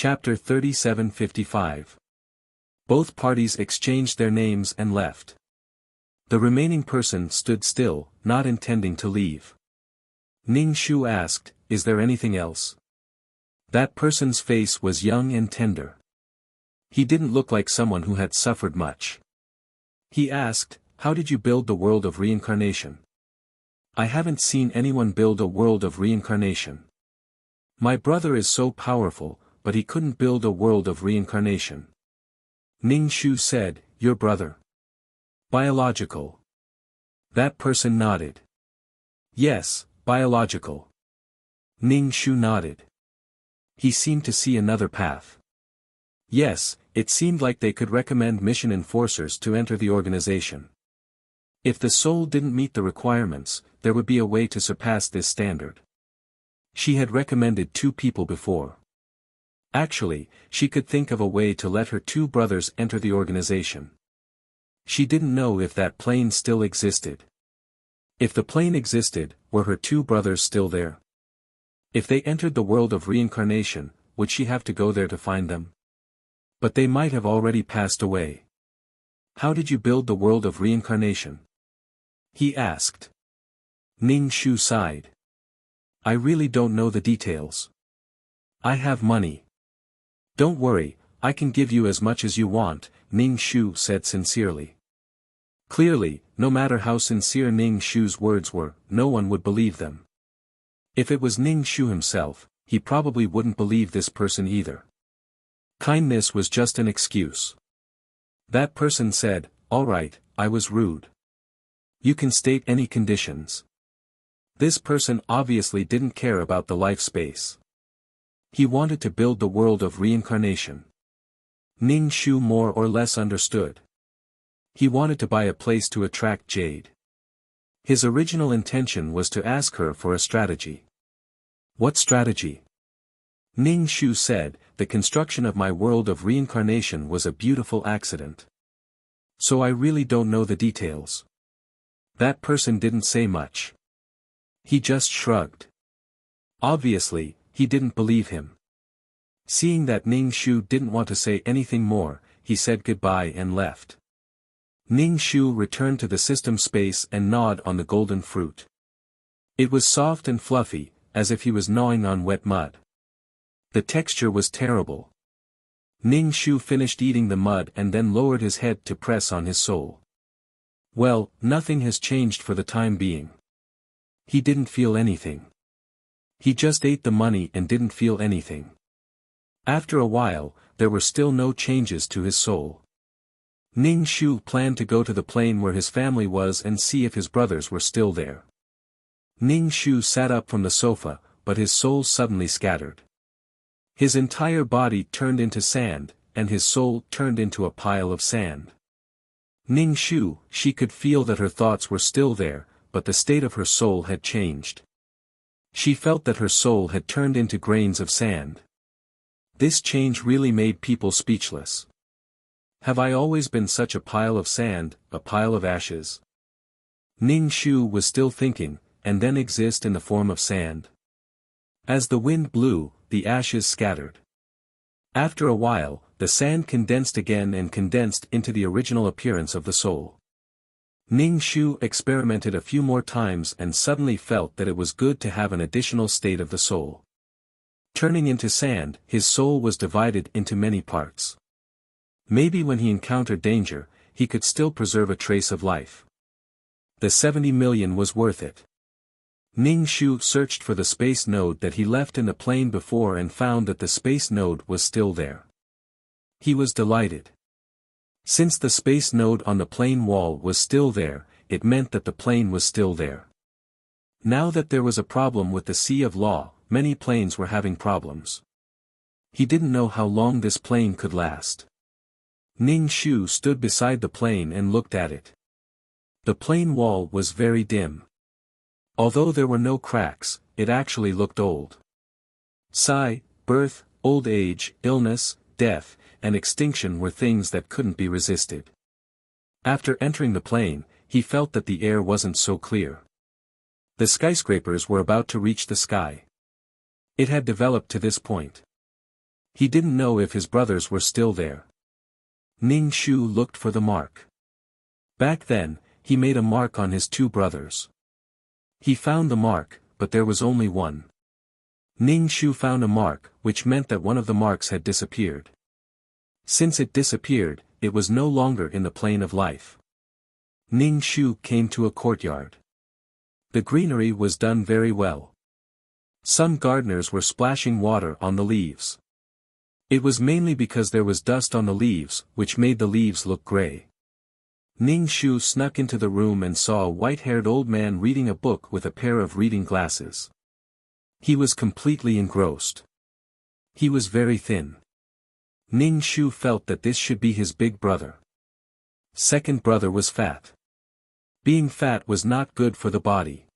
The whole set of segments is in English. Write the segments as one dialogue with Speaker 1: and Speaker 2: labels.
Speaker 1: Chapter 3755. Both parties exchanged their names and left. The remaining person stood still, not intending to leave. Ning Shu asked, "Is there anything else?" That person's face was young and tender. He didn't look like someone who had suffered much. He asked, "How did you build the world of reincarnation?" "I haven't seen anyone build a world of reincarnation. My brother is so powerful, but he couldn't build a world of reincarnation." Ning Shu said, "Your brother? Biological?" That person nodded. "Yes, biological." Ning Shu nodded. He seemed to see another path. Yes, it seemed like they could recommend mission enforcers to enter the organization. If the soul didn't meet the requirements, there would be a way to surpass this standard. She had recommended 2 people before. Actually, she could think of a way to let her 2 brothers enter the organization. She didn't know if that plane still existed. If the plane existed, were her 2 brothers still there? If they entered the world of reincarnation, would she have to go there to find them? But they might have already passed away. "How did you build the world of reincarnation?" he asked. Ning Shu sighed. "I really don't know the details. I have money." "Don't worry, I can give you as much as you want," Ning Shu said sincerely. Clearly, no matter how sincere Ning Shu's words were, no one would believe them. If it was Ning Shu himself, he probably wouldn't believe this person either. Kindness was just an excuse. That person said, "All right, I was rude. You can state any conditions." This person obviously didn't care about the life space. He wanted to build the world of reincarnation. Ning Shu more or less understood. He wanted to buy a place to attract jade. His original intention was to ask her for a strategy. "What strategy?" Ning Shu said, "The construction of my world of reincarnation was a beautiful accident. So I really don't know the details." That person didn't say much. He just shrugged. Obviously, he didn't believe him. Seeing that Ning Shu didn't want to say anything more, he said goodbye and left. Ning Shu returned to the system space and gnawed on the golden fruit. It was soft and fluffy, as if he was gnawing on wet mud. The texture was terrible. Ning Shu finished eating the mud and then lowered his head to press on his soul. Well, nothing has changed for the time being. He didn't feel anything. He just ate the money and didn't feel anything. After a while, there were still no changes to his soul. Ning Shu planned to go to the plane where his family was and see if his brothers were still there. Ning Shu sat up from the sofa, but his soul suddenly scattered. His entire body turned into sand, and his soul turned into a pile of sand. Ning Shu, she could feel that her thoughts were still there, but the state of her soul had changed. She felt that her soul had turned into grains of sand. This change really made people speechless. Have I always been such a pile of sand, a pile of ashes? Ning Shu was still thinking, and then exist in the form of sand. As the wind blew, the ashes scattered. After a while, the sand condensed again and condensed into the original appearance of the soul. Ning Shu experimented a few more times and suddenly felt that it was good to have an additional state of the soul. Turning into sand, his soul was divided into many parts. Maybe when he encountered danger, he could still preserve a trace of life. The 70 million was worth it. Ning Shu searched for the space node that he left in the plane before and found that the space node was still there. He was delighted. Since the space node on the plane wall was still there, it meant that the plane was still there. Now that there was a problem with the Sea of Law, many planes were having problems. He didn't know how long this plane could last. Ning Shu stood beside the plane and looked at it. The plane wall was very dim. Although there were no cracks, it actually looked old. Birth, old age, illness, death, and extinction were things that couldn't be resisted. After entering the plane, he felt that the air wasn't so clear. The skyscrapers were about to reach the sky. It had developed to this point. He didn't know if his brothers were still there. Ning Shu looked for the mark. Back then, he made a mark on his two brothers. He found the mark, but there was only one. Ning Shu found a mark, which meant that one of the marks had disappeared. Since it disappeared, it was no longer in the plane of life. Ning Shu came to a courtyard. The greenery was done very well. Some gardeners were splashing water on the leaves. It was mainly because there was dust on the leaves, which made the leaves look gray. Ning Shu snuck into the room and saw a white-haired old man reading a book with a pair of reading glasses. He was completely engrossed. He was very thin. Ning Shu felt that this should be his big brother. Second brother was fat. Being fat was not good for the body.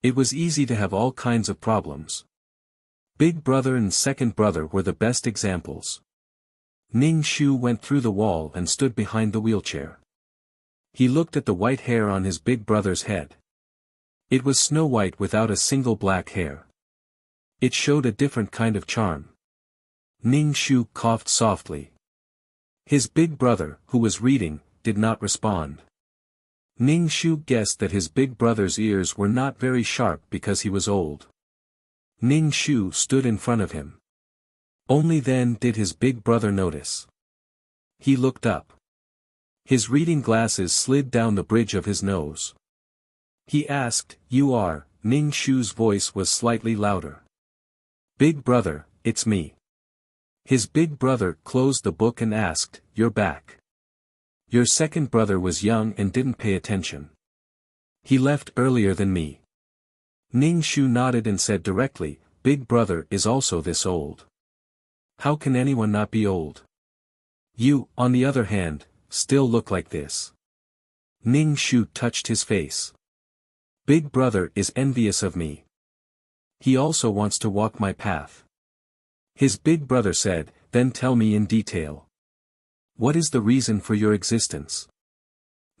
Speaker 1: It was easy to have all kinds of problems. Big brother and second brother were the best examples. Ning Shu went through the wall and stood behind the wheelchair. He looked at the white hair on his big brother's head. It was snow white without a single black hair. It showed a different kind of charm. Ning Shu coughed softly. His big brother, who was reading, did not respond. Ning Shu guessed that his big brother's ears were not very sharp because he was old. Ning Shu stood in front of him. Only then did his big brother notice. He looked up. His reading glasses slid down the bridge of his nose. He asked, "You are?" Ning Shu's voice was slightly louder. "Big brother, it's me." His big brother closed the book and asked, "You're back. Your second brother was young and didn't pay attention. He left earlier than me." Ning Shu nodded and said directly, "Big brother is also this old. How can anyone not be old? You, on the other hand, still look like this." Ning Shu touched his face. "Big brother is envious of me. He also wants to walk my path." His big brother said, "Then tell me in detail. What is the reason for your existence?"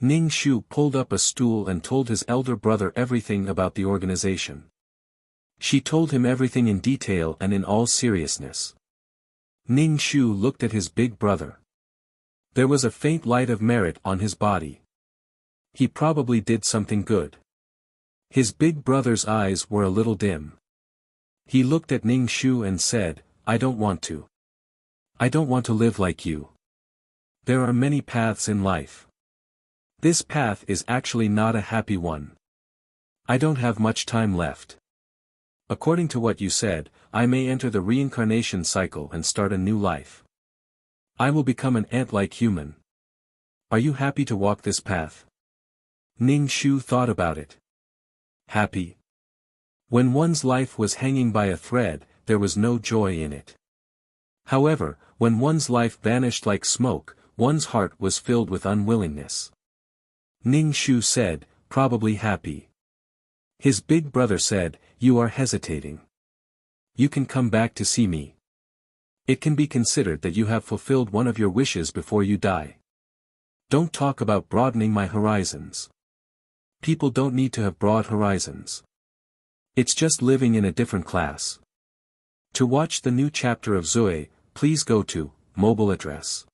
Speaker 1: Ning Shu pulled up a stool and told his elder brother everything about the organization. She told him everything in detail and in all seriousness. Ning Shu looked at his big brother. There was a faint light of merit on his body. He probably did something good. His big brother's eyes were a little dim. He looked at Ning Shu and said, "I don't want to. I don't want to live like you. There are many paths in life. This path is actually not a happy one. I don't have much time left. According to what you said, I may enter the reincarnation cycle and start a new life. I will become an ant-like human. Are you happy to walk this path?" Ning Shu thought about it. Happy? When one's life was hanging by a thread, there was no joy in it. However, when one's life vanished like smoke, one's heart was filled with unwillingness. Ning Shu said, "Probably happy." His big brother said, "You are hesitating. You can come back to see me. It can be considered that you have fulfilled one of your wishes before you die. Don't talk about broadening my horizons. People don't need to have broad horizons. It's just living in a different class." To watch the new chapter of Zoe, please go to mobile address.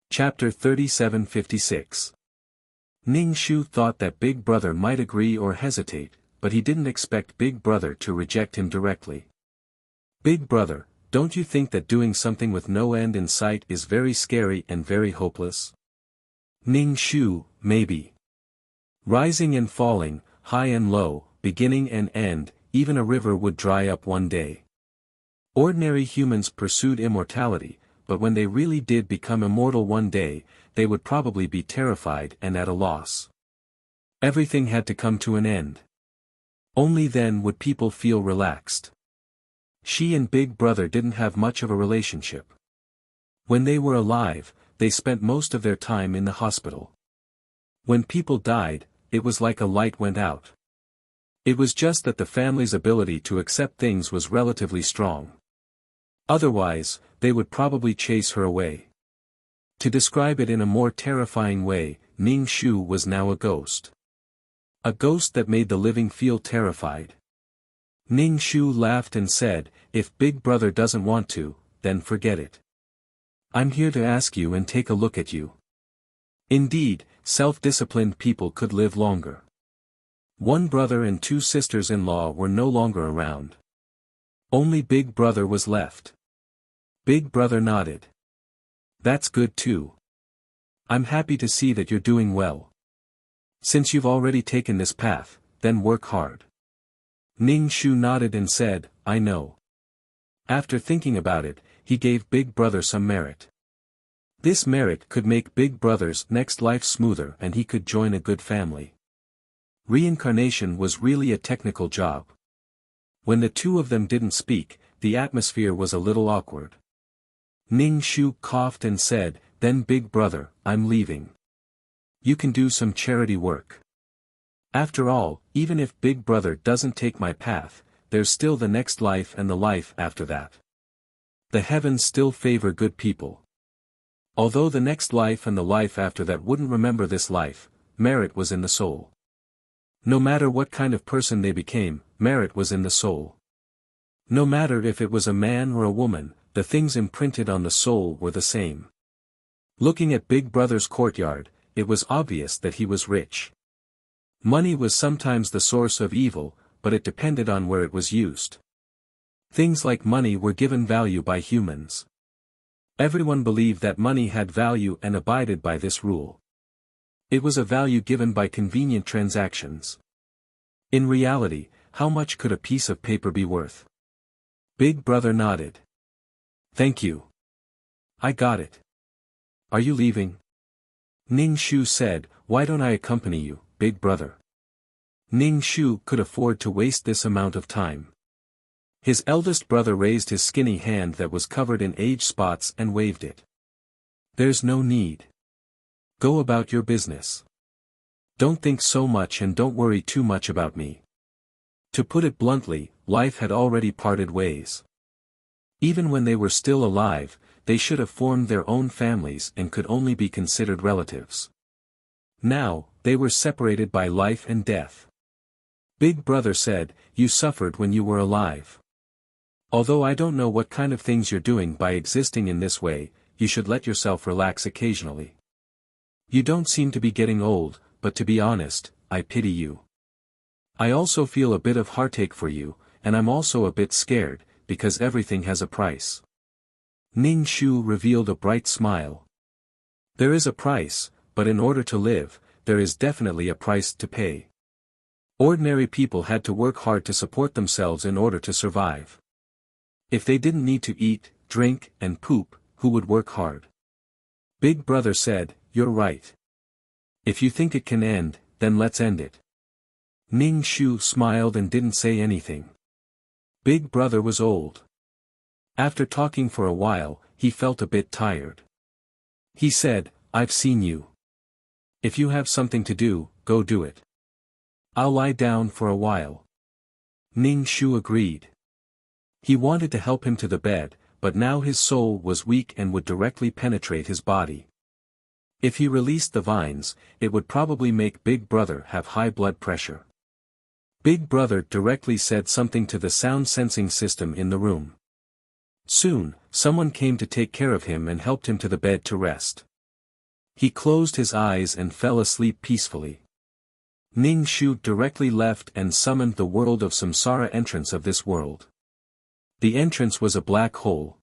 Speaker 1: Chapter 3756. Ning Shu thought that Big Brother might agree or hesitate, but he didn't expect Big Brother to reject him directly. "Big Brother, don't you think that doing something with no end in sight is very scary and very hopeless?" Ning Shu, maybe. Rising and falling, high and low, beginning and end, even a river would dry up one day. Ordinary humans pursued immortality, but when they really did become immortal one day, they would probably be terrified and at a loss. Everything had to come to an end. Only then would people feel relaxed. She and Big Brother didn't have much of a relationship. When they were alive, they spent most of their time in the hospital. When people died, it was like a light went out. It was just that the family's ability to accept things was relatively strong. Otherwise, they would probably chase her away. To describe it in a more terrifying way, Ning Shu was now a ghost. A ghost that made the living feel terrified. Ning Shu laughed and said, if Big Brother doesn't want to, then forget it. I'm here to ask you and take a look at you. Indeed, self-disciplined people could live longer. One brother and two sisters-in-law were no longer around. Only Big Brother was left. Big Brother nodded. That's good too. I'm happy to see that you're doing well. Since you've already taken this path, then work hard. Ning Shu nodded and said, I know. After thinking about it, he gave Big Brother some merit. This merit could make Big Brother's next life smoother and he could join a good family. Reincarnation was really a technical job. When the two of them didn't speak, the atmosphere was a little awkward. Ning Shu coughed and said, then Big Brother, I'm leaving. You can do some charity work. After all, even if Big Brother doesn't take my path, there's still the next life and the life after that. The heavens still favor good people. Although the next life and the life after that wouldn't remember this life, merit was in the soul. No matter what kind of person they became, merit was in the soul. No matter if it was a man or a woman, the things imprinted on the soul were the same. Looking at Big Brother's courtyard, it was obvious that he was rich. Money was sometimes the source of evil, but it depended on where it was used. Things like money were given value by humans. Everyone believed that money had value and abided by this rule. It was a value given by convenient transactions. In reality, how much could a piece of paper be worth? Big Brother nodded. Thank you. I got it. Are you leaving? Ning Shu said, why don't I accompany you, Big Brother? Ning Shu could afford to waste this amount of time. His eldest brother raised his skinny hand that was covered in age spots and waved it. There's no need. Go about your business. Don't think so much and don't worry too much about me. To put it bluntly, life had already parted ways. Even when they were still alive, they should have formed their own families and could only be considered relatives. Now, they were separated by life and death. Big Brother said, you suffered when you were alive. Although I don't know what kind of things you're doing by existing in this way, you should let yourself relax occasionally. You don't seem to be getting old, but to be honest, I pity you. I also feel a bit of heartache for you, and I'm also a bit scared, because everything has a price. Ning Shu revealed a bright smile. There is a price, but in order to live, there is definitely a price to pay. Ordinary people had to work hard to support themselves in order to survive. If they didn't need to eat, drink, and poop, who would work hard? Big Brother said, you're right. If you think it can end, then let's end it. Ning Shu smiled and didn't say anything. Big Brother was old. After talking for a while, he felt a bit tired. He said, I've seen you. If you have something to do, go do it. I'll lie down for a while. Ning Shu agreed. He wanted to help him to the bed, but now his soul was weak and would directly penetrate his body. If he released the vines, it would probably make Big Brother have high blood pressure. Big Brother directly said something to the sound sensing system in the room. Soon, someone came to take care of him and helped him to the bed to rest. He closed his eyes and fell asleep peacefully. Ning Shu directly left and summoned the world of samsara entrance of this world. The entrance was a black hole.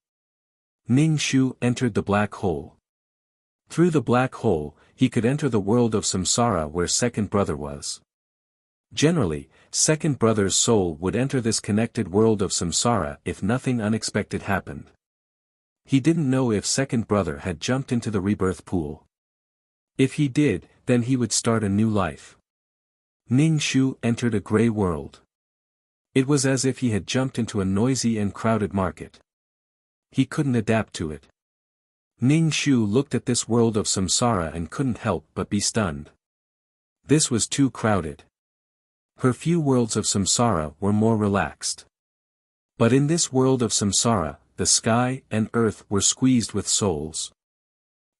Speaker 1: Ning Shu entered the black hole. Through the black hole, he could enter the world of samsara where Second Brother was. Generally, Second Brother's soul would enter this connected world of samsara if nothing unexpected happened. He didn't know if Second Brother had jumped into the rebirth pool. If he did, then he would start a new life. Ning Shu entered a gray world. It was as if he had jumped into a noisy and crowded market. He couldn't adapt to it. Ning Shu looked at this world of samsara and couldn't help but be stunned. This was too crowded. Her few worlds of samsara were more relaxed. But in this world of samsara, the sky and earth were squeezed with souls.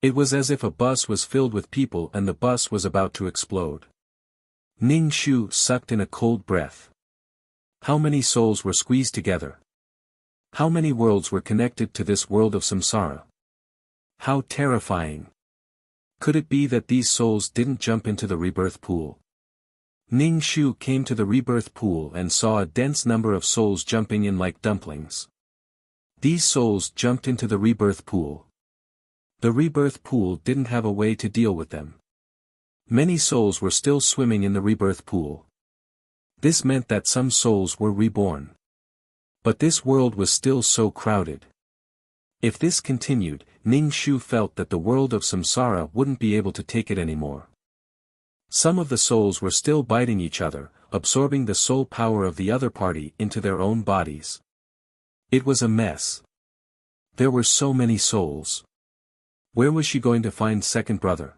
Speaker 1: It was as if a bus was filled with people and the bus was about to explode. Ning Shu sucked in a cold breath. How many souls were squeezed together? How many worlds were connected to this world of samsara? How terrifying! Could it be that these souls didn't jump into the rebirth pool? Ning Shu came to the rebirth pool and saw a dense number of souls jumping in like dumplings. These souls jumped into the rebirth pool. The rebirth pool didn't have a way to deal with them. Many souls were still swimming in the rebirth pool. This meant that some souls were reborn. But this world was still so crowded. If this continued, Ning Shu felt that the world of samsara wouldn't be able to take it anymore. Some of the souls were still biting each other, absorbing the soul power of the other party into their own bodies. It was a mess. There were so many souls. Where was she going to find second brother?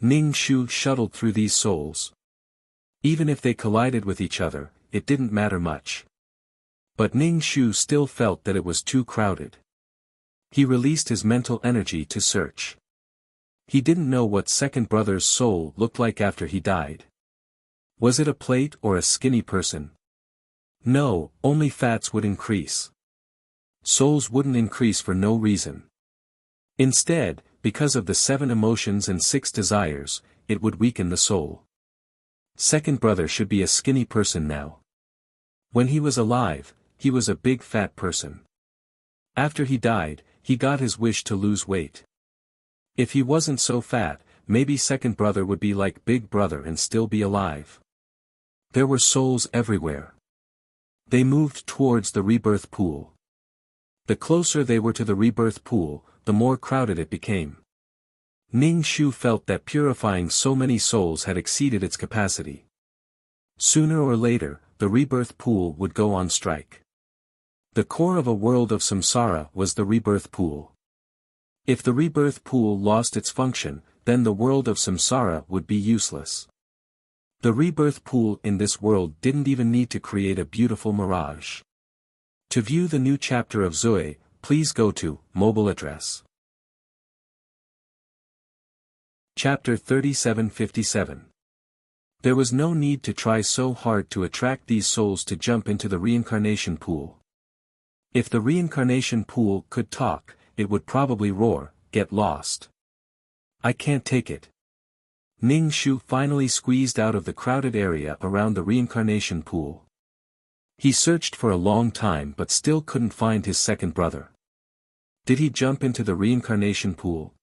Speaker 1: Ning Shu shuttled through these souls. Even if they collided with each other, it didn't matter much. But Ning Shu still felt that it was too crowded. He released his mental energy to search. He didn't know what second brother's soul looked like after he died. Was it a plate or a skinny person? No, only fats would increase. Souls wouldn't increase for no reason. Instead, because of the 7 emotions and 6 desires, it would weaken the soul. Second brother should be a skinny person now. When he was alive, he was a big fat person. After he died, he got his wish to lose weight. If he wasn't so fat, maybe second brother would be like big brother and still be alive. There were souls everywhere. They moved towards the rebirth pool. The closer they were to the rebirth pool, the more crowded it became. Ning Shu felt that purifying so many souls had exceeded its capacity. Sooner or later, the rebirth pool would go on strike. The core of a world of samsara was the rebirth pool. If the rebirth pool lost its function, then the world of samsara would be useless. The rebirth pool in this world didn't even need to create a beautiful mirage. To view the new chapter of Zui, please go to mobile address. Chapter 3757. There was no need to try so hard to attract these souls to jump into the reincarnation pool. If the reincarnation pool could talk, it would probably roar, "Get lost. I can't take it." Ning Shu finally squeezed out of the crowded area around the reincarnation pool. He searched for a long time but still couldn't find his second brother. Did he jump into the reincarnation pool?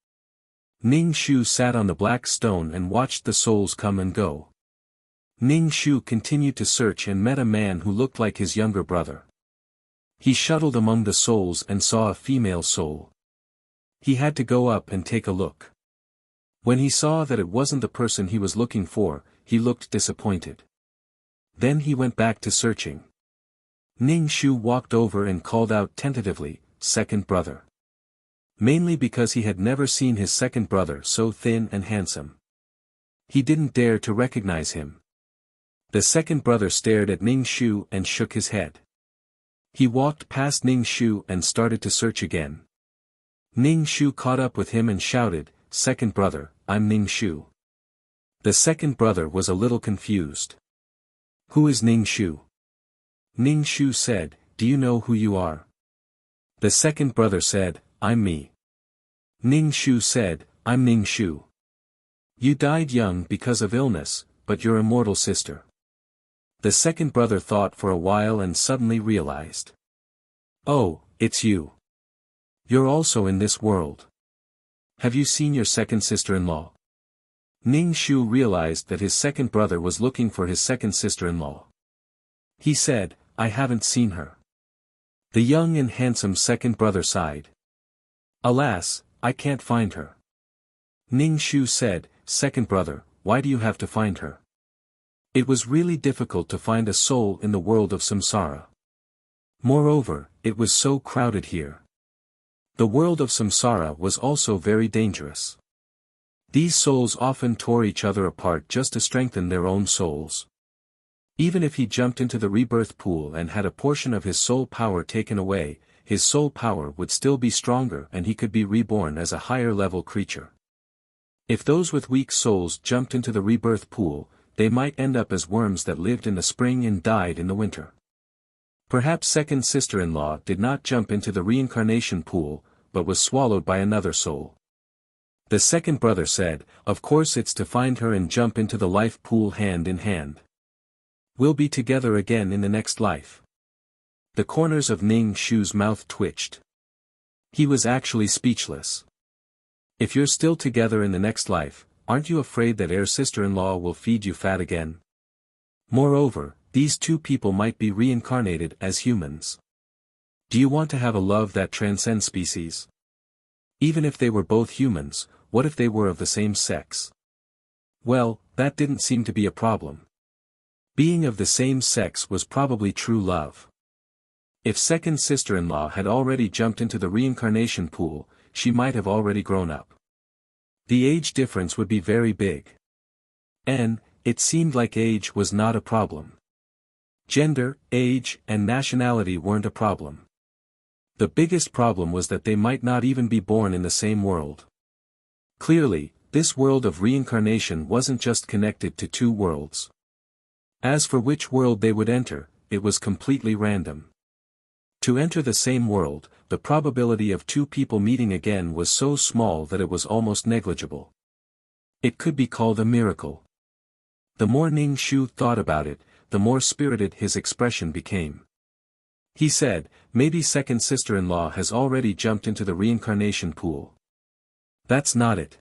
Speaker 1: Ning Shu sat on the black stone and watched the souls come and go. Ning Shu continued to search and met a man who looked like his younger brother. He shuttled among the souls and saw a female soul. He had to go up and take a look. When he saw that it wasn't the person he was looking for, he looked disappointed. Then he went back to searching. Ning Shu walked over and called out tentatively, "Second brother." Mainly because he had never seen his second brother so thin and handsome. He didn't dare to recognize him. The second brother stared at Ning Shu and shook his head. He walked past Ning Shu and started to search again. Ning Shu caught up with him and shouted, "Second brother, I'm Ning Shu." The second brother was a little confused. "Who is Ning Shu?" Ning Shu said, "Do you know who you are?" The second brother said, "I'm me." Ning Shu said, "I'm Ning Shu. You died young because of illness, but your immortal sister." The second brother thought for a while and suddenly realized. "Oh, it's you. You're also in this world. Have you seen your second sister-in-law?" Ning Shu realized that his second brother was looking for his second sister-in-law. He said, "I haven't seen her." The young and handsome second brother sighed. "Alas, I can't find her." Ning Shu said, "Second brother, why do you have to find her?" It was really difficult to find a soul in the world of samsara. Moreover, it was so crowded here. The world of samsara was also very dangerous. These souls often tore each other apart just to strengthen their own souls. Even if he jumped into the rebirth pool and had a portion of his soul power taken away, his soul power would still be stronger and he could be reborn as a higher level creature. If those with weak souls jumped into the rebirth pool, they might end up as worms that lived in the spring and died in the winter. Perhaps second sister-in-law did not jump into the reincarnation pool, but was swallowed by another soul. The second brother said, of course it's to find her and jump into the life pool hand in hand. We'll be together again in the next life. The corners of Ning Shu's mouth twitched. He was actually speechless. If you're still together in the next life, aren't you afraid that her sister-in-law will feed you fat again? Moreover, these two people might be reincarnated as humans. Do you want to have a love that transcends species? Even if they were both humans, what if they were of the same sex? Well, that didn't seem to be a problem. Being of the same sex was probably true love. If second sister-in-law had already jumped into the reincarnation pool, she might have already grown up. The age difference would be very big. And, it seemed like age was not a problem. Gender, age, and nationality weren't a problem. The biggest problem was that they might not even be born in the same world. Clearly, this world of reincarnation wasn't just connected to two worlds. As for which world they would enter, it was completely random. To enter the same world, the probability of two people meeting again was so small that it was almost negligible. It could be called a miracle. The more Ning Shu thought about it, the more spirited his expression became. He said, maybe second sister-in-law has already jumped into the reincarnation pool. That's not it.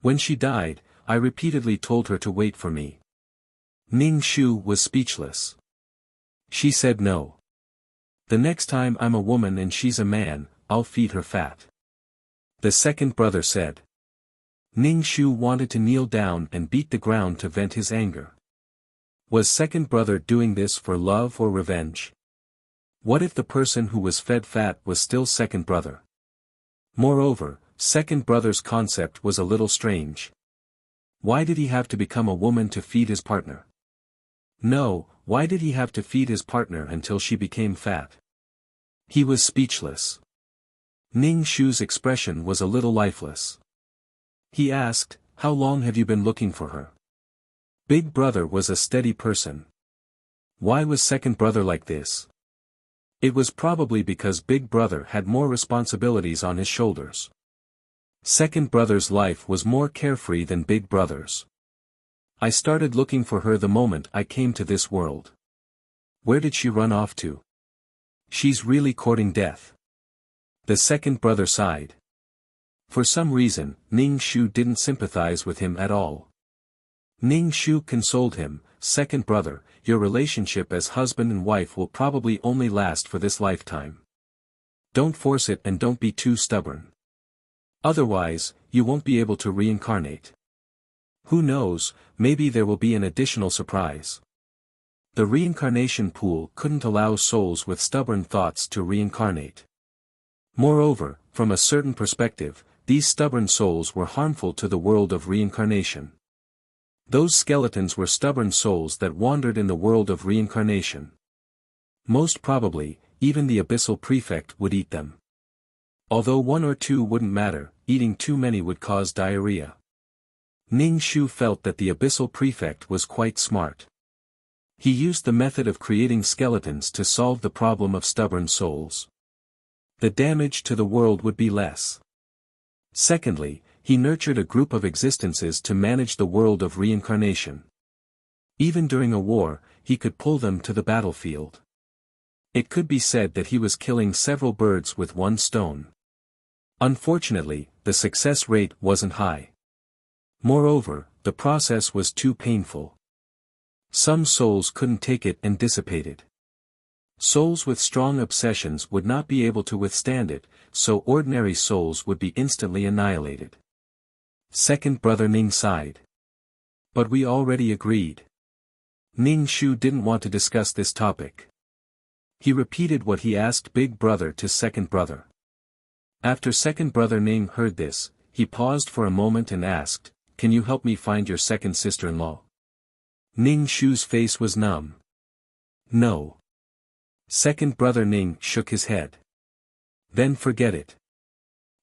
Speaker 1: When she died, I repeatedly told her to wait for me. Ning Shu was speechless. She said no. The next time I'm a woman and she's a man, I'll feed her fat. The second brother said. Ning Shu wanted to kneel down and beat the ground to vent his anger. Was second brother doing this for love or revenge? What if the person who was fed fat was still second brother? Moreover, second brother's concept was a little strange. Why did he have to become a woman to feed his partner? No, why did he have to feed his partner until she became fat? He was speechless. Ning Shu's expression was a little lifeless. He asked, how long have you been looking for her? Big brother was a steady person. Why was second brother like this? It was probably because big brother had more responsibilities on his shoulders. Second brother's life was more carefree than big brother's. I started looking for her the moment I came to this world. Where did she run off to? She's really courting death. The second brother sighed. For some reason, Ning Shu didn't sympathize with him at all. Ning Shu consoled him, second brother, your relationship as husband and wife will probably only last for this lifetime. Don't force it and don't be too stubborn. Otherwise, you won't be able to reincarnate. Who knows, maybe there will be an additional surprise. The reincarnation pool couldn't allow souls with stubborn thoughts to reincarnate. Moreover, from a certain perspective, these stubborn souls were harmful to the world of reincarnation. Those skeletons were stubborn souls that wandered in the world of reincarnation. Most probably, even the abyssal prefect would eat them. Although one or two wouldn't matter, eating too many would cause diarrhea. Ning Shu felt that the abyssal prefect was quite smart. He used the method of creating skeletons to solve the problem of stubborn souls. The damage to the world would be less. Secondly, he nurtured a group of existences to manage the world of reincarnation. Even during a war, he could pull them to the battlefield. It could be said that he was killing several birds with one stone. Unfortunately, the success rate wasn't high. Moreover, the process was too painful. Some souls couldn't take it and dissipated. Souls with strong obsessions would not be able to withstand it, so ordinary souls would be instantly annihilated. Second brother Ning sighed. But we already agreed. Ning Shu didn't want to discuss this topic. He repeated what he asked big brother to second brother. After second brother Ning heard this, he paused for a moment and asked, can you help me find your second sister-in-law? Ning Shu's face was numb. No. Second brother Ning shook his head. Then forget it.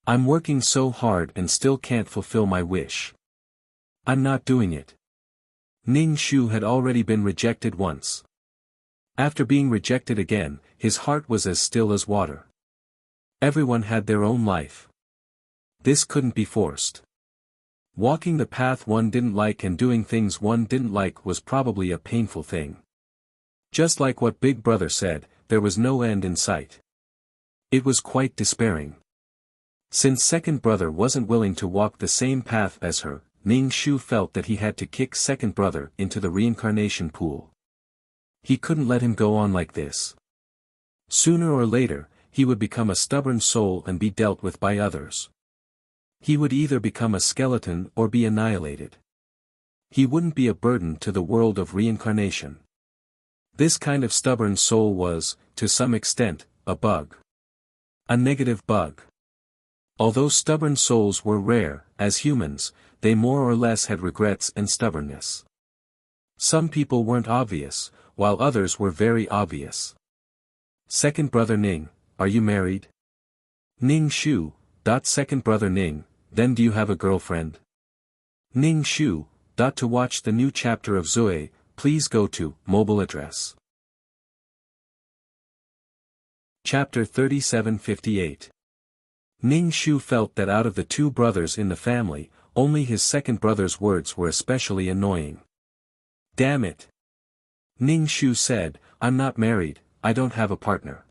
Speaker 1: I'm working so hard and still can't fulfill my wish. I'm not doing it. Ning Shu had already been rejected once. After being rejected again, his heart was as still as water. Everyone had their own life. This couldn't be forced. Walking the path one didn't like and doing things one didn't like was probably a painful thing. Just like what Big Brother said, there was no end in sight. It was quite despairing. Since second brother wasn't willing to walk the same path as her, Ning Shu felt that he had to kick second brother into the reincarnation pool. He couldn't let him go on like this. Sooner or later, he would become a stubborn soul and be dealt with by others. He would either become a skeleton or be annihilated. He wouldn't be a burden to the world of reincarnation. This kind of stubborn soul was, to some extent, a bug. A negative bug. Although stubborn souls were rare, as humans, they more or less had regrets and stubbornness. Some people weren't obvious, while others were very obvious. Second brother Ning, are you married? Ning Shu, second brother Ning, then do you have a girlfriend? Ning Shu, to watch the new chapter of Zue, please go to, mobile address. Chapter 3758. Ning Shu felt that out of the two brothers in the family, only his second brother's words were especially annoying. Damn it! Ning Shu said, I'm not married, I don't have a partner.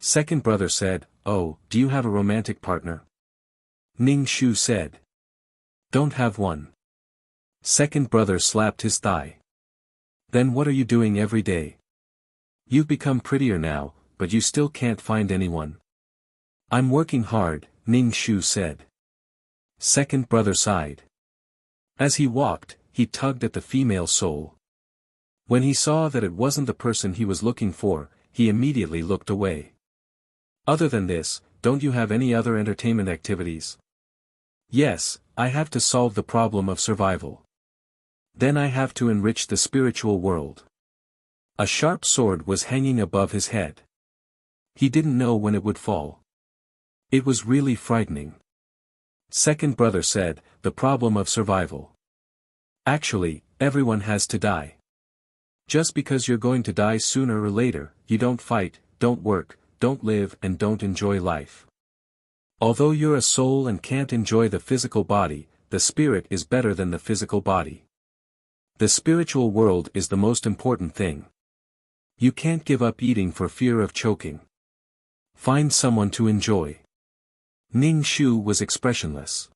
Speaker 1: Second brother said, oh, do you have a romantic partner? Ning Shu said, don't have one. Second brother slapped his thigh. Then what are you doing every day? You've become prettier now, but you still can't find anyone. I'm working hard, Ning Shu said. Second brother sighed. As he walked, he tugged at the female soul. When he saw that it wasn't the person he was looking for, he immediately looked away. Other than this, don't you have any other entertainment activities? Yes, I have to solve the problem of survival. Then I have to enrich the spiritual world. A sharp sword was hanging above his head. He didn't know when it would fall. It was really frightening. Second brother said, the problem of survival. Actually, everyone has to die. Just because you're going to die sooner or later, you don't fight, don't work, don't live and don't enjoy life. Although you're a soul and can't enjoy the physical body, the spirit is better than the physical body. The spiritual world is the most important thing. You can't give up eating for fear of choking. Find someone to enjoy. Ning Shu was expressionless.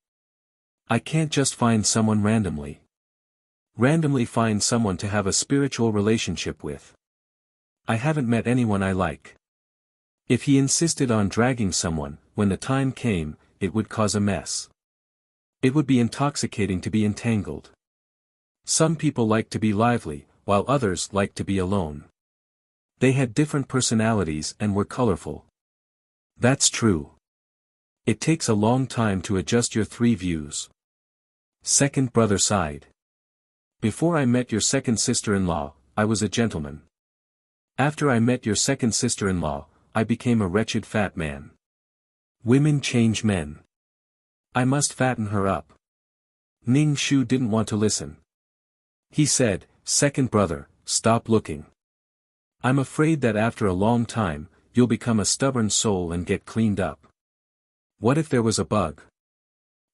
Speaker 1: I can't just find someone randomly. Randomly find someone to have a spiritual relationship with. I haven't met anyone I like. If he insisted on dragging someone, when the time came, it would cause a mess. It would be intoxicating to be entangled. Some people like to be lively, while others like to be alone. They had different personalities and were colorful. That's true. It takes a long time to adjust your three views. Second brother sighed. Before I met your second sister-in-law, I was a gentleman. After I met your second sister-in-law, I became a wretched fat man. Women change men. I must fatten her up. Ning Shu didn't want to listen. He said, second brother, stop looking. I'm afraid that after a long time, you'll become a stubborn soul and get cleaned up. What if there was a bug?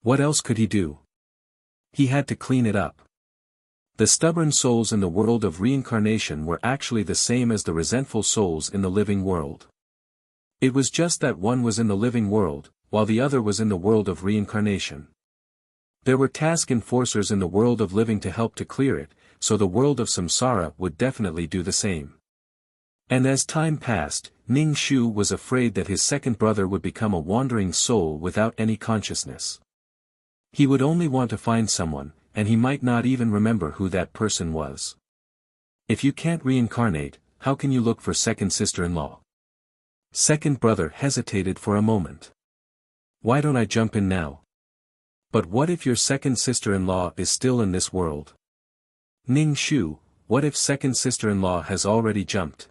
Speaker 1: What else could he do? He had to clean it up. The stubborn souls in the world of reincarnation were actually the same as the resentful souls in the living world. It was just that one was in the living world, while the other was in the world of reincarnation. There were task enforcers in the world of living to help to clear it, so the world of samsara would definitely do the same. And as time passed, Ning Shu was afraid that his second brother would become a wandering soul without any consciousness. He would only want to find someone, and he might not even remember who that person was. If you can't reincarnate, how can you look for second sister-in-law? Second brother hesitated for a moment. Why don't I jump in now? But what if your second sister-in-law is still in this world? Ning Shu, what if second sister-in-law has already jumped?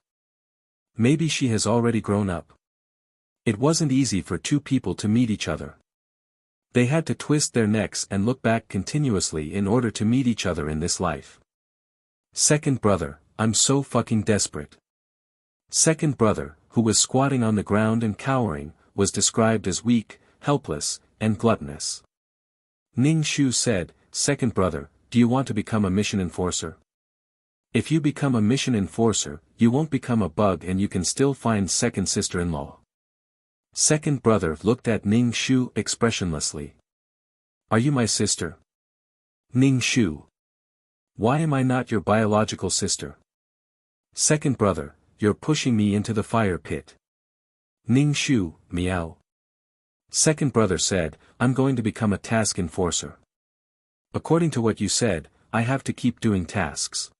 Speaker 1: Maybe she has already grown up. It wasn't easy for two people to meet each other. They had to twist their necks and look back continuously in order to meet each other in this life. Second brother, I'm so fucking desperate. Second brother, who was squatting on the ground and cowering, was described as weak, helpless, and gluttonous. Ning Shu said, "Second brother, do you want to become a mission enforcer? If you become a mission enforcer, you won't become a bug and you can still find second sister-in-law." Second brother looked at Ning Shu expressionlessly. "Are you my sister?" Ning Shu. "Why am I not your biological sister?" Second brother, "You're pushing me into the fire pit." Ning Shu, meow. Second brother said, "I'm going to become a task enforcer. According to what you said, I have to keep doing tasks.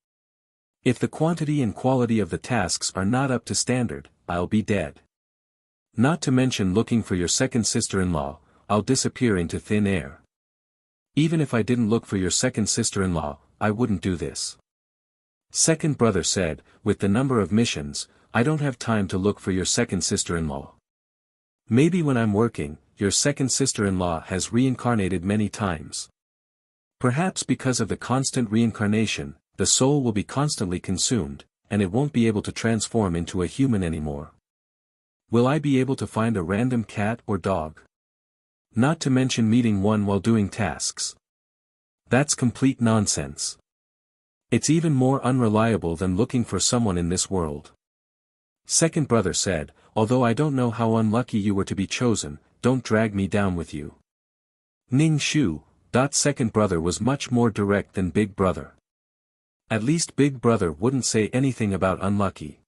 Speaker 1: If the quantity and quality of the tasks are not up to standard, I'll be dead. Not to mention looking for your second sister-in-law, I'll disappear into thin air. Even if I didn't look for your second sister-in-law, I wouldn't do this." Second brother said, "With the number of missions, I don't have time to look for your second sister-in-law. Maybe when I'm working, your second sister-in-law has reincarnated many times. Perhaps because of the constant reincarnation, the soul will be constantly consumed, and it won't be able to transform into a human anymore. Will I be able to find a random cat or dog? Not to mention meeting one while doing tasks. That's complete nonsense. It's even more unreliable than looking for someone in this world." Second brother said, "Although I don't know how unlucky you were to be chosen, don't drag me down with you." Ning Shu. Second brother was much more direct than big brother. At least big brother wouldn't say anything about unlucky.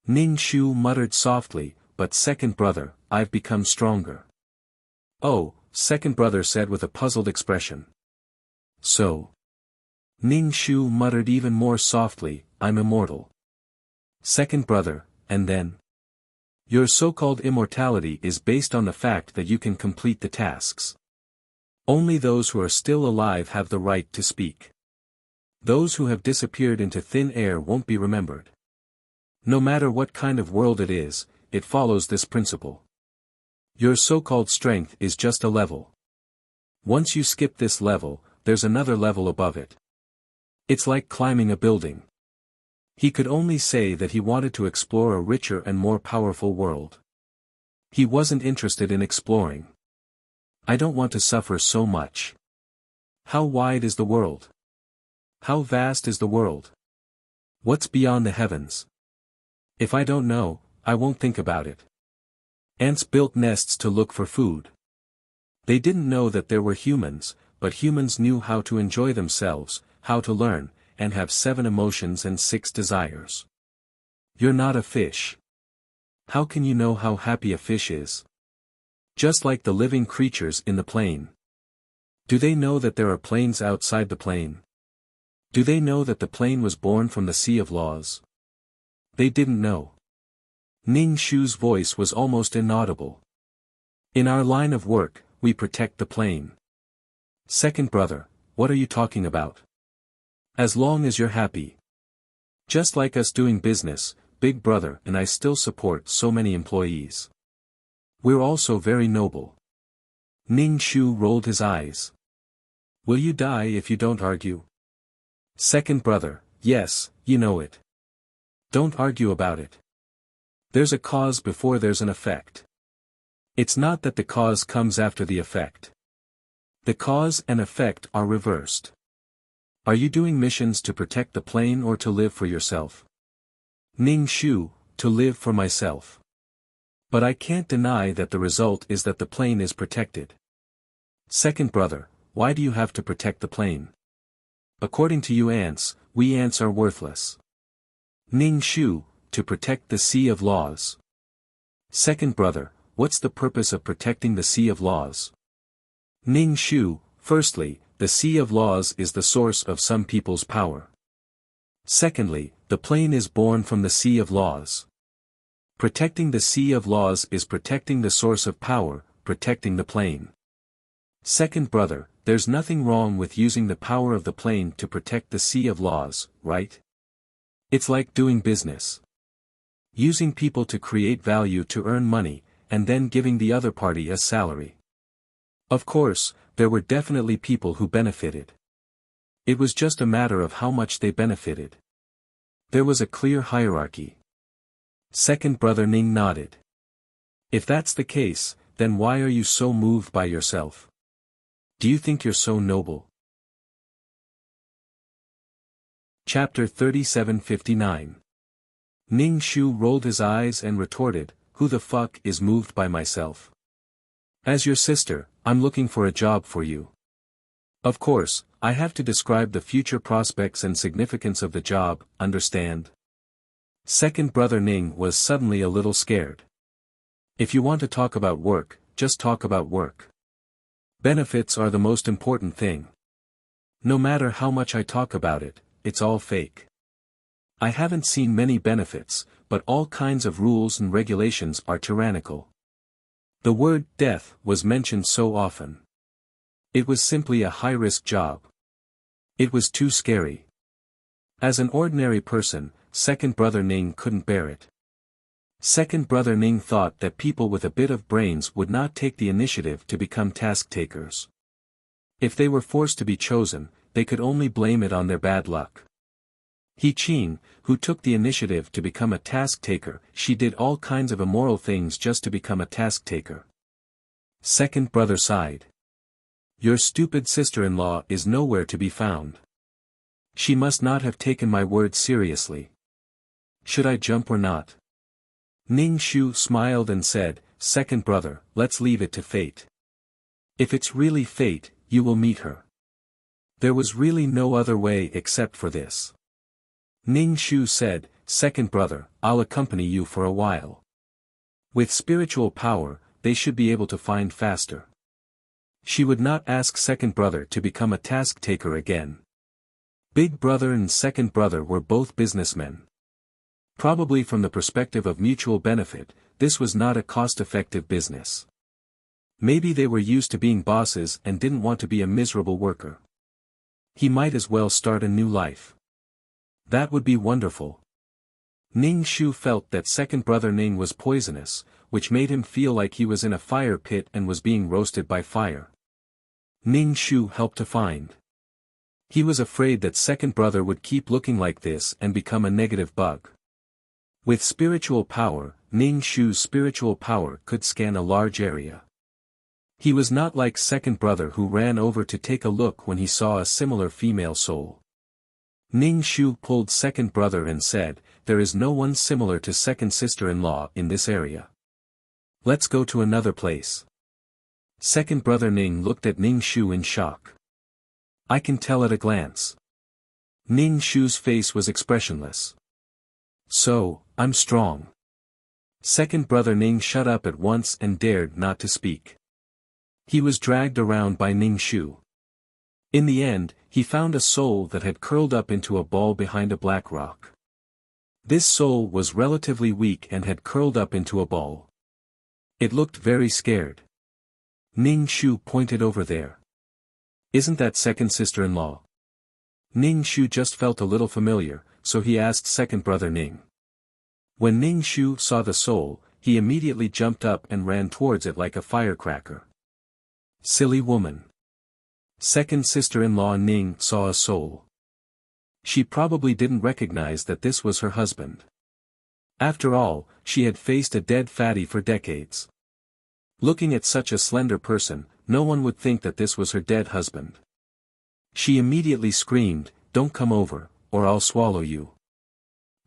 Speaker 1: Ning Shu muttered softly, "But second brother, I've become stronger." "Oh," second brother said with a puzzled expression. "So?" Ning Shu muttered even more softly, "I'm immortal." Second brother, "And then?" "Your so-called immortality is based on the fact that you can complete the tasks. Only those who are still alive have the right to speak. Those who have disappeared into thin air won't be remembered. No matter what kind of world it is, it follows this principle. Your so-called strength is just a level. Once you skip this level, there's another level above it. It's like climbing a building." He could only say that he wanted to explore a richer and more powerful world. He wasn't interested in exploring. "I don't want to suffer so much. How wide is the world? How vast is the world? What's beyond the heavens? If I don't know, I won't think about it." Ants built nests to look for food. They didn't know that there were humans, but humans knew how to enjoy themselves, how to learn, and have 7 emotions and 6 desires. You're not a fish. How can you know how happy a fish is? Just like the living creatures in the plane. Do they know that there are planes outside the plane? Do they know that the plane was born from the sea of laws? They didn't know. Ning Shu's voice was almost inaudible. "In our line of work, we protect the plane." Second brother, "What are you talking about? As long as you're happy. Just like us doing business, big brother and I still support so many employees. We're also very noble." Ning Shu rolled his eyes. "Will you die if you don't argue?" Second brother, "Yes, you know it. Don't argue about it. There's a cause before there's an effect. It's not that the cause comes after the effect. The cause and effect are reversed. Are you doing missions to protect the plane or to live for yourself?" Ning Shu, "To live for myself. But I can't deny that the result is that the plane is protected." Second brother, "Why do you have to protect the plane? According to you ants, we ants are worthless." Ning Shu, "To protect the sea of laws." Second brother, "What's the purpose of protecting the sea of laws?" Ning Shu, "Firstly, the sea of laws is the source of some people's power. Secondly, the plane is born from the sea of laws. Protecting the sea of laws is protecting the source of power, protecting the plane. Second brother, there's nothing wrong with using the power of the plane to protect the sea of laws, right? It's like doing business. Using people to create value to earn money, and then giving the other party a salary. Of course, there were definitely people who benefited. It was just a matter of how much they benefited. There was a clear hierarchy. Second brother Ning nodded. If that's the case, then why are you so moved by yourself? Do you think you're so noble? Chapter 3759. Ning Shu rolled his eyes and retorted, "Who the fuck is moved by myself? As your sister, I'm looking for a job for you. Of course, I have to describe the future prospects and significance of the job, understand?" Second brother Ning was suddenly a little scared. If you want to talk about work, just talk about work. Benefits are the most important thing. No matter how much I talk about it, it's all fake. I haven't seen many benefits, but all kinds of rules and regulations are tyrannical. The word death was mentioned so often. It was simply a high-risk job. It was too scary. As an ordinary person, second brother Ning couldn't bear it. Second brother Ning thought that people with a bit of brains would not take the initiative to become task-takers. If they were forced to be chosen, they could only blame it on their bad luck. He Qing, who took the initiative to become a task-taker, she did all kinds of immoral things just to become a task-taker. Second brother sighed. Your stupid sister-in-law is nowhere to be found. She must not have taken my words seriously. Should I jump or not? Ning Shu smiled and said, "Second brother, let's leave it to fate. If it's really fate, you will meet her. There was really no other way except for this." Ning Shu said, "Second brother, I'll accompany you for a while. With spiritual power, they should be able to find faster." She would not ask second brother to become a task-taker again. Big brother and second brother were both businessmen. Probably from the perspective of mutual benefit, this was not a cost-effective business. Maybe they were used to being bosses and didn't want to be a miserable worker. He might as well start a new life. That would be wonderful. Ning Shu felt that second brother Ning was poisonous, which made him feel like he was in a fire pit and was being roasted by fire. Ning Shu helped to find. He was afraid that second brother would keep looking like this and become a negative bug. With spiritual power, Ning Shu's spiritual power could scan a large area. He was not like second brother who ran over to take a look when he saw a similar female soul. Ning Shu pulled second brother and said, "There is no one similar to second sister-in-law in this area. Let's go to another place." Second brother Ning looked at Ning Shu in shock. I can tell at a glance. Ning Shu's face was expressionless. So, I'm strong. Second brother Ning shut up at once and dared not to speak. He was dragged around by Ning Shu. In the end, he found a soul that had curled up into a ball behind a black rock. This soul was relatively weak and had curled up into a ball. It looked very scared. Ning Shu pointed over there. Isn't that second sister-in-law? Ning Shu just felt a little familiar, so he asked second brother Ning. When Ning Shu saw the soul, he immediately jumped up and ran towards it like a firecracker. Silly woman. Second sister-in-law Ning saw a soul. She probably didn't recognize that this was her husband. After all, she had faced a dead fatty for decades. Looking at such a slender person, no one would think that this was her dead husband. She immediately screamed, "Don't come over, or I'll swallow you."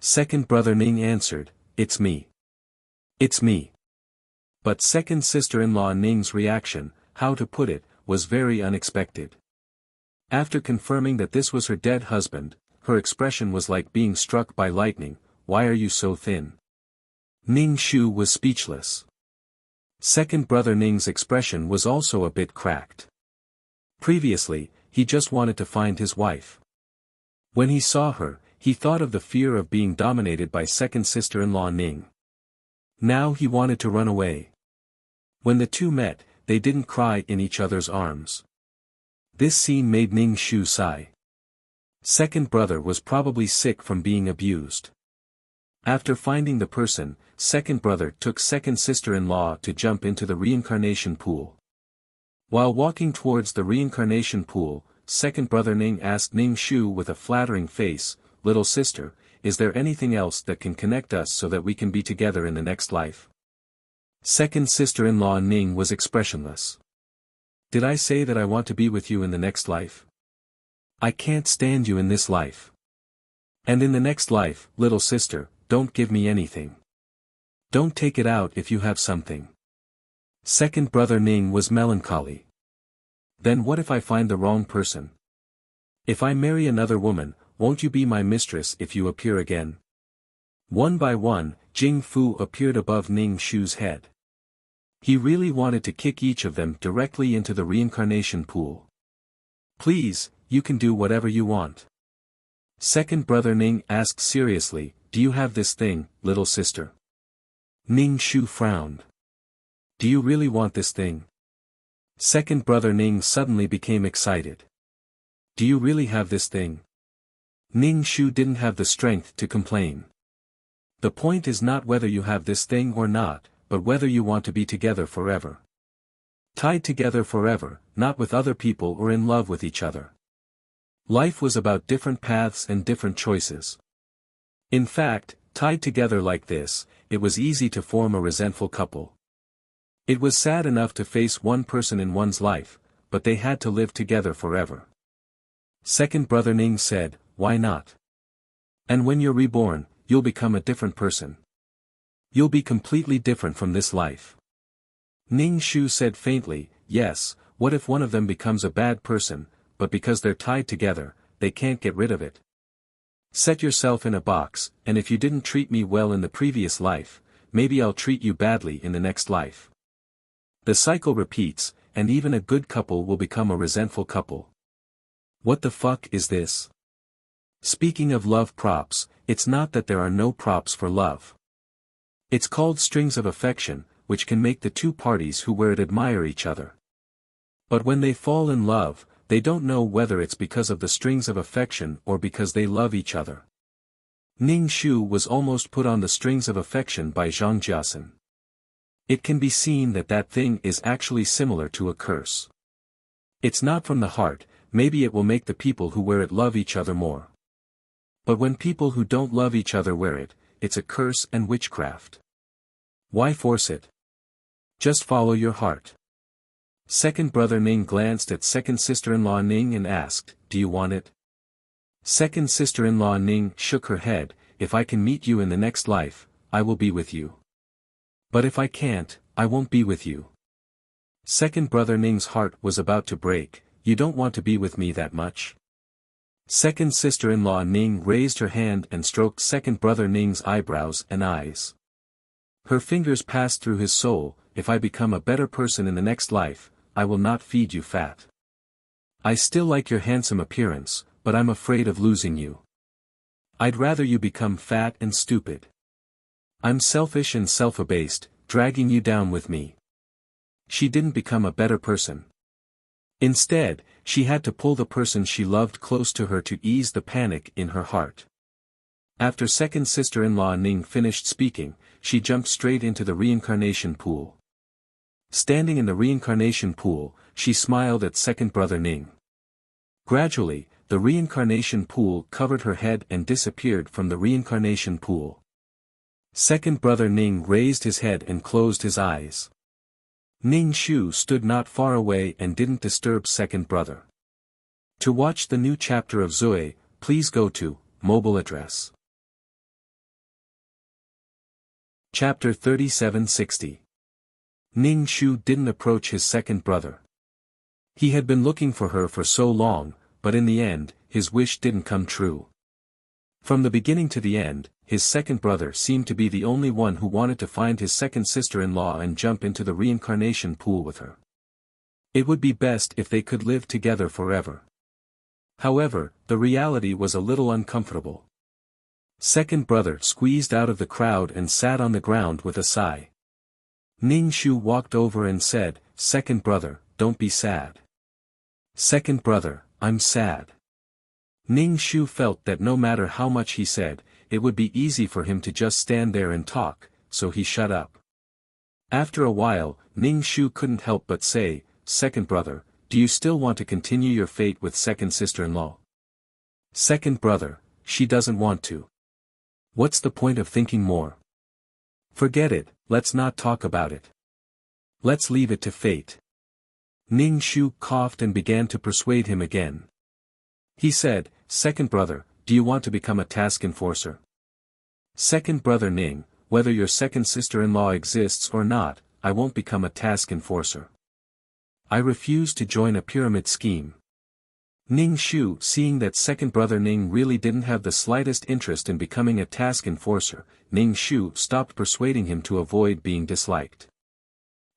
Speaker 1: Second brother Ning answered, "It's me. It's me." But second sister-in-law Ning's reaction, how to put it, was very unexpected. After confirming that this was her dead husband, her expression was like being struck by lightning. "Why are you so thin?" Ning Shu was speechless. Second brother Ning's expression was also a bit cracked. Previously, he just wanted to find his wife. When he saw her, he thought of the fear of being dominated by second sister-in-law Ning. Now he wanted to run away. When the two met, they didn't cry in each other's arms. This scene made Ning Shu sigh. Second brother was probably sick from being abused. After finding the person, second brother took second sister-in-law to jump into the reincarnation pool. While walking towards the reincarnation pool, second brother Ning asked Ning Shu with a flattering face, "Little sister, is there anything else that can connect us so that we can be together in the next life? Second sister-in-law Ning was expressionless. Did I say that I want to be with you in the next life? I can't stand you in this life. And in the next life, little sister, don't give me anything. Don't take it out if you have something. Second brother Ning was melancholy. Then what if I find the wrong person? If I marry another woman, won't you be my mistress if you appear again? One by one, Jing Fu appeared above Ning Shu's head. He really wanted to kick each of them directly into the reincarnation pool. Please, you can do whatever you want. Second brother Ning asked seriously, do you have this thing, little sister? Ning Shu frowned. Do you really want this thing? Second brother Ning suddenly became excited. Do you really have this thing? Ning Shu didn't have the strength to complain. The point is not whether you have this thing or not, but whether you want to be together forever. Tied together forever, not with other people or in love with each other. Life was about different paths and different choices. In fact, tied together like this, it was easy to form a resentful couple. It was sad enough to face one person in one's life, but they had to live together forever. Second brother Ning said, why not? And when you're reborn, you'll become a different person. You'll be completely different from this life. Ning Shu said faintly, yes, what if one of them becomes a bad person, but because they're tied together, they can't get rid of it? Set yourself in a box, and if you didn't treat me well in the previous life, maybe I'll treat you badly in the next life. The cycle repeats, and even a good couple will become a resentful couple. What the fuck is this? Speaking of love props, it's not that there are no props for love. It's called strings of affection, which can make the two parties who wear it admire each other. But when they fall in love, they don't know whether it's because of the strings of affection or because they love each other. Ning Shu was almost put on the strings of affection by Zhang Jiasen. It can be seen that that thing is actually similar to a curse. It's not from the heart, maybe it will make the people who wear it love each other more. But when people who don't love each other wear it, it's a curse and witchcraft. Why force it? Just follow your heart. Second brother Ning glanced at second sister-in-law Ning and asked, do you want it? Second sister-in-law Ning shook her head, if I can meet you in the next life, I will be with you. But if I can't, I won't be with you. Second brother Ning's heart was about to break, you don't want to be with me that much? Second sister-in-law Ning raised her hand and stroked second brother Ning's eyebrows and eyes. Her fingers passed through his soul, if I become a better person in the next life, I will not feed you fat. I still like your handsome appearance, but I'm afraid of losing you. I'd rather you become fat and stupid. I'm selfish and self-abased, dragging you down with me. She didn't become a better person. Instead, she had to pull the person she loved close to her to ease the panic in her heart. After second sister-in-law Ning finished speaking, she jumped straight into the reincarnation pool. Standing in the reincarnation pool, she smiled at second brother Ning. Gradually, the reincarnation pool covered her head and disappeared from the reincarnation pool. Second brother Ning raised his head and closed his eyes. Ning Shu stood not far away and didn't disturb second brother. To watch the new chapter of Zoe, please go to mobile address. Chapter 3760. Ning Shu didn't approach his second brother. He had been looking for her for so long, but in the end, his wish didn't come true. From the beginning to the end, his second brother seemed to be the only one who wanted to find his second sister-in-law and jump into the reincarnation pool with her. It would be best if they could live together forever. However, the reality was a little uncomfortable. Second brother squeezed out of the crowd and sat on the ground with a sigh. Ning Shu walked over and said, second brother, don't be sad. Second brother, I'm sad. Ning Shu felt that no matter how much he said, it would be easy for him to just stand there and talk, so he shut up. After a while, Ning Shu couldn't help but say, second brother, do you still want to continue your fate with second sister-in-law? Second brother, she doesn't want to. What's the point of thinking more? Forget it, let's not talk about it. Let's leave it to fate. Ning Shu coughed and began to persuade him again. He said, "Second brother, do you want to become a task enforcer?" "Second brother Ning, whether your second sister-in-law exists or not, I won't become a task enforcer. I refuse to join a pyramid scheme." Ning Shu, seeing that second brother Ning really didn't have the slightest interest in becoming a task enforcer, Ning Shu stopped persuading him to avoid being disliked.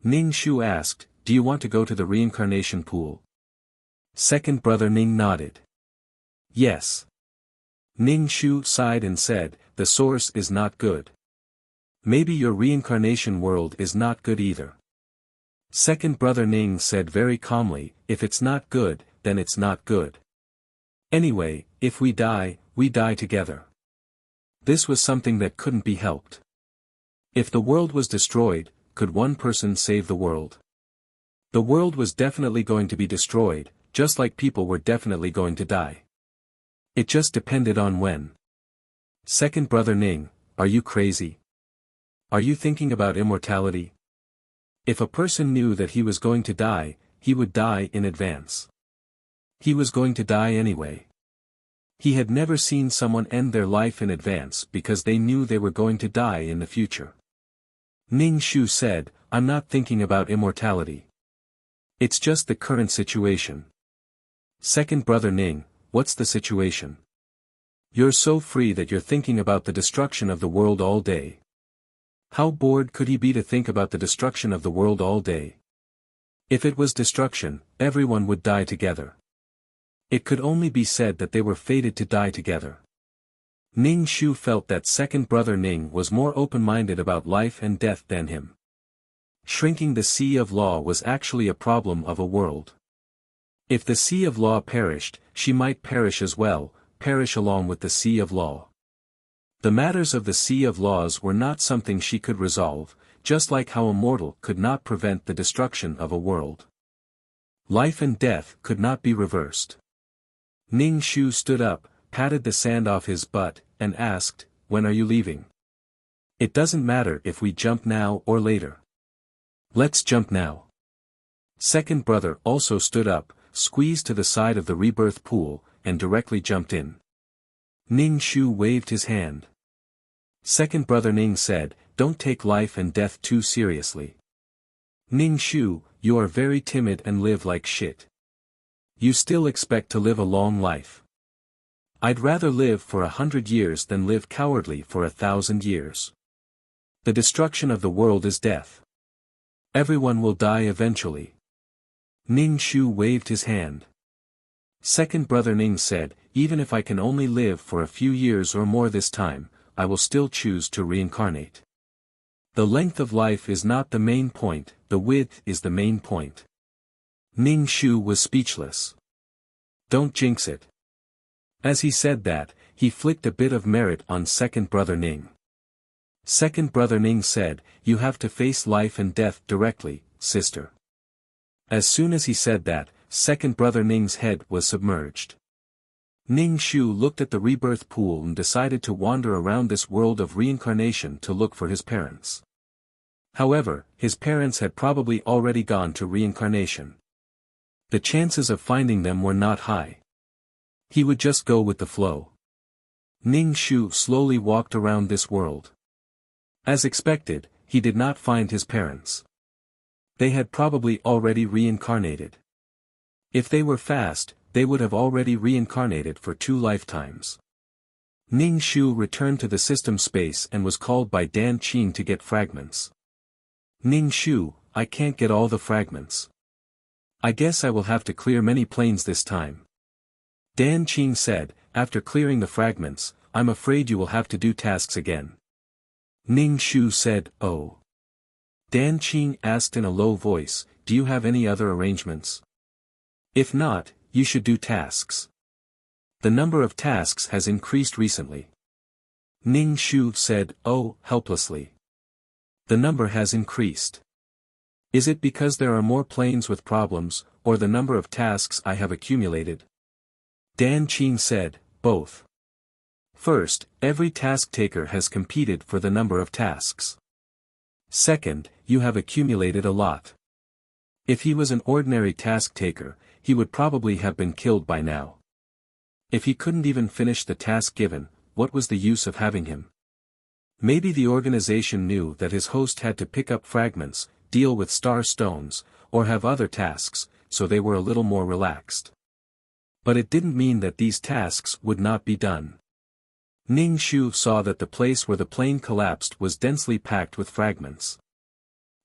Speaker 1: Ning Shu asked, "Do you want to go to the reincarnation pool?" Second brother Ning nodded. "Yes." Ning Shu sighed and said, "The source is not good. Maybe your reincarnation world is not good either." Second brother Ning said very calmly, "If it's not good, then it's not good. Anyway, if we die together." This was something that couldn't be helped. If the world was destroyed, could one person save the world? The world was definitely going to be destroyed, just like people were definitely going to die. It just depended on when. Second brother Ning, are you crazy? Are you thinking about immortality? If a person knew that he was going to die, he would die in advance. He was going to die anyway. He had never seen someone end their life in advance because they knew they were going to die in the future. Ning Shu said, "I'm not thinking about immortality. It's just the current situation." Second brother Ning, what's the situation? You're so free that you're thinking about the destruction of the world all day. How bored could he be to think about the destruction of the world all day? If it was destruction, everyone would die together. It could only be said that they were fated to die together. Ning Shu felt that second brother Ning was more open-minded about life and death than him. Shrinking the sea of law was actually a problem of a world. If the sea of law perished, she might perish as well, perish along with the sea of law. The matters of the sea of laws were not something she could resolve, just like how a mortal could not prevent the destruction of a world. Life and death could not be reversed. Ning Shu stood up, patted the sand off his butt, and asked, "When are you leaving?" "It doesn't matter if we jump now or later." "Let's jump now." Second brother also stood up, squeezed to the side of the rebirth pool, and directly jumped in. Ning Shu waved his hand. Second brother Ning said, "Don't take life and death too seriously. Ning Shu, you are very timid and live like shit. You still expect to live a long life. I'd rather live for 100 years than live cowardly for 1,000 years. The destruction of the world is death. Everyone will die eventually." Ning Shu waved his hand. Second brother Ning said, "Even if I can only live for a few years or more this time, I will still choose to reincarnate. The length of life is not the main point, the width is the main point." Ning Shu was speechless. "Don't jinx it." As he said that, he flicked a bit of merit on second brother Ning. Second brother Ning said, "You have to face life and death directly, sister." As soon as he said that, second brother Ning's head was submerged. Ning Shu looked at the rebirth pool and decided to wander around this world of reincarnation to look for his parents. However, his parents had probably already gone to reincarnation. The chances of finding them were not high. He would just go with the flow. Ning Shu slowly walked around this world. As expected, he did not find his parents. They had probably already reincarnated. If they were fast, they would have already reincarnated for 2 lifetimes. Ning Shu returned to the system space and was called by Dan Qing to get fragments. "Ning Shu, I can't get all the fragments. I guess I will have to clear many planes this time." Dan Qing said, "After clearing the fragments, I'm afraid you will have to do tasks again." Ning Shu said, "Oh." Dan Qing asked in a low voice, "Do you have any other arrangements? If not, you should do tasks. The number of tasks has increased recently." Ning Shu said, "Oh," helplessly. "The number has increased. Is it because there are more planes with problems, or the number of tasks I have accumulated?" Dan Qing said, "Both." First, every task taker has competed for the number of tasks. Second, you have accumulated a lot. If he was an ordinary task taker, he would probably have been killed by now. If he couldn't even finish the task given, what was the use of having him? Maybe the organization knew that his host had to pick up fragments, deal with star stones, or have other tasks, so they were a little more relaxed. But it didn't mean that these tasks would not be done. Ning Shu saw that the place where the plane collapsed was densely packed with fragments.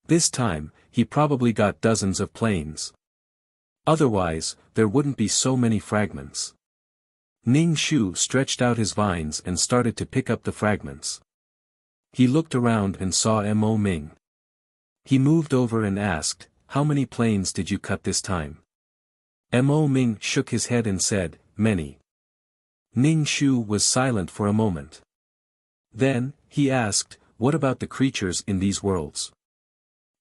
Speaker 1: This time, he probably got dozens of planes. Otherwise, there wouldn't be so many fragments. Ning Shu stretched out his vines and started to pick up the fragments. He looked around and saw Mo Ming. He moved over and asked, "How many planes did you cut this time?" Mo Ming shook his head and said, "Many." Ning Shu was silent for a moment. Then, he asked, "What about the creatures in these worlds?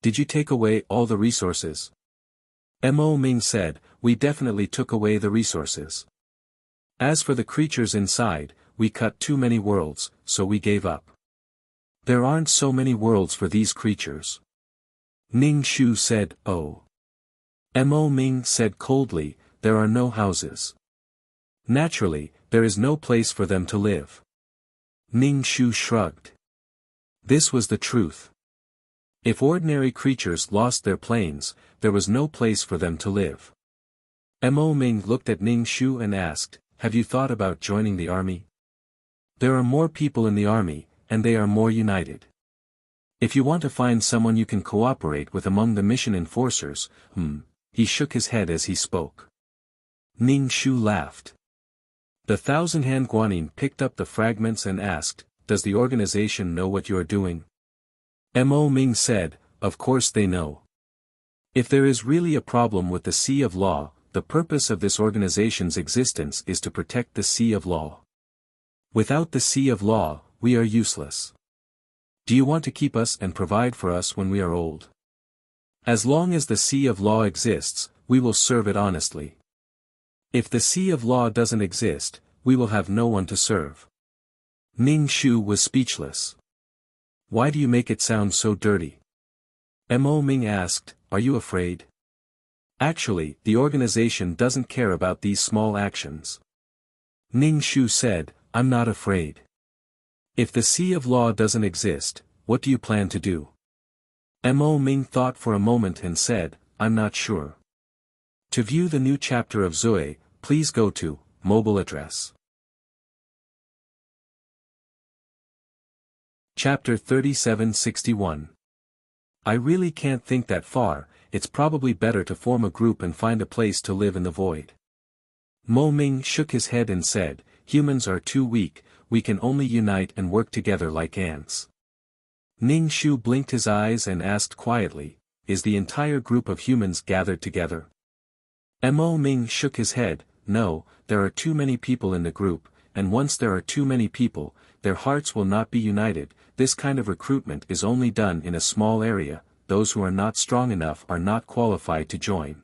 Speaker 1: Did you take away all the resources?" Mo Ming said, "We definitely took away the resources. As for the creatures inside, we cut too many worlds, so we gave up. There aren't so many worlds for these creatures." Ning Shu said, "Oh." Mo Ming said coldly, "There are no houses. Naturally, there is no place for them to live." Ning Shu shrugged. This was the truth. If ordinary creatures lost their planes, there was no place for them to live. Mo Ming looked at Ning Shu and asked, "Have you thought about joining the army? There are more people in the army, and they are more united. If you want to find someone you can cooperate with among the mission enforcers." He shook his head as he spoke. Ning Shu laughed. The Thousand Hand Guanyin picked up the fragments and asked, "Does the organization know what you are doing?" Mo Ming said, "Of course they know. If there is really a problem with the Sea of Law, the purpose of this organization's existence is to protect the Sea of Law. Without the Sea of Law, we are useless. Do you want to keep us and provide for us when we are old? As long as the Sea of Law exists, we will serve it honestly. If the Sea of Law doesn't exist, we will have no one to serve." Ning Shu was speechless. "Why do you make it sound so dirty?" Mo Ming asked, "Are you afraid?" "Actually, the organization doesn't care about these small actions." Ning Shu said, "I'm not afraid. If the Sea of Law doesn't exist, what do you plan to do?" Mo Ming thought for a moment and said, "I'm not sure." To view the new chapter of Zoe, please go to mobile address. Chapter 3761. I really can't think that far. It's probably better to form a group and find a place to live in the void. Mo Ming shook his head and said, "Humans are too weak, we can only unite and work together like ants." Ning Shu blinked his eyes and asked quietly, "Is the entire group of humans gathered together?" Mo Ming shook his head, "No, there are too many people in the group, and once there are too many people, their hearts will not be united. This kind of recruitment is only done in a small area, those who are not strong enough are not qualified to join."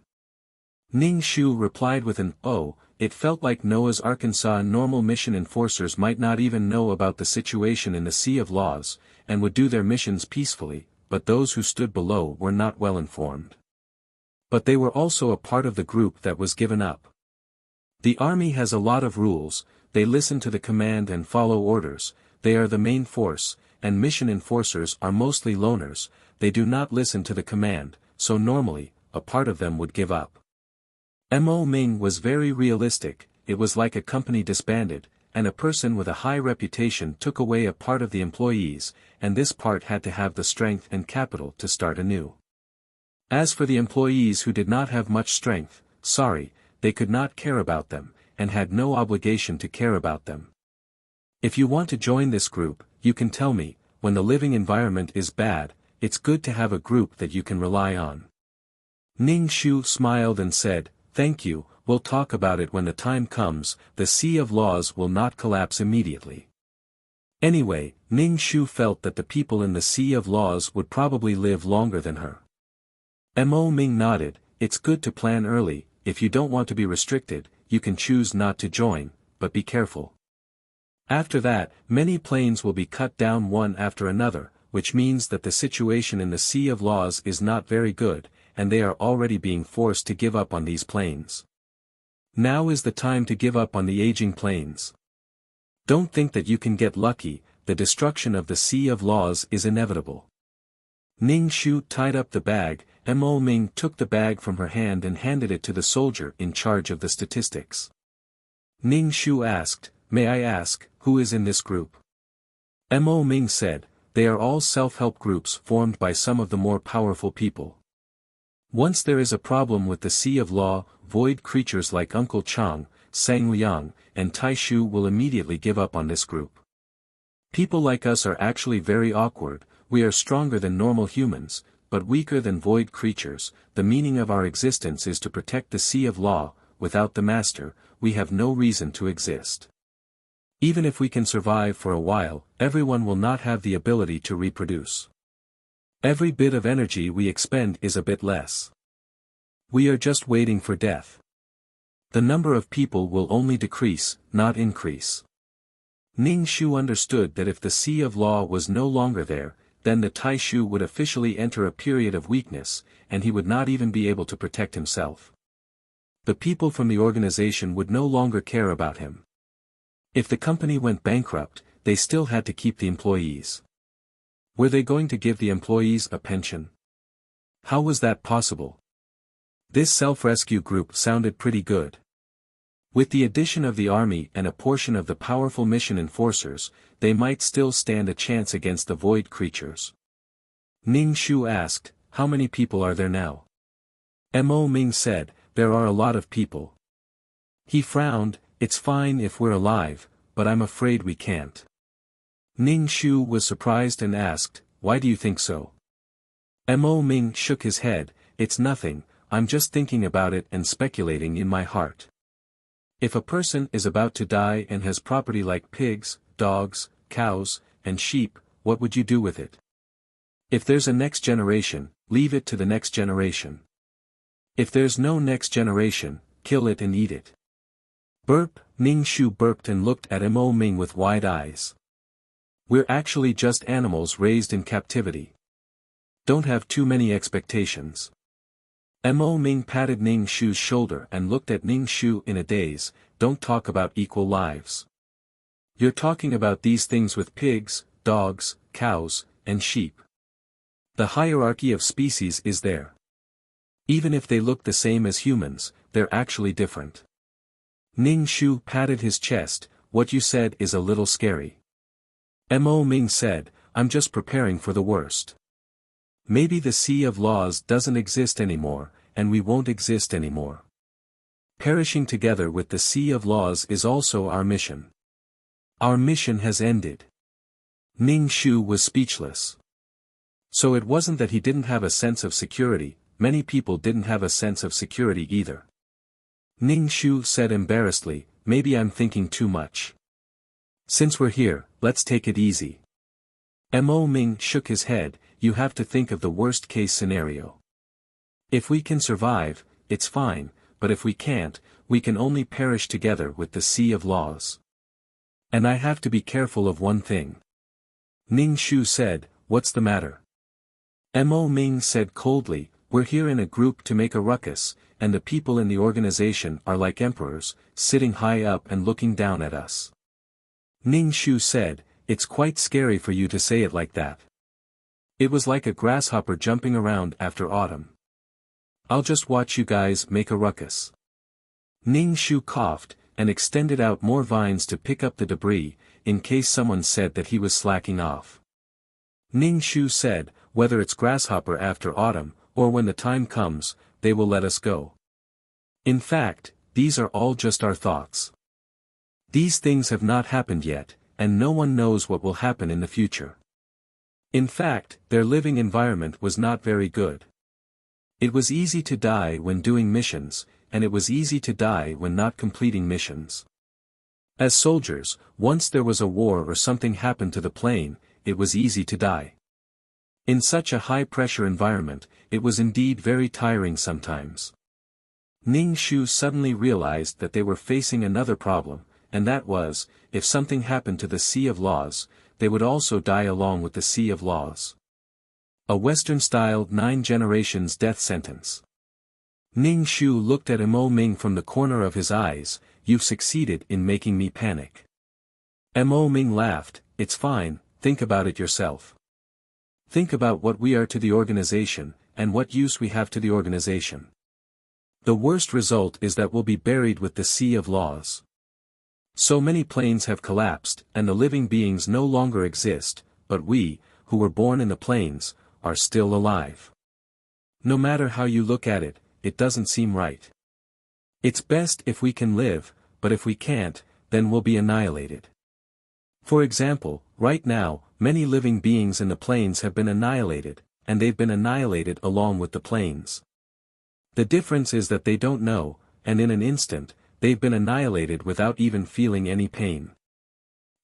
Speaker 1: Ning Shu replied with an "Oh." It felt like Noah's Arkansas normal mission enforcers might not even know about the situation in the Sea of Laws, and would do their missions peacefully, but those who stood below were not well informed. But they were also a part of the group that was given up. The army has a lot of rules, they listen to the command and follow orders, they are the main force, and mission enforcers are mostly loners, they do not listen to the command, so normally, a part of them would give up. Mo Ming was very realistic. It was like a company disbanded, and a person with a high reputation took away a part of the employees, and this part had to have the strength and capital to start anew. As for the employees who did not have much strength, sorry, they could not care about them, and had no obligation to care about them. If you want to join this group, you can tell me. When the living environment is bad, it's good to have a group that you can rely on. Ning Shu smiled and said, "Thank you, we'll talk about it when the time comes. The Sea of Laws will not collapse immediately." Anyway, Ning Shu felt that the people in the Sea of Laws would probably live longer than her. Mo Ming nodded, "It's good to plan early. If you don't want to be restricted, you can choose not to join, but be careful." After that, many planes will be cut down one after another, which means that the situation in the Sea of Laws is not very good, and they are already being forced to give up on these planes. Now is the time to give up on the aging planes. Don't think that you can get lucky, the destruction of the Sea of Laws is inevitable. Ning Shu tied up the bag, Mo Ming took the bag from her hand and handed it to the soldier in charge of the statistics. Ning Shu asked, "May I ask, who is in this group?" Mo Ming said, "They are all self-help groups formed by some of the more powerful people. Once there is a problem with the Sea of Law, void creatures like Uncle Chang, Sang Liang, and Tai Shu will immediately give up on this group. People like us are actually very awkward, we are stronger than normal humans, but weaker than void creatures, the meaning of our existence is to protect the Sea of Law, without the Master, we have no reason to exist. Even if we can survive for a while, everyone will not have the ability to reproduce. Every bit of energy we expend is a bit less. We are just waiting for death. The number of people will only decrease, not increase." Ning Shu understood that if the Sea of Law was no longer there, then the Tai Shu would officially enter a period of weakness, and he would not even be able to protect himself. The people from the organization would no longer care about him. If the company went bankrupt, they still had to keep the employees. Were they going to give the employees a pension? How was that possible? This self-rescue group sounded pretty good. With the addition of the army and a portion of the powerful mission enforcers, they might still stand a chance against the void creatures. Ning Shu asked, "How many people are there now?" Mo Ming said, "There are a lot of people." He frowned, "It's fine if we're alive, but I'm afraid we can't." Ning Shu was surprised and asked, "Why do you think so?" Mo Ming shook his head, "It's nothing, I'm just thinking about it and speculating in my heart. If a person is about to die and has property like pigs, dogs, cows, and sheep, what would you do with it? If there's a next generation, leave it to the next generation. If there's no next generation, kill it and eat it." Burp, Ning Shu burped and looked at Mo Ming with wide eyes. "We're actually just animals raised in captivity. Don't have too many expectations." Mo Ming patted Ning Shu's shoulder and looked at Ning Shu in a daze, "Don't talk about equal lives. You're talking about these things with pigs, dogs, cows, and sheep. The hierarchy of species is there. Even if they look the same as humans, they're actually different." Ning Shu patted his chest, "What you said is a little scary." Mo Ming said, "I'm just preparing for the worst. Maybe the Sea of Laws doesn't exist anymore, and we won't exist anymore. Perishing together with the Sea of Laws is also our mission. Our mission has ended." Ning Shu was speechless. So it wasn't that he didn't have a sense of security, many people didn't have a sense of security either. Ning Shu said embarrassedly, "Maybe I'm thinking too much. Since we're here, let's take it easy." Mo Ming shook his head, "You have to think of the worst-case scenario. If we can survive, it's fine, but if we can't, we can only perish together with the Sea of Laws. And I have to be careful of one thing." Ning Shu said, "What's the matter?" Mo Ming said coldly, "We're here in a group to make a ruckus, and the people in the organization are like emperors, sitting high up and looking down at us." Ning Shu said, "It's quite scary for you to say it like that. It was like a grasshopper jumping around after autumn. I'll just watch you guys make a ruckus." Ning Shu coughed, and extended out more vines to pick up the debris, in case someone said that he was slacking off. Ning Shu said, "Whether it's grasshopper after autumn, or when the time comes, they will let us go. In fact, these are all just our thoughts. These things have not happened yet, and no one knows what will happen in the future. In fact, their living environment was not very good. It was easy to die when doing missions, and it was easy to die when not completing missions. As soldiers, once there was a war or something happened to the plane, it was easy to die. In such a high-pressure environment, it was indeed very tiring sometimes." Ning Shu suddenly realized that they were facing another problem, and that was, if something happened to the Sea of Laws, they would also die along with the Sea of Laws. A Western-style 9 generations death sentence. Ning Shu looked at Mo Ming from the corner of his eyes. You've succeeded in making me panic. Mo Ming laughed. It's fine, think about it yourself. Think about what we are to the organization, and what use we have to the organization. The worst result is that we'll be buried with the Sea of Laws. So many planes have collapsed, and the living beings no longer exist, but we, who were born in the planes, are still alive. No matter how you look at it, it doesn't seem right. It's best if we can live, but if we can't, then we'll be annihilated. For example, right now, many living beings in the planes have been annihilated, and they've been annihilated along with the planes. The difference is that they don't know, and in an instant, they've been annihilated without even feeling any pain.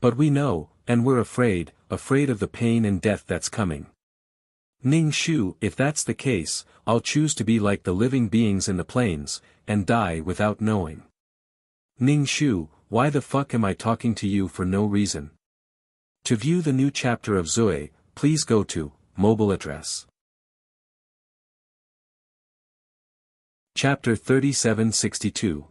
Speaker 1: But we know, and we're afraid of the pain and death that's coming. Ning Shu, if that's the case, I'll choose to be like the living beings in the planes, and die without knowing. Ning Shu, why the fuck am I talking to you for no reason? To view the new chapter of Zui, please go to mobile address. Chapter 3762.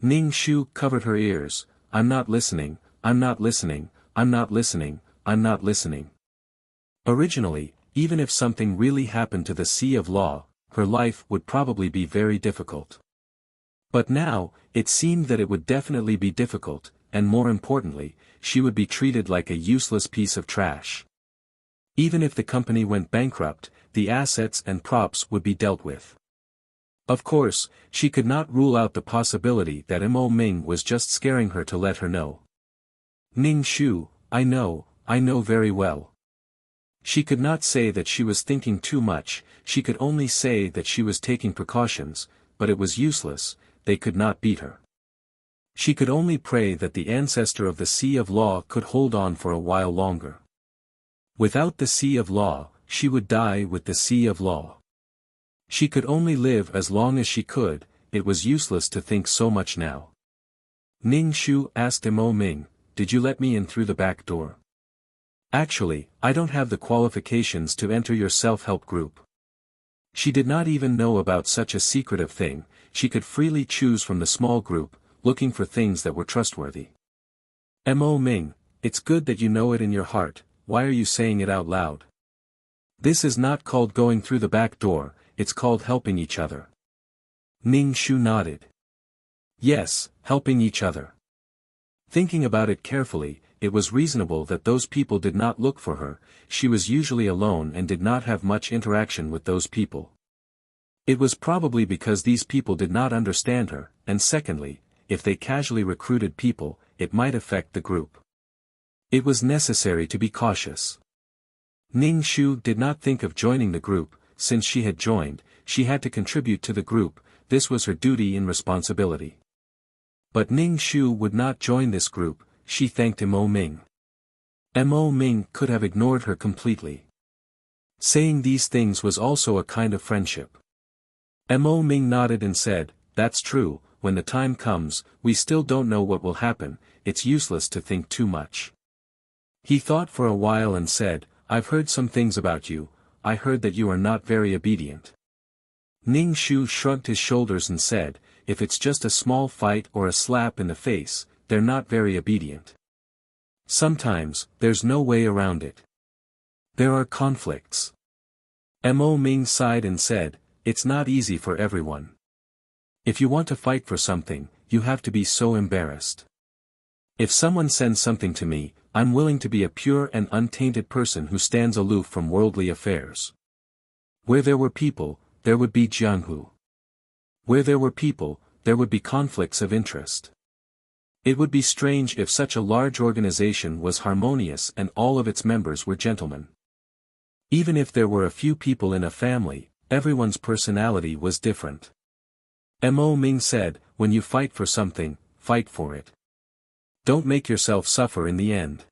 Speaker 1: Ning Shu covered her ears. I'm not listening, I'm not listening, I'm not listening, I'm not listening. Originally, even if something really happened to the Sea of Law, her life would probably be very difficult. But now, it seemed that it would definitely be difficult, and more importantly, she would be treated like a useless piece of trash. Even if the company went bankrupt, the assets and props would be dealt with. Of course, she could not rule out the possibility that Mo Ming was just scaring her to let her know. Ning Shu, I know very well. She could not say that she was thinking too much, she could only say that she was taking precautions, but it was useless, they could not beat her. She could only pray that the ancestor of the Sea of Law could hold on for a while longer. Without the Sea of Law, she would die with the Sea of Law. She could only live as long as she could, it was useless to think so much now. Ning Shu asked Mo Ming, did you let me in through the back door? Actually, I don't have the qualifications to enter your self-help group. She did not even know about such a secretive thing, she could freely choose from the small group, looking for things that were trustworthy. Mo Ming, it's good that you know it in your heart, why are you saying it out loud? This is not called going through the back door, it's called helping each other. Ning Shu nodded. Yes, helping each other. Thinking about it carefully, it was reasonable that those people did not look for her, she was usually alone and did not have much interaction with those people. It was probably because these people did not understand her, and secondly, if they casually recruited people, it might affect the group. It was necessary to be cautious. Ning Shu did not think of joining the group, since she had joined, she had to contribute to the group, this was her duty and responsibility. But Ning Shu would not join this group, she thanked Mo Ming. Mo Ming could have ignored her completely. Saying these things was also a kind of friendship. Mo Ming nodded and said, that's true, when the time comes, we still don't know what will happen, it's useless to think too much. He thought for a while and said, I've heard some things about you, I heard that you are not very obedient. Ning Shu shrugged his shoulders and said, if it's just a small fight or a slap in the face, they're not very obedient. Sometimes, there's no way around it. There are conflicts. Mo Ming sighed and said, it's not easy for everyone. If you want to fight for something, you have to be so embarrassed. If someone sends something to me, I'm willing to be a pure and untainted person who stands aloof from worldly affairs. Where there were people, there would be Jianghu. Where there were people, there would be conflicts of interest. It would be strange if such a large organization was harmonious and all of its members were gentlemen. Even if there were a few people in a family, everyone's personality was different. Mo Ming said, when you fight for something, fight for it. Don't make yourself suffer in the end.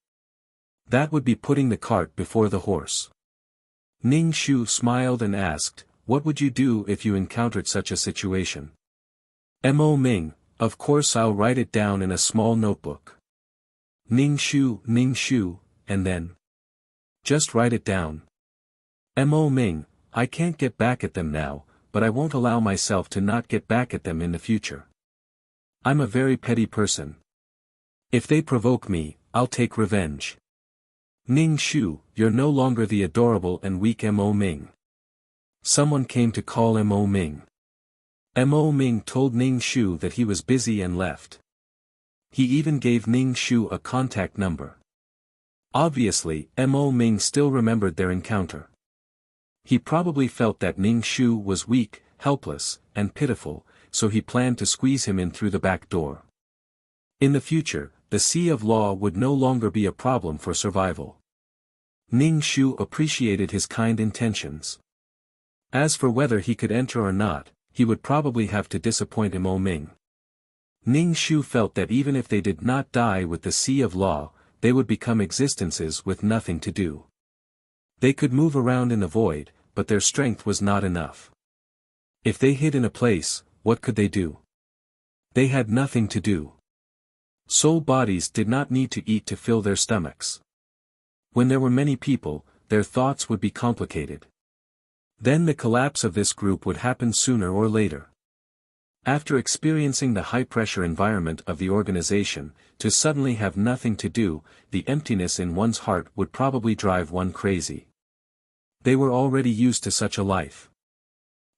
Speaker 1: That would be putting the cart before the horse. Ning Shu smiled and asked, what would you do if you encountered such a situation? Mo Ming, Of course I'll write it down in a small notebook. Ning Shu, and then. Just write it down. Mo Ming, I can't get back at them now, but I won't allow myself to not get back at them in the future. I'm a very petty person. If they provoke me, I'll take revenge. Ning Shu, you're no longer the adorable and weak Mo Ming. Someone came to call Mo Ming. Mo Ming told Ning Shu that he was busy and left. He even gave Ning Shu a contact number. Obviously, Mo Ming still remembered their encounter. He probably felt that Ning Shu was weak, helpless, and pitiful, so he planned to squeeze him in through the back door. In the future, the sea of law would no longer be a problem for survival. Ning Shu appreciated his kind intentions. As for whether he could enter or not, he would probably have to disappoint Mo Ming. Ning Shu felt that even if they did not die with the sea of law, they would become existences with nothing to do. They could move around in the void, but their strength was not enough. If they hid in a place, what could they do? They had nothing to do. Soul bodies did not need to eat to fill their stomachs. When there were many people, their thoughts would be complicated. Then the collapse of this group would happen sooner or later. After experiencing the high-pressure environment of the organization, to suddenly have nothing to do, the emptiness in one's heart would probably drive one crazy. They were already used to such a life.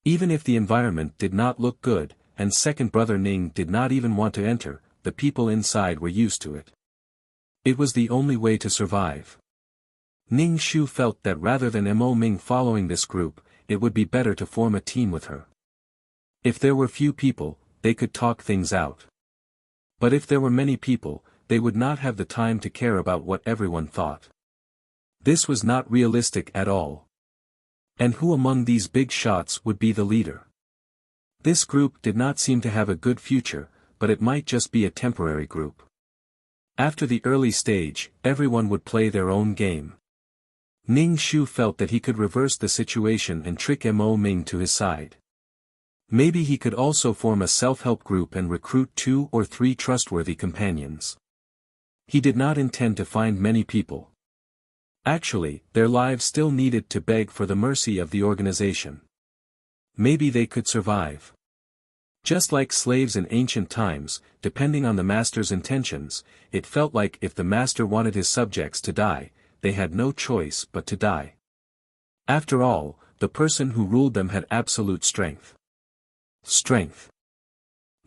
Speaker 1: Even if the environment did not look good, and second brother Ning did not even want to enter, the people inside were used to it. It was the only way to survive. Ning Shu felt that rather than Mo Ming following this group, it would be better to form a team with her. If there were few people, they could talk things out. But if there were many people, they would not have the time to care about what everyone thought. This was not realistic at all. And who among these big shots would be the leader? This group did not seem to have a good future, but it might just be a temporary group. After the early stage, everyone would play their own game. Ning Shu felt that he could reverse the situation and trick Mo Ming to his side. Maybe he could also form a self-help group and recruit 2 or 3 trustworthy companions. He did not intend to find many people. Actually, their lives still needed to beg for the mercy of the organization. Maybe they could survive. Just like slaves in ancient times, depending on the master's intentions, it felt like if the master wanted his subjects to die, they had no choice but to die. After all, the person who ruled them had absolute strength.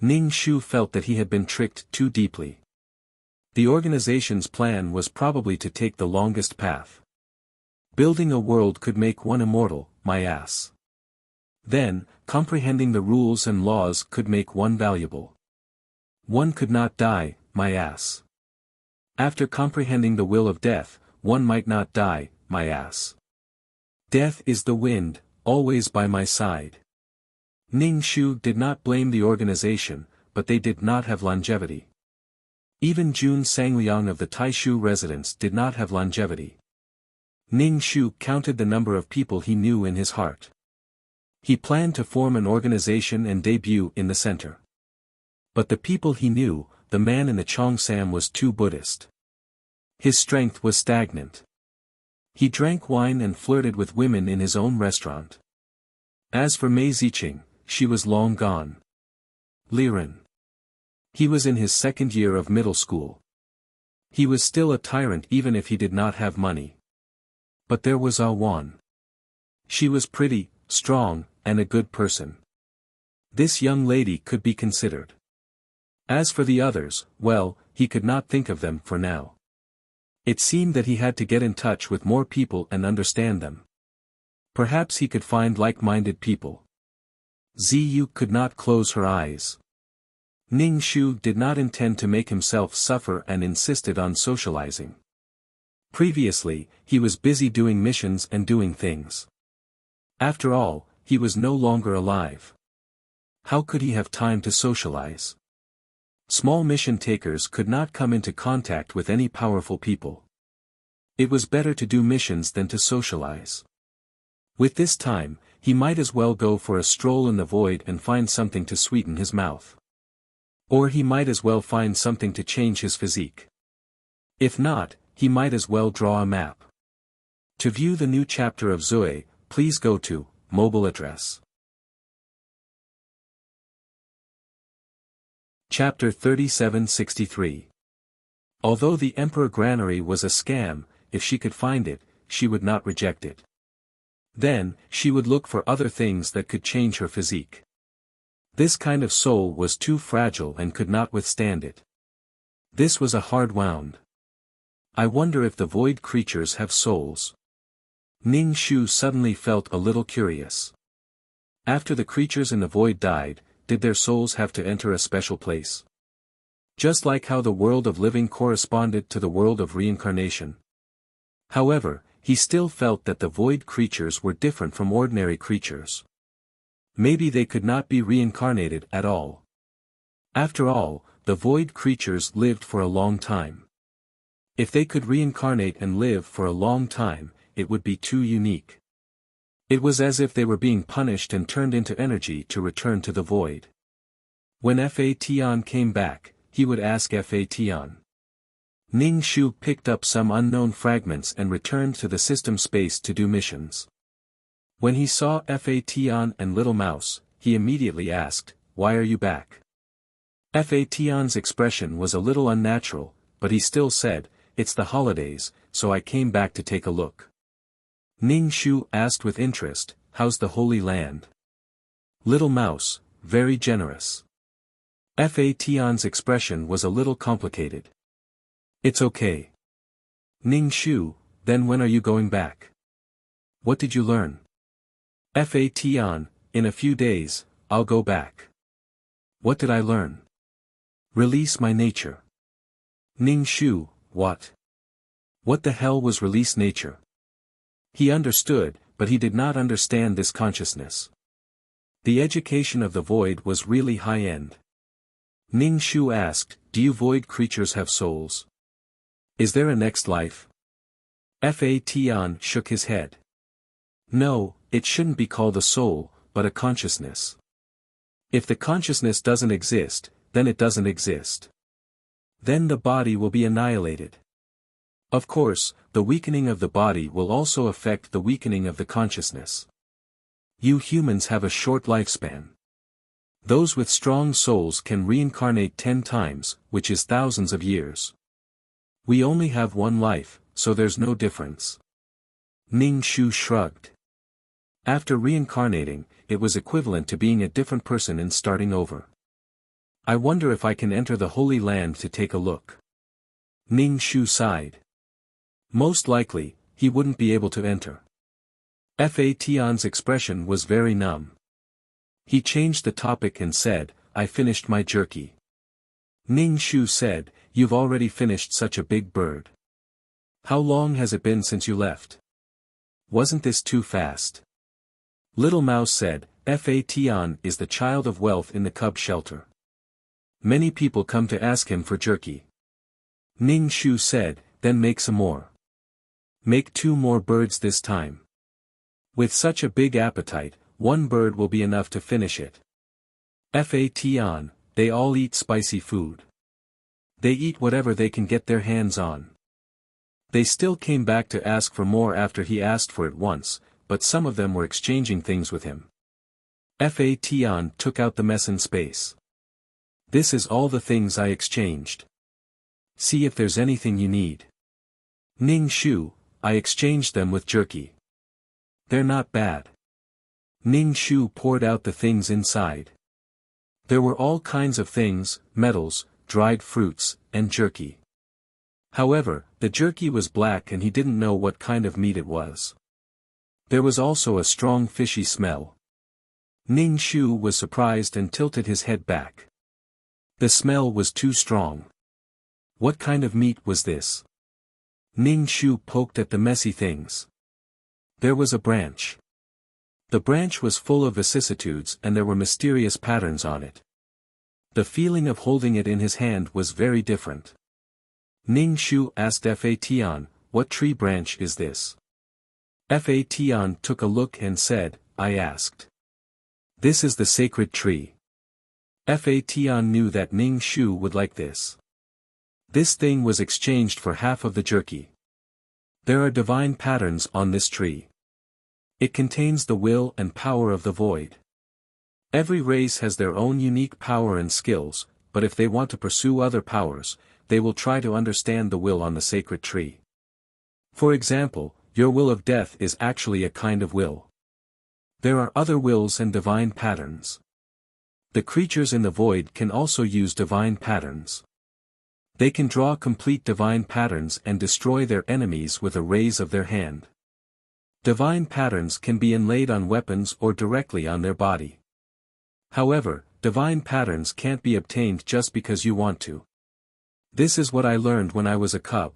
Speaker 1: Ning Shu felt that he had been tricked too deeply. The organization's plan was probably to take the longest path. Building a world could make one immortal, my ass. Then, comprehending the rules and laws could make one valuable. One could not die, my ass. After comprehending the will of death, one might not die, my ass. Death is the wind, always by my side. Ning Shu did not blame the organization, but they did not have longevity. Even Jun Sangliang of the Taishu residence did not have longevity. Ning Shu counted the number of people he knew in his heart. He planned to form an organization and debut in the center. But the people he knew, the man in the Cheongsam was too Buddhist. His strength was stagnant. He drank wine and flirted with women in his own restaurant. As for Mei Ziqing, she was long gone. Liren. He was in his second year of middle school. He was still a tyrant even if he did not have money. But there was Ah Wan. She was pretty, strong, and a good person. This young lady could be considered. As for the others, well, he could not think of them for now. It seemed that he had to get in touch with more people and understand them. Perhaps he could find like-minded people. Ziyu could not close her eyes. Ning Shu did not intend to make himself suffer and insisted on socializing. Previously, he was busy doing missions and doing things. After all, he was no longer alive. How could he have time to socialize? Small mission takers could not come into contact with any powerful people. It was better to do missions than to socialize. With this time, he might as well go for a stroll in the void and find something to sweeten his mouth. Or he might as well find something to change his physique. If not, he might as well draw a map. To view the new chapter of Zui, please go to mobile address. Chapter 3763. Although the Emperor Granary was a scam, if she could find it, she would not reject it. Then, she would look for other things that could change her physique. This kind of soul was too fragile and could not withstand it. This was a hard wound. I wonder if the void creatures have souls. Ning Shu suddenly felt a little curious. After the creatures in the void died, did their souls have to enter a special place? Just like how the world of living corresponded to the world of reincarnation. However, he still felt that the void creatures were different from ordinary creatures. Maybe they could not be reincarnated at all. After all, the void creatures lived for a long time. If they could reincarnate and live for a long time, it would be too unique. It was as if they were being punished and turned into energy to return to the void. When Fa Tian came back, he would ask Fa Tian. Ning Shu picked up some unknown fragments and returned to the system space to do missions. When he saw Fa Tian and Little Mouse, he immediately asked, "Why are you back?" Fa Tian's expression was a little unnatural, but he still said, "It's the holidays, so I came back to take a look." Ning Shu asked with interest, "How's the Holy Land?" Little Mouse, "Very generous." Fa Tian's expression was a little complicated. "It's okay." Ning Shu, "Then when are you going back? What did you learn?" Fa Tian, "In a few days, I'll go back." "What did I learn?" "Release my nature." Ning Shu, "What? What the hell was release nature?" He understood, but he did not understand this consciousness. The education of the void was really high-end. Ning Shu asked, "Do you void creatures have souls? Is there a next life?" Fa Tian shook his head. "No, it shouldn't be called a soul, but a consciousness. If the consciousness doesn't exist, then it doesn't exist. Then the body will be annihilated. Of course, the weakening of the body will also affect the weakening of the consciousness. You humans have a short lifespan. Those with strong souls can reincarnate 10 times, which is thousands of years. We only have one life, so there's no difference." Ning Shu shrugged. After reincarnating, it was equivalent to being a different person and starting over. "I wonder if I can enter the Holy Land to take a look." Ning Shu sighed. Most likely, he wouldn't be able to enter. Fa Tian's expression was very numb. He changed the topic and said, "I finished my jerky." Ning Shu said, "You've already finished such a big bird. How long has it been since you left? Wasn't this too fast?" Little Mouse said, "Fa Tian is the child of wealth in the cub shelter. Many people come to ask him for jerky." Ning Shu said, "Then make some more. Make 2 more birds this time. With such a big appetite, 1 bird will be enough to finish it." Fa Tian, "They all eat spicy food. They eat whatever they can get their hands on." They still came back to ask for more after he asked for it once, but some of them were exchanging things with him. Fa Tian took out the mess in space. "This is all the things I exchanged. See if there's anything you need." Ning Shu, "I exchanged them with jerky. They're not bad." Ning Shu poured out the things inside. There were all kinds of things, metals, dried fruits, and jerky. However, the jerky was black and he didn't know what kind of meat it was. There was also a strong fishy smell. Ning Shu was surprised and tilted his head back. The smell was too strong. What kind of meat was this? Ning Shu poked at the messy things. There was a branch. The branch was full of vicissitudes and there were mysterious patterns on it. The feeling of holding it in his hand was very different. Ning Shu asked Fa Tian, "What tree branch is this?" Fa Tian took a look and said, "I asked. This is the sacred tree. Fa Tian knew that Ning Shu would like this. This thing was exchanged for half of the jerky. There are divine patterns on this tree. It contains the will and power of the void. Every race has their own unique power and skills, but if they want to pursue other powers, they will try to understand the will on the sacred tree. For example, your will of death is actually a kind of will. There are other wills and divine patterns. The creatures in the void can also use divine patterns. They can draw complete divine patterns and destroy their enemies with a raise of their hand. Divine patterns can be inlaid on weapons or directly on their body. However, divine patterns can't be obtained just because you want to. This is what I learned when I was a cub.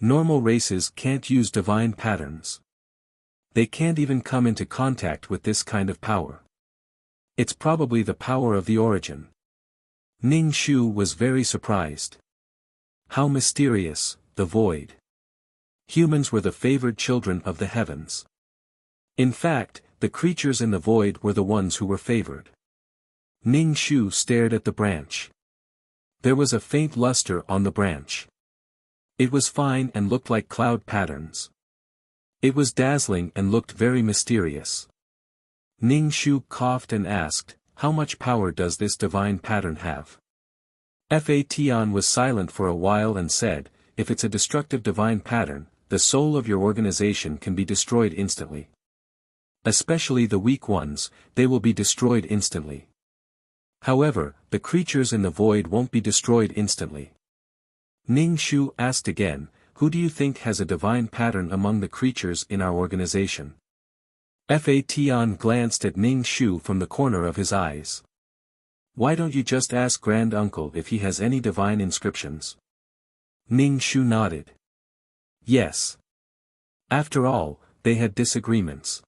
Speaker 1: Normal races can't use divine patterns. They can't even come into contact with this kind of power. It's probably the power of the origin. Ning Shu was very surprised. How mysterious, the void. Humans were the favored children of the heavens. In fact, the creatures in the void were the ones who were favored. Ning Shu stared at the branch. There was a faint luster on the branch. It was fine and looked like cloud patterns. It was dazzling and looked very mysterious. Ning Shu coughed and asked, "How much power does this divine pattern have?" Fa Tian was silent for a while and said, "If it's a destructive divine pattern, the soul of your organization can be destroyed instantly. Especially the weak ones, they will be destroyed instantly. However, the creatures in the void won't be destroyed instantly." Ning Shu asked again, "Who do you think has a divine pattern among the creatures in our organization?" Fa Tian glanced at Ning Shu from the corner of his eyes. "Why don't you just ask Grand Uncle if he has any divine inscriptions?" Ning Shu nodded. Yes. After all, they had disagreements.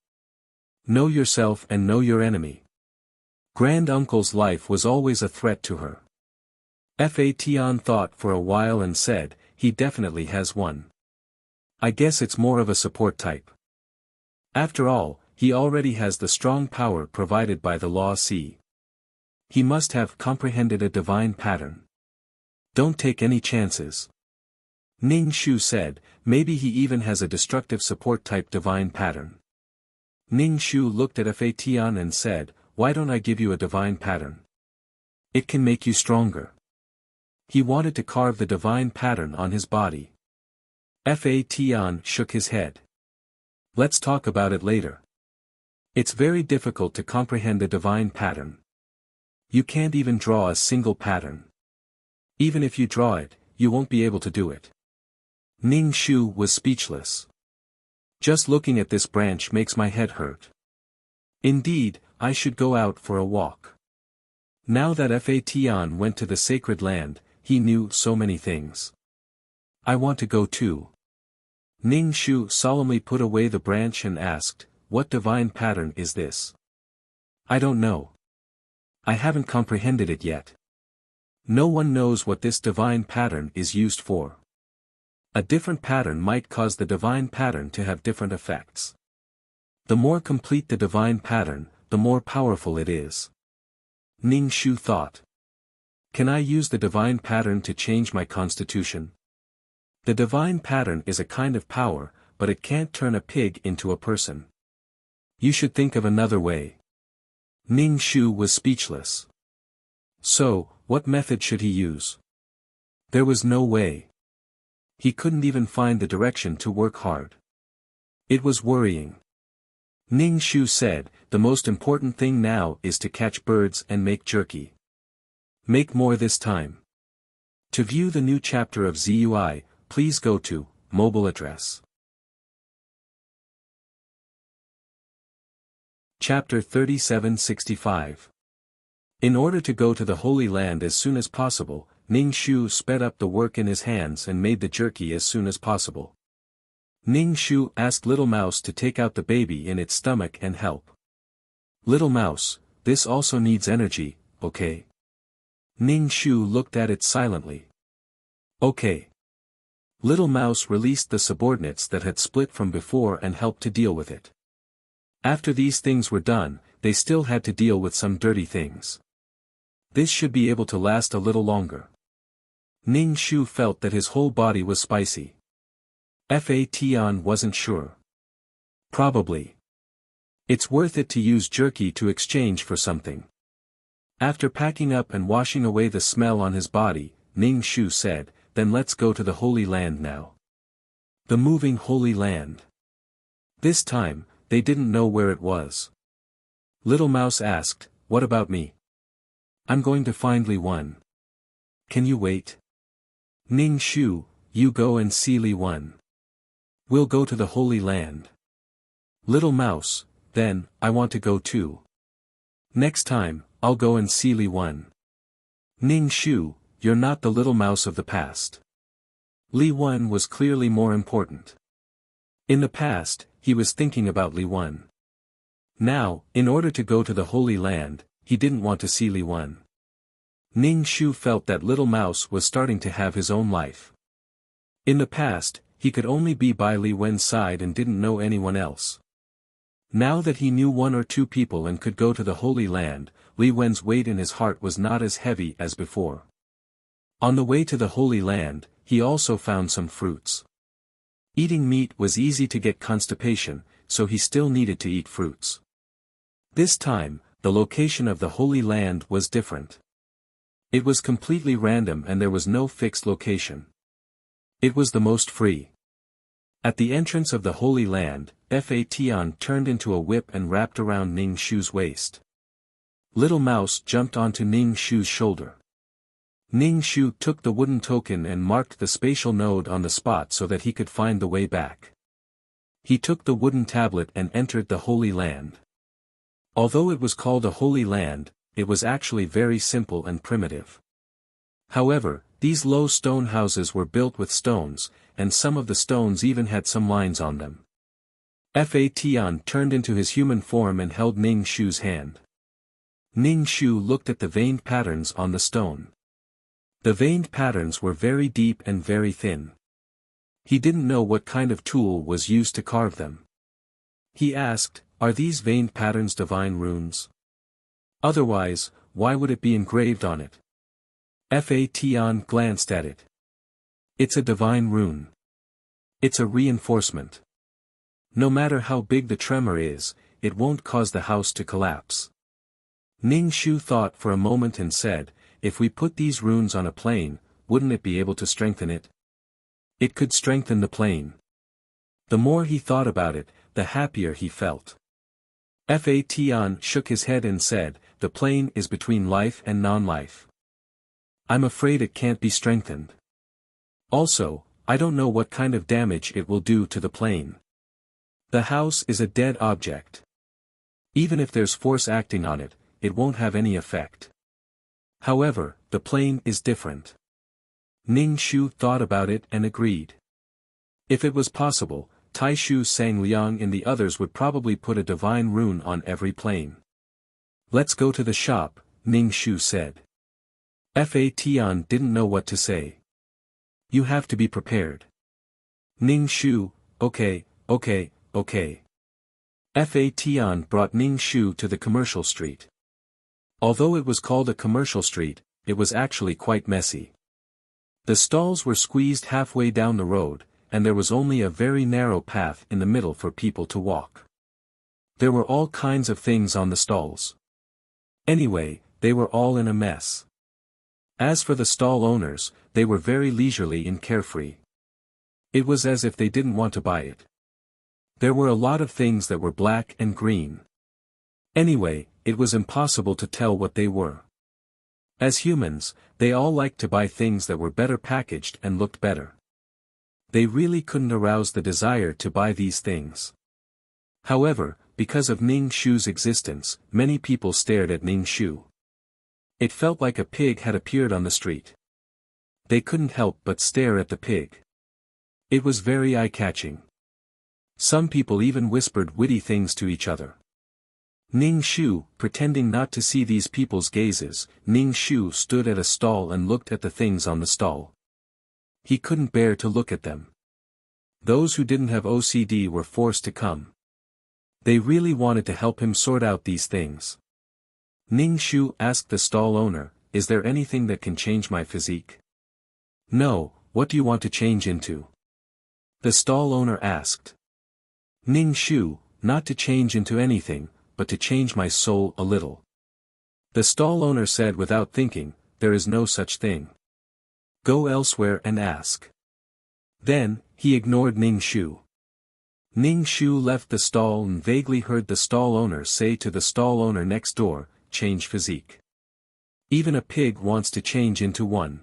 Speaker 1: Know yourself and know your enemy. Grand Uncle's life was always a threat to her. Fa Tian thought for a while and said, "He definitely has one. I guess it's more of a support type. After all, he already has the strong power provided by the Law C. He must have comprehended a divine pattern. Don't take any chances." Ning Shu said, "Maybe he even has a destructive support type divine pattern." Ning Shu looked at Fa Tian and said, "Why don't I give you a divine pattern? It can make you stronger." He wanted to carve the divine pattern on his body. Fa Tian shook his head. "Let's talk about it later. It's very difficult to comprehend a divine pattern. You can't even draw a single pattern. Even if you draw it, you won't be able to do it." Ning Shu was speechless. "Just looking at this branch makes my head hurt. Indeed, I should go out for a walk." Now that Fa Tian went to the sacred land, he knew so many things. "I want to go too." Ning Shu solemnly put away the branch and asked, "What divine pattern is this?" "I don't know. I haven't comprehended it yet. No one knows what this divine pattern is used for. A different pattern might cause the divine pattern to have different effects. The more complete the divine pattern, the more powerful it is." Ning Shu thought. "Can I use the divine pattern to change my constitution?" The divine pattern is a kind of power, but it can't turn a pig into a person. You should think of another way. Ning Shu was speechless. So, what method should he use? There was no way. He couldn't even find the direction to work hard. It was worrying. Ning Shu said, "The most important thing now is to catch birds and make jerky. Make more this time." To view the new chapter of ZUI, please go to mobile address. Chapter 3765. In order to go to the Holy Land as soon as possible, Ning Shu sped up the work in his hands and made the jerky as soon as possible. Ning Shu asked Little Mouse to take out the baby in its stomach and help. "Little Mouse, this also needs energy, okay?" Ning Shu looked at it silently. "Okay." Little Mouse released the subordinates that had split from before and helped to deal with it. After these things were done, they still had to deal with some dirty things. This should be able to last a little longer. Ning Shu felt that his whole body was spicy. Fatan wasn't sure. Probably. It's worth it to use jerky to exchange for something. After packing up and washing away the smell on his body, Ning Shu said, then let's go to the Holy Land now. The moving Holy Land. This time, they didn't know where it was. Little Mouse asked, what about me? I'm going to find Li Wen. Can you wait? Ning Shu, you go and see Li Wen. We'll go to the Holy Land. Little Mouse, then, I want to go too. Next time, I'll go and see Li Wen. Ning Shu, you're not the little mouse of the past. Li Wen was clearly more important. In the past, he was thinking about Li Wen. Now, in order to go to the Holy Land, he didn't want to see Li Wen. Ning Shu felt that little mouse was starting to have his own life. In the past, he could only be by Li Wen's side and didn't know anyone else. Now that he knew one or two people and could go to the Holy Land, Li Wen's weight in his heart was not as heavy as before. On the way to the Holy Land, he also found some fruits. Eating meat was easy to get constipation, so he still needed to eat fruits. This time, the location of the Holy Land was different. It was completely random and there was no fixed location. It was the most free. At the entrance of the Holy Land, Fatan turned into a whip and wrapped around Ning Shu's waist. Little Mouse jumped onto Ning Shu's shoulder. Ning Shu took the wooden token and marked the spatial node on the spot so that he could find the way back. He took the wooden tablet and entered the Holy Land. Although it was called a Holy Land, it was actually very simple and primitive. However, these low stone houses were built with stones, and some of the stones even had some lines on them. Fatan turned into his human form and held Ning Shu's hand. Ning Shu looked at the veined patterns on the stone. The veined patterns were very deep and very thin. He didn't know what kind of tool was used to carve them. He asked, are these veined patterns divine runes? Otherwise, why would it be engraved on it? Fatan glanced at it. It's a divine rune. It's a reinforcement. No matter how big the tremor is, it won't cause the house to collapse. Ning Shu thought for a moment and said, if we put these runes on a plane, wouldn't it be able to strengthen it? It could strengthen the plane. The more he thought about it, the happier he felt. Fatan shook his head and said, the plane is between life and non-life. I'm afraid it can't be strengthened. Also, I don't know what kind of damage it will do to the plane. The house is a dead object. Even if there's force acting on it, it won't have any effect. However, the plane is different. Ning Shu thought about it and agreed. If it was possible, Taishu Sang Liang and the others would probably put a divine rune on every plane. Let's go to the shop, Ning Shu said. Fatan didn't know what to say. You have to be prepared. Ning Shu, okay. Fatan brought Ning Shu to the commercial street. Although it was called a commercial street, it was actually quite messy. The stalls were squeezed halfway down the road, and there was only a very narrow path in the middle for people to walk. There were all kinds of things on the stalls. Anyway, they were all in a mess. As for the stall owners, they were very leisurely and carefree. It was as if they didn't want to buy it. There were a lot of things that were black and green. Anyway, it was impossible to tell what they were. As humans, they all liked to buy things that were better packaged and looked better. They really couldn't arouse the desire to buy these things. However, because of Ning Shu's existence, many people stared at Ning Shu. It felt like a pig had appeared on the street. They couldn't help but stare at the pig. It was very eye-catching. Some people even whispered witty things to each other. Ning Shu, pretending not to see these people's gazes, Ning Shu stood at a stall and looked at the things on the stall. He couldn't bear to look at them. Those who didn't have OCD were forced to come. They really wanted to help him sort out these things. Ning Shu asked the stall owner, is there anything that can change my physique? No, what do you want to change into? The stall owner asked. Ning Shu, not to change into anything, but to change my soul a little. The stall owner said without thinking, there is no such thing. Go elsewhere and ask. Then, he ignored Ning Shu. Ning Shu left the stall and vaguely heard the stall owner say to the stall owner next door, change physique. Even a pig wants to change into one.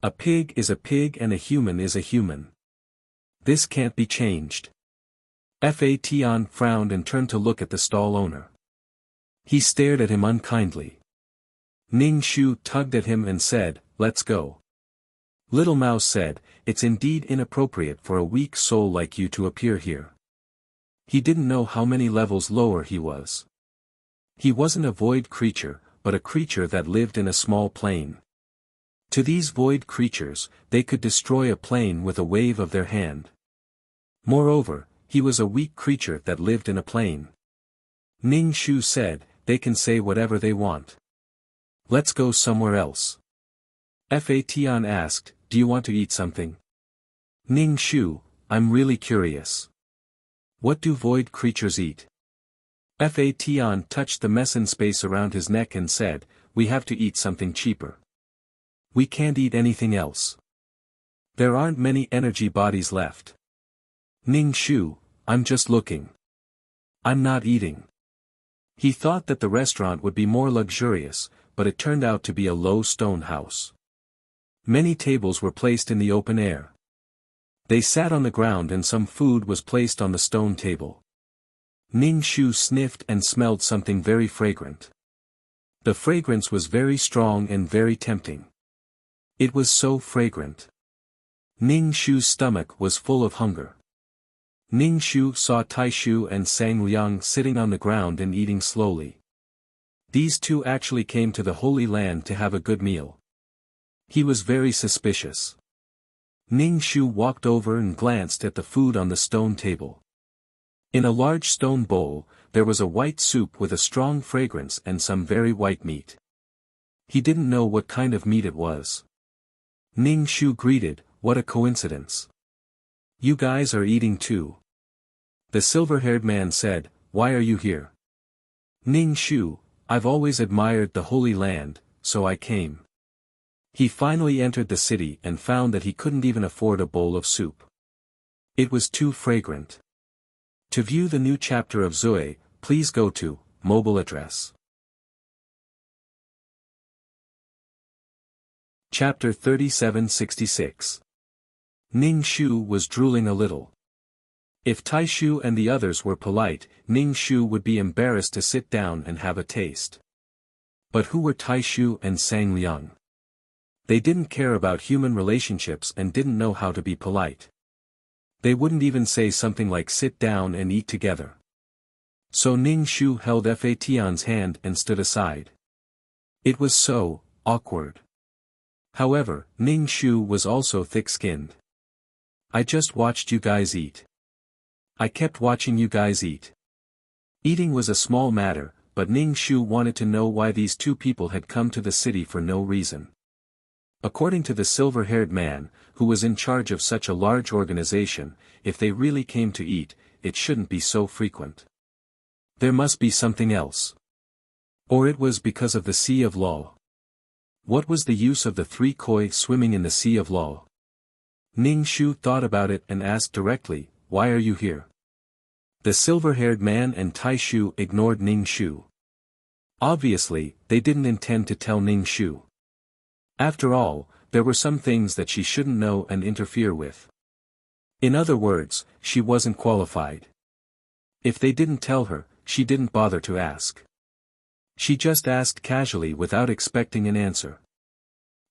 Speaker 1: A pig is a pig and a human is a human. This can't be changed. Fa Tian frowned and turned to look at the stall owner. He stared at him unkindly. Ning Shu tugged at him and said, let's go. Little Mouse said, it's indeed inappropriate for a weak soul like you to appear here. He didn't know how many levels lower he was. He wasn't a void creature, but a creature that lived in a small plane. To these void creatures, they could destroy a plane with a wave of their hand. Moreover, he was a weak creature that lived in a plane. Ning Shu said, they can say whatever they want. Let's go somewhere else. Fa Tian asked, do you want to eat something? Ning Shu, I'm really curious. What do void creatures eat? Fa Tian touched the meson space around his neck and said, we have to eat something cheaper. We can't eat anything else. There aren't many energy bodies left. Ning Shu, I'm just looking. I'm not eating. He thought that the restaurant would be more luxurious, but it turned out to be a low stone house. Many tables were placed in the open air. They sat on the ground and some food was placed on the stone table. Ning Shu sniffed and smelled something very fragrant. The fragrance was very strong and very tempting. It was so fragrant. Ning Shu's stomach was full of hunger. Ning Shu saw Tai Shu and Sang Liang sitting on the ground and eating slowly. These two actually came to the Holy Land to have a good meal. He was very suspicious. Ning Shu walked over and glanced at the food on the stone table. In a large stone bowl, there was a white soup with a strong fragrance and some very white meat. He didn't know what kind of meat it was. Ning Shu greeted, what a coincidence. You guys are eating too. The silver-haired man said, why are you here? Ning Shu, I've always admired the Holy Land, so I came. He finally entered the city and found that he couldn't even afford a bowl of soup. It was too fragrant. To view the new chapter of Zoe, please go to mobile address. Chapter 3766. Ning Shu was drooling a little. If Tai Shu and the others were polite, Ning Shu would be embarrassed to sit down and have a taste. But who were Tai Shu and Sang Liang? They didn't care about human relationships and didn't know how to be polite. They wouldn't even say something like sit down and eat together. So Ning Shu held Fa Tian's hand and stood aside. It was so awkward. However, Ning Shu was also thick-skinned. I just watched you guys eat. I kept watching you guys eat. Eating was a small matter, but Ning Shu wanted to know why these two people had come to the city for no reason. According to the silver-haired man, who was in charge of such a large organization, if they really came to eat, it shouldn't be so frequent. There must be something else. Or it was because of the Sea of Law. What was the use of the three koi swimming in the Sea of Law? Ning Shu thought about it and asked directly, why are you here? The silver-haired man and Tai Shu ignored Ning Shu. Obviously, they didn't intend to tell Ning Shu. After all, there were some things that she shouldn't know and interfere with. In other words, she wasn't qualified. If they didn't tell her, she didn't bother to ask. She just asked casually without expecting an answer.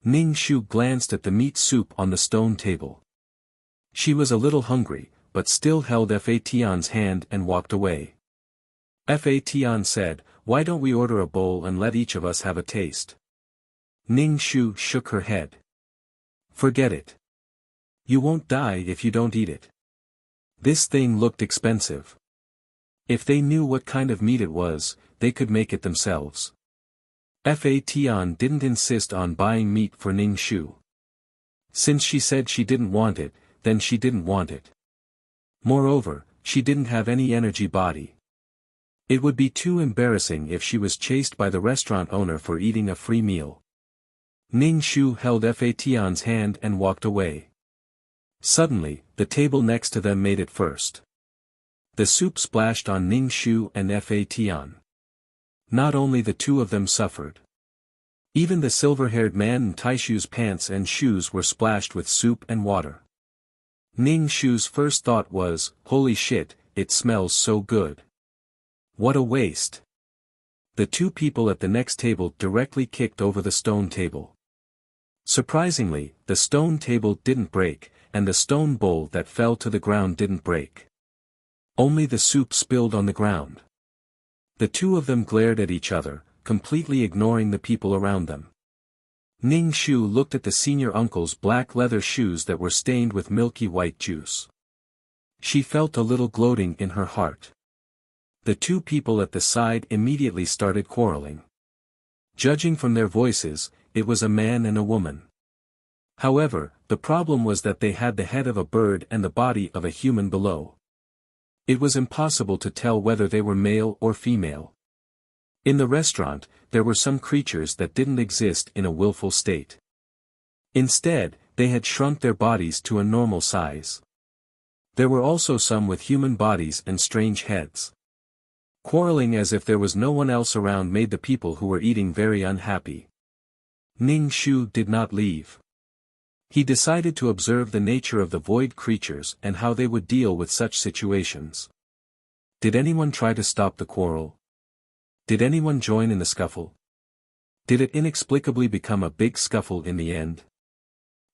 Speaker 1: Ning Shu glanced at the meat soup on the stone table. She was a little hungry, but still held Fa Tian's hand and walked away. Fa Tian said, why don't we order a bowl and let each of us have a taste? Ning Shu shook her head. Forget it. You won't die if you don't eat it. This thing looked expensive. If they knew what kind of meat it was, they could make it themselves. Fa Tian didn't insist on buying meat for Ning Shu. Since she said she didn't want it, then she didn't want it. Moreover, she didn't have any energy body. It would be too embarrassing if she was chased by the restaurant owner for eating a free meal. Ning Shu held Fa Tian's hand and walked away. Suddenly, the table next to them made it first. The soup splashed on Ning Shu and Fa Tian. Not only the two of them suffered. Even the silver-haired man in Taishu's pants and shoes were splashed with soup and water. Ning Shu's first thought was, "Holy shit, it smells so good. What a waste." The two people at the next table directly kicked over the stone table. Surprisingly, the stone table didn't break, and the stone bowl that fell to the ground didn't break. Only the soup spilled on the ground. The two of them glared at each other, completely ignoring the people around them. Ning Shu looked at the senior uncle's black leather shoes that were stained with milky white juice. She felt a little gloating in her heart. The two people at the side immediately started quarreling. Judging from their voices, it was a man and a woman. However, the problem was that they had the head of a bird and the body of a human below. It was impossible to tell whether they were male or female. In the restaurant, there were some creatures that didn't exist in a willful state. Instead, they had shrunk their bodies to a normal size. There were also some with human bodies and strange heads. Quarreling as if there was no one else around made the people who were eating very unhappy. Ning Shu did not leave. He decided to observe the nature of the void creatures and how they would deal with such situations. Did anyone try to stop the quarrel? Did anyone join in the scuffle? Did it inexplicably become a big scuffle in the end?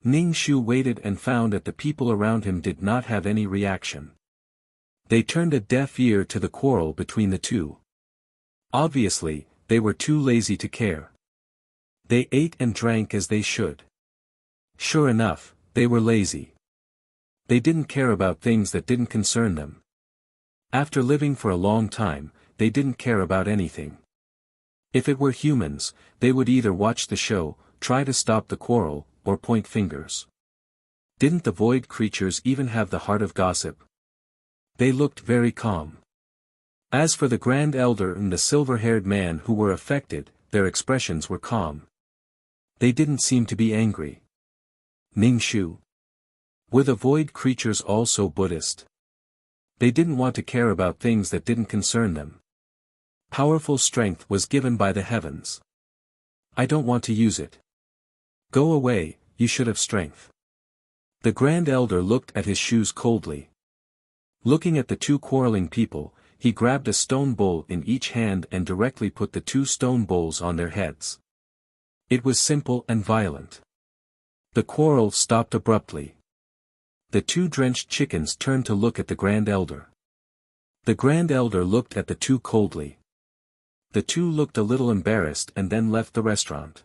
Speaker 1: Ning Shu waited and found that the people around him did not have any reaction. They turned a deaf ear to the quarrel between the two. Obviously, they were too lazy to care. They ate and drank as they should. Sure enough, they were lazy. They didn't care about things that didn't concern them. After living for a long time, they didn't care about anything. If it were humans, they would either watch the show, try to stop the quarrel, or point fingers. Didn't the void creatures even have the heart of gossip? They looked very calm. As for the Grand Elder and the silver-haired man who were affected, their expressions were calm. They didn't seem to be angry. Ning Shu. Were the void creatures also Buddhist? They didn't want to care about things that didn't concern them. Powerful strength was given by the heavens. I don't want to use it. Go away, you should have strength. The Grand Elder looked at his shoes coldly. Looking at the two quarreling people, he grabbed a stone bowl in each hand and directly put the two stone bowls on their heads. It was simple and violent. The quarrel stopped abruptly. The two drenched chickens turned to look at the Grand Elder. The Grand Elder looked at the two coldly. The two looked a little embarrassed and then left the restaurant.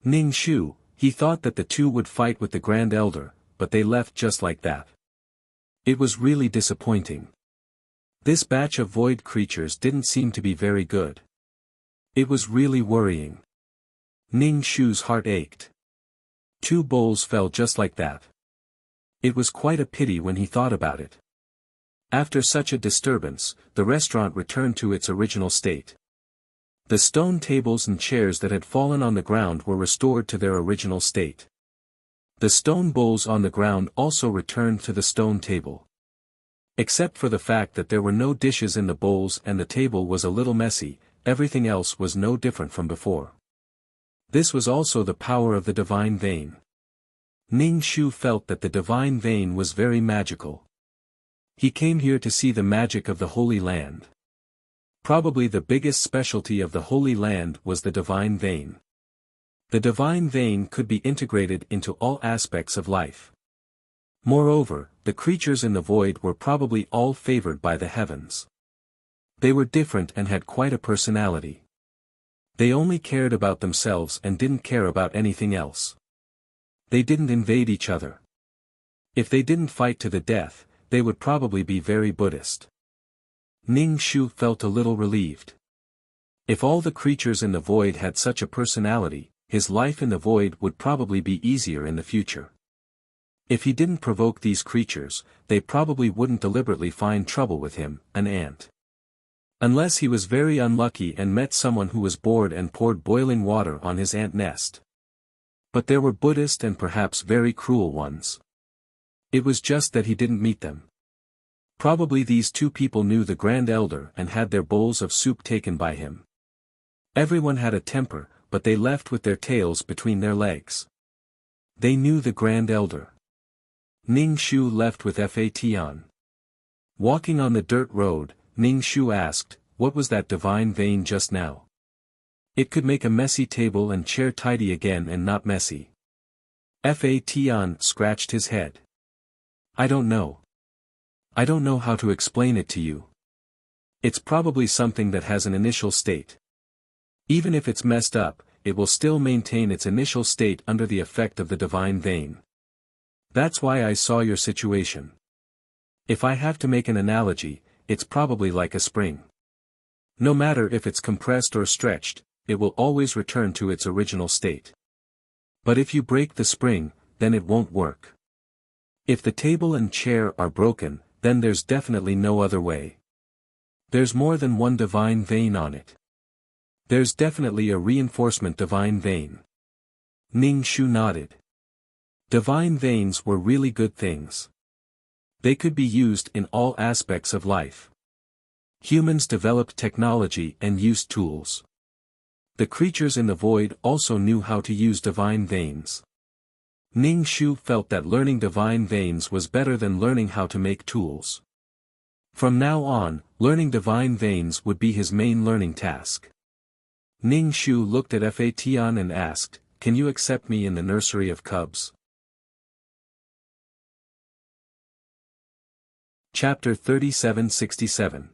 Speaker 1: Ning Shu, he thought that the two would fight with the Grand Elder, but they left just like that. It was really disappointing. This batch of void creatures didn't seem to be very good. It was really worrying. Ning Shu's heart ached. Two bowls fell just like that. It was quite a pity when he thought about it. After such a disturbance, the restaurant returned to its original state. The stone tables and chairs that had fallen on the ground were restored to their original state. The stone bowls on the ground also returned to the stone table. Except for the fact that there were no dishes in the bowls and the table was a little messy, everything else was no different from before. This was also the power of the divine vein. Ning Shu felt that the divine vein was very magical. He came here to see the magic of the Holy Land. Probably the biggest specialty of the Holy Land was the divine vein. The divine vein could be integrated into all aspects of life. Moreover, the creatures in the void were probably all favored by the heavens. They were different and had quite a personality. They only cared about themselves and didn't care about anything else. They didn't invade each other. If they didn't fight to the death, they would probably be very Buddhist. Ning Shu felt a little relieved. If all the creatures in the void had such a personality, his life in the void would probably be easier in the future. If he didn't provoke these creatures, they probably wouldn't deliberately find trouble with him, an ant. Unless he was very unlucky and met someone who was bored and poured boiling water on his ant nest. But there were Buddhist and perhaps very cruel ones. It was just that he didn't meet them. Probably these two people knew the Grand Elder and had their bowls of soup taken by him. Everyone had a temper, but they left with their tails between their legs. They knew the Grand Elder. Ning Shu left with Fa Tian. Walking on the dirt road, Ning Shu asked, "What was that divine vein just now? It could make a messy table and chair tidy again and not messy." Fa Tian scratched his head. "I don't know. I don't know how to explain it to you. It's probably something that has an initial state. Even if it's messed up, it will still maintain its initial state under the effect of the divine vein. That's why I saw your situation. If I have to make an analogy, it's probably like a spring. No matter if it's compressed or stretched, it will always return to its original state. But if you break the spring, then it won't work. If the table and chair are broken, then there's definitely no other way. There's more than one divine vein on it. There's definitely a reinforcement divine vein." Ning Shu nodded. Divine veins were really good things. They could be used in all aspects of life. Humans developed technology and used tools. The creatures in the void also knew how to use divine veins. Ning Shu felt that learning divine veins was better than learning how to make tools. From now on, learning divine veins would be his main learning task. Ning Shu looked at Fa Tian and asked, "Can you accept me in the nursery of cubs?" Chapter 3767.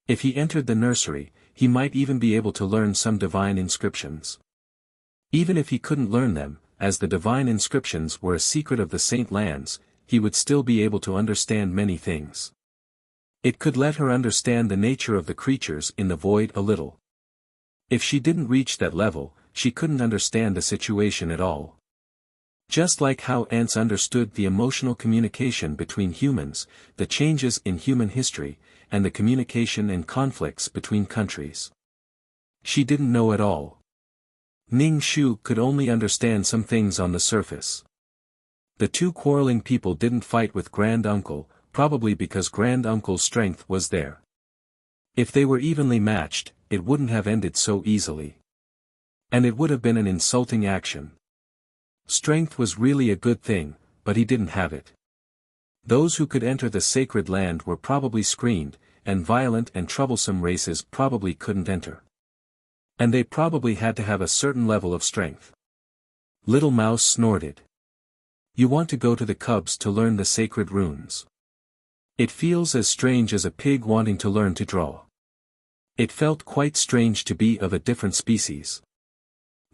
Speaker 1: If he entered the nursery, he might even be able to learn some divine inscriptions. Even if he couldn't learn them, as the divine inscriptions were a secret of the Saint Lands, he would still be able to understand many things. It could let her understand the nature of the creatures in the void a little. If she didn't reach that level, she couldn't understand the situation at all. Just like how ants understood the emotional communication between humans, the changes in human history, and the communication and conflicts between countries. She didn't know at all. Ning Shu could only understand some things on the surface. The two quarreling people didn't fight with Grand Uncle, probably because Grand Uncle's strength was there. If they were evenly matched, it wouldn't have ended so easily. And it would have been an insulting action. Strength was really a good thing, but he didn't have it. Those who could enter the sacred land were probably screened, and violent and troublesome races probably couldn't enter. And they probably had to have a certain level of strength. Little Mouse snorted. "You want to go to the cubs to learn the sacred runes. It feels as strange as a pig wanting to learn to draw." It felt quite strange to be of a different species.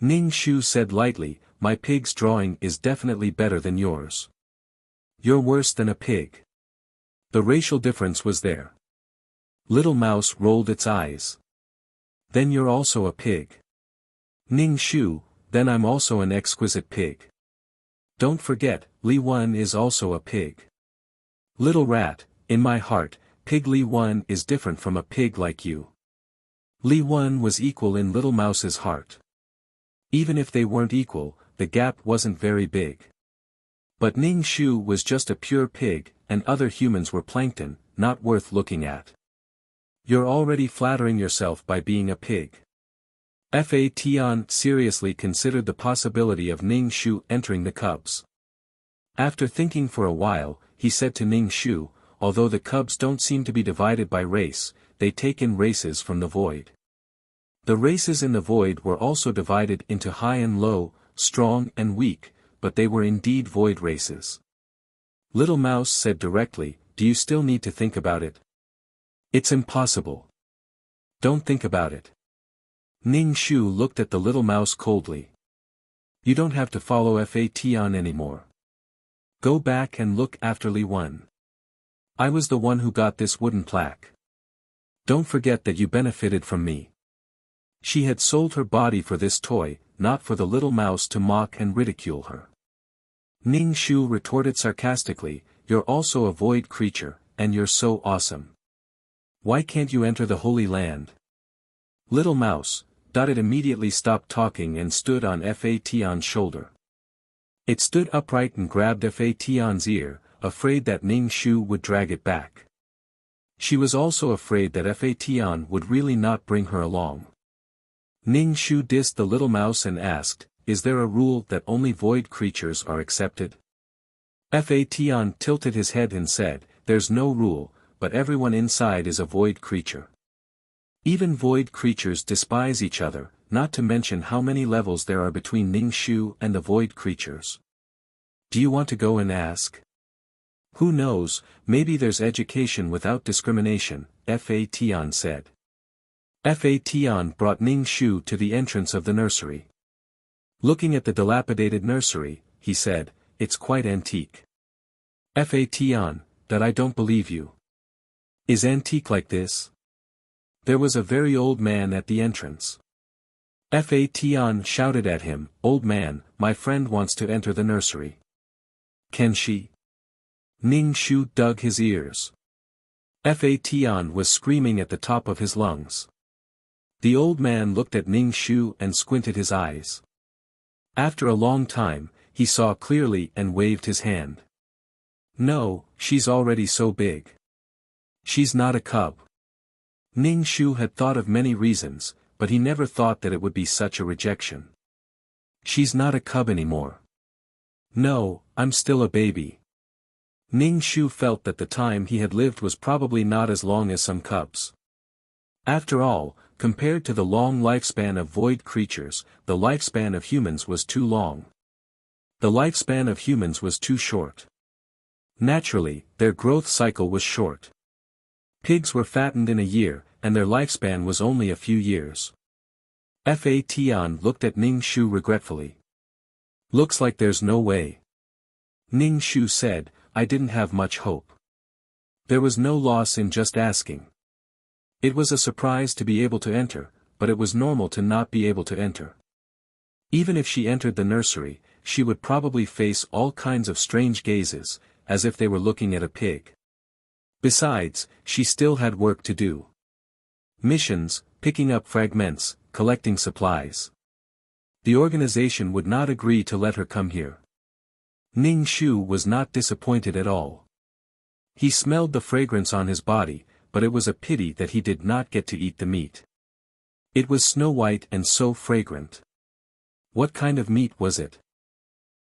Speaker 1: Ning Shu said lightly, "My pig's drawing is definitely better than yours. You're worse than a pig." The racial difference was there. Little Mouse rolled its eyes. "Then you're also a pig." Ning Shu, "Then I'm also an exquisite pig. Don't forget, Li Wen is also a pig." "Little rat, in my heart, Pig Li Wen is different from a pig like you." Li Wen was equal in Little Mouse's heart. Even if they weren't equal, the gap wasn't very big. But Ning Shu was just a pure pig, and other humans were plankton, not worth looking at. "You're already flattering yourself by being a pig." Fa Tian seriously considered the possibility of Ning Shu entering the cubs. After thinking for a while, he said to Ning Shu, "Although the cubs don't seem to be divided by race, they take in races from the void." The races in the void were also divided into high and low, strong and weak, but they were indeed void races. Little Mouse said directly, "Do you still need to think about it?" "It's impossible. Don't think about it." Ning Shu looked at the little mouse coldly. "You don't have to follow Fa Tian anymore. Go back and look after Li Wen. I was the one who got this wooden plaque. Don't forget that you benefited from me." She had sold her body for this toy, not for the little mouse to mock and ridicule her. Ning Shu retorted sarcastically, "You're also a void creature, and you're so awesome. Why can't you enter the Holy Land?" Little mouse, it immediately stopped talking and stood on Fa Tian's shoulder. It stood upright and grabbed Fa Tian's ear, afraid that Ning Shu would drag it back. She was also afraid that Fa Tian would really not bring her along. Ning Shu dissed the little mouse and asked, "Is there a rule that only void creatures are accepted?" Fa Tian tilted his head and said, "There's no rule, but everyone inside is a void creature. Even void creatures despise each other, not to mention how many levels there are between Ning Shu and the void creatures. Do you want to go and ask? Who knows, maybe there's education without discrimination," Fa Tian said. Fa Tian brought Ning Shu to the entrance of the nursery. Looking at the dilapidated nursery, he said, "It's quite antique." Fa Tian, that I don't believe you. Is antique like this? There was a very old man at the entrance. Fa Tian shouted at him, "Old man, my friend wants to enter the nursery. Can she?" Ning Shu dug his ears. Fa Tian was screaming at the top of his lungs. The old man looked at Ning Shu and squinted his eyes. After a long time, he saw clearly and waved his hand. "No, she's already so big. She's not a cub." Ning Shu had thought of many reasons, but he never thought that it would be such a rejection. "She's not a cub anymore." "No, I'm still a baby." Ning Shu felt that the time he had lived was probably not as long as some cubs. After all, compared to the long lifespan of void creatures, the lifespan of humans was too long. The lifespan of humans was too short. Naturally, their growth cycle was short. Pigs were fattened in a year, and their lifespan was only a few years. Fa Tian looked at Ning Shu regretfully. "Looks like there's no way." Ning Shu said, "I didn't have much hope. There was no loss in just asking. It was a surprise to be able to enter, but it was normal to not be able to enter. Even if she entered the nursery, she would probably face all kinds of strange gazes, as if they were looking at a pig. Besides, she still had work to do. Missions, picking up fragments, collecting supplies. The organization would not agree to let her come here. Ning Shu was not disappointed at all. He smelled the fragrance on his body, but it was a pity that he did not get to eat the meat. It was snow white and so fragrant. What kind of meat was it?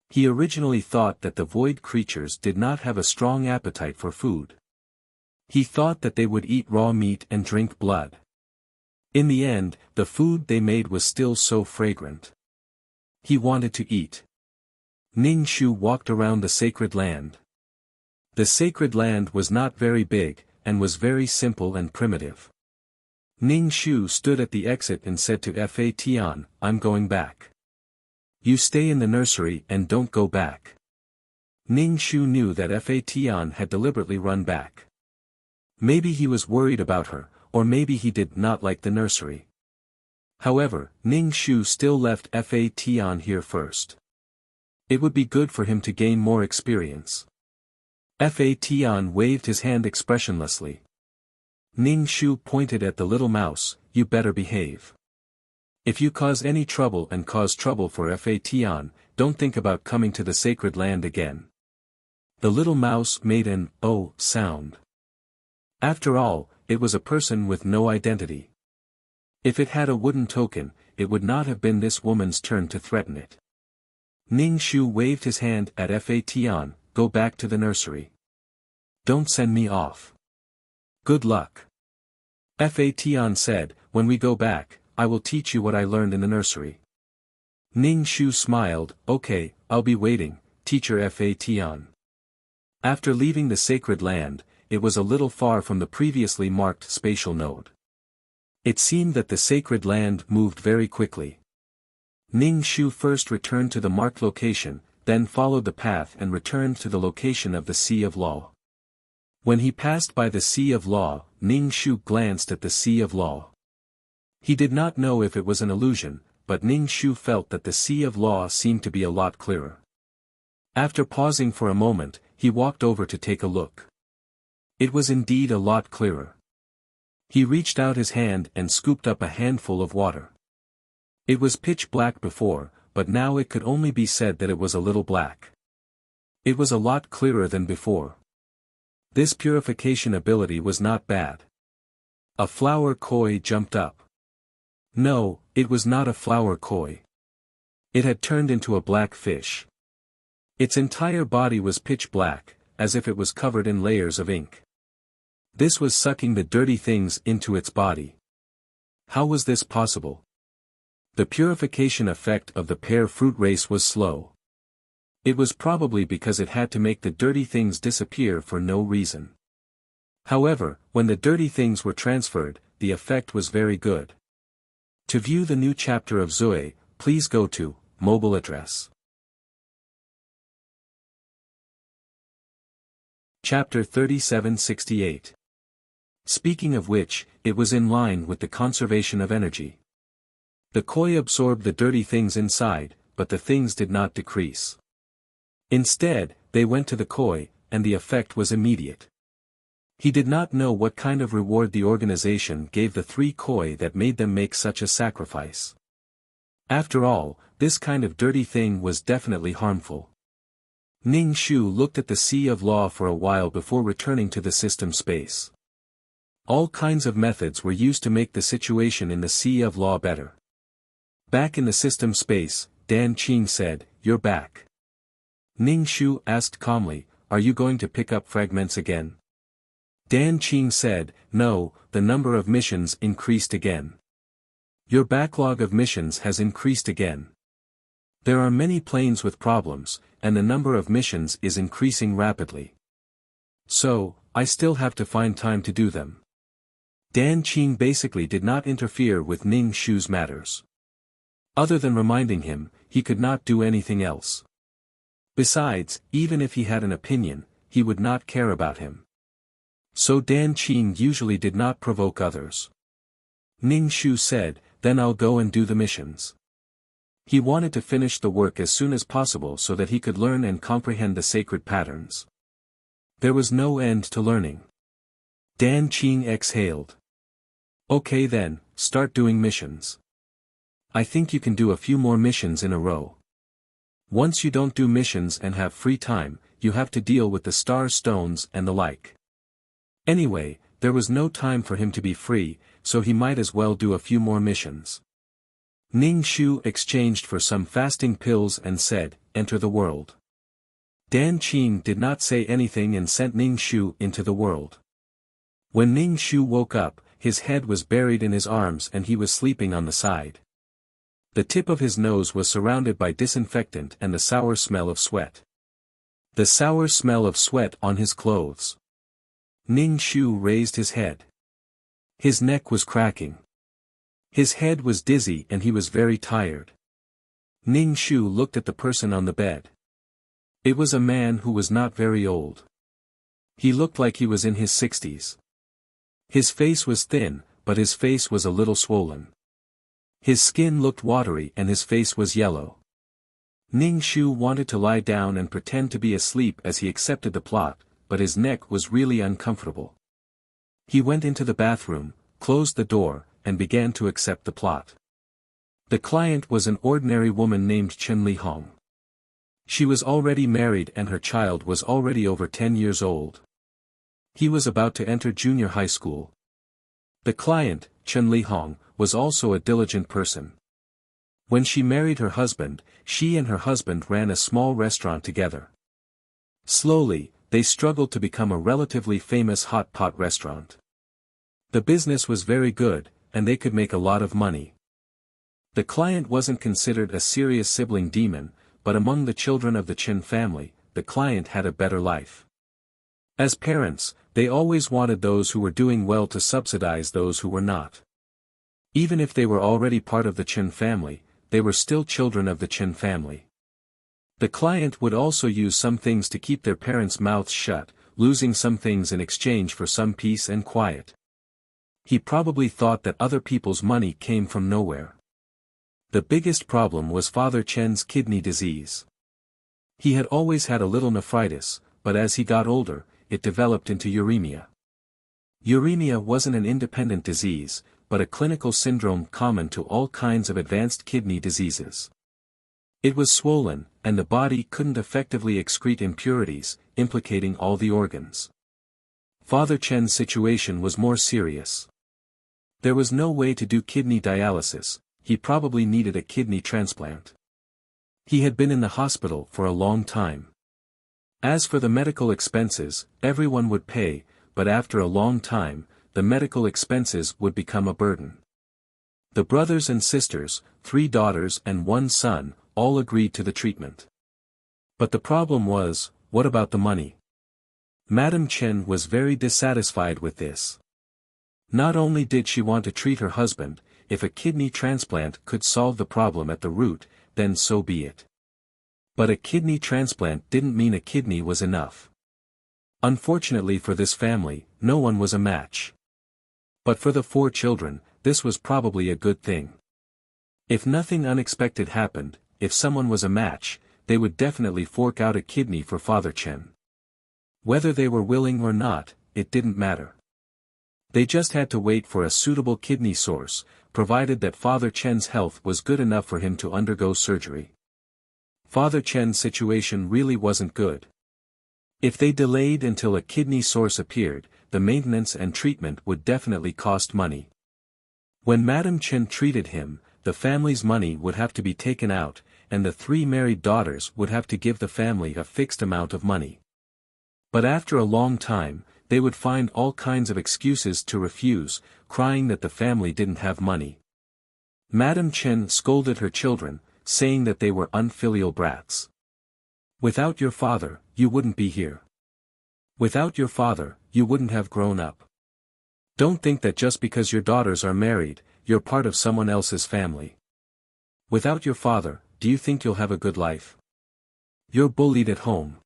Speaker 1: He originally thought that the void creatures did not have a strong appetite for food. He thought that they would eat raw meat and drink blood. In the end, the food they made was still so fragrant. He wanted to eat. Ning Shu walked around the sacred land. The sacred land was not very big, and was very simple and primitive. Ning Shu stood at the exit and said to Fa Tian, "I'm going back. You stay in the nursery and don't go back." Ning Shu knew that Fa Tian had deliberately run back. Maybe he was worried about her, or maybe he did not like the nursery. However, Ning Shu still left Fa Tian here first. It would be good for him to gain more experience. Fa Tian waved his hand expressionlessly. Ning Shu pointed at the little mouse, "You better behave. If you cause any trouble and cause trouble for Fa Tian, don't think about coming to the sacred land again." The little mouse made an "oh" sound. After all, it was a person with no identity. If it had a wooden token, it would not have been this woman's turn to threaten it. Ning Shu waved his hand at Fa Tian, "Go back to the nursery. Don't send me off. Good luck." Fa Tian said, "When we go back, I will teach you what I learned in the nursery." Ning Shu smiled, "Okay, I'll be waiting, teacher Fa Tian." After leaving the sacred land, it was a little far from the previously marked spatial node. It seemed that the sacred land moved very quickly. Ning Shu first returned to the marked location, then followed the path and returned to the location of the Sea of Law. When he passed by the Sea of Law, Ning Shu glanced at the Sea of Law. He did not know if it was an illusion, but Ning Shu felt that the sea of law seemed to be a lot clearer. After pausing for a moment, he walked over to take a look. It was indeed a lot clearer. He reached out his hand and scooped up a handful of water. It was pitch black before, but now it could only be said that it was a little black. It was a lot clearer than before. This purification ability was not bad. A flower koi jumped up. No, it was not a flower koi. It had turned into a black fish. Its entire body was pitch black, as if it was covered in layers of ink. This was sucking the dirty things into its body. How was this possible? The purification effect of the pear fruit race was slow. It was probably because it had to make the dirty things disappear for no reason. However, when the dirty things were transferred, the effect was very good. To view the new chapter of Zui, please go to mobile address. Chapter 3768. Speaking of which, it was in line with the conservation of energy. The koi absorbed the dirty things inside, but the things did not decrease. Instead, they went to the koi, and the effect was immediate. He did not know what kind of reward the organization gave the 3 koi that made them make such a sacrifice. After all, this kind of dirty thing was definitely harmful. Ning Shu looked at the sea of law for a while before returning to the system space. All kinds of methods were used to make the situation in the sea of law better. Back in the system space, Dan Qing said, "You're back." Ning Shu asked calmly, "Are you going to pick up fragments again?" Dan Qing said, "No, the number of missions increased again. Your backlog of missions has increased again. There are many planes with problems, and the number of missions is increasing rapidly. So, I still have to find time to do them." Dan Qing basically did not interfere with Ning Shu's matters. Other than reminding him, he could not do anything else. Besides, even if he had an opinion, he would not care about him. So Dan Qing usually did not provoke others. Ning Shu said, "Then I'll go and do the missions." He wanted to finish the work as soon as possible so that he could learn and comprehend the sacred patterns. There was no end to learning. Dan Qing exhaled. "Okay then, start doing missions. I think you can do a few more missions in a row. Once you don't do missions and have free time, you have to deal with the star stones and the like." Anyway, there was no time for him to be free, so he might as well do a few more missions. Ning Shu exchanged for some fasting pills and said, "Enter the world." Dan Qing did not say anything and sent Ning Shu into the world. When Ning Shu woke up, his head was buried in his arms and he was sleeping on the side. The tip of his nose was surrounded by disinfectant and the sour smell of sweat. The sour smell of sweat on his clothes. Ning Shu raised his head. His neck was cracking. His head was dizzy and he was very tired. Ning Shu looked at the person on the bed. It was a man who was not very old. He looked like he was in his 60s. His face was thin, but his face was a little swollen. His skin looked watery and his face was yellow. Ning Shu wanted to lie down and pretend to be asleep as he accepted the plot, but his neck was really uncomfortable. He went into the bathroom, closed the door, and began to accept the plot. The client was an ordinary woman named Chen Li Hong. She was already married and her child was already over 10 years old. He was about to enter junior high school. The client, Chen Li Hong, was also a diligent person. When she married her husband, she and her husband ran a small restaurant together. Slowly, they struggled to become a relatively famous hot pot restaurant. The business was very good, and they could make a lot of money. The client wasn't considered a serious sibling demon, but among the children of the Chen family, the client had a better life. As parents, they always wanted those who were doing well to subsidize those who were not. Even if they were already part of the Chen family, they were still children of the Chen family. The client would also use some things to keep their parents' mouths shut, losing some things in exchange for some peace and quiet. He probably thought that other people's money came from nowhere. The biggest problem was Father Chen's kidney disease. He had always had a little nephritis, but as he got older, it developed into uremia. Uremia wasn't an independent disease, but a clinical syndrome common to all kinds of advanced kidney diseases. It was swollen, and the body couldn't effectively excrete impurities, implicating all the organs. Father Chen's situation was more serious. There was no way to do kidney dialysis. He probably needed a kidney transplant. He had been in the hospital for a long time. As for the medical expenses, everyone would pay, but after a long time, the medical expenses would become a burden. The brothers and sisters, 3 daughters and 1 son, all agreed to the treatment. But the problem was, what about the money? Madame Chen was very dissatisfied with this. Not only did she want to treat her husband, if a kidney transplant could solve the problem at the root, then so be it. But a kidney transplant didn't mean a kidney was enough. Unfortunately for this family, no one was a match. But for the 4 children, this was probably a good thing. If nothing unexpected happened, if someone was a match, they would definitely fork out a kidney for Father Chen. Whether they were willing or not, it didn't matter. They just had to wait for a suitable kidney source, provided that Father Chen's health was good enough for him to undergo surgery. Father Chen's situation really wasn't good. If they delayed until a kidney source appeared, the maintenance and treatment would definitely cost money. When Madame Chen treated him, the family's money would have to be taken out, and the 3 married daughters would have to give the family a fixed amount of money. But after a long time, they would find all kinds of excuses to refuse, crying that the family didn't have money. Madame Chen scolded her children, saying that they were unfilial brats. Without your father, you wouldn't be here. Without your father, you wouldn't have grown up. Don't think that just because your daughters are married, you're part of someone else's family. Without your father, do you think you'll have a good life? You're bullied at home.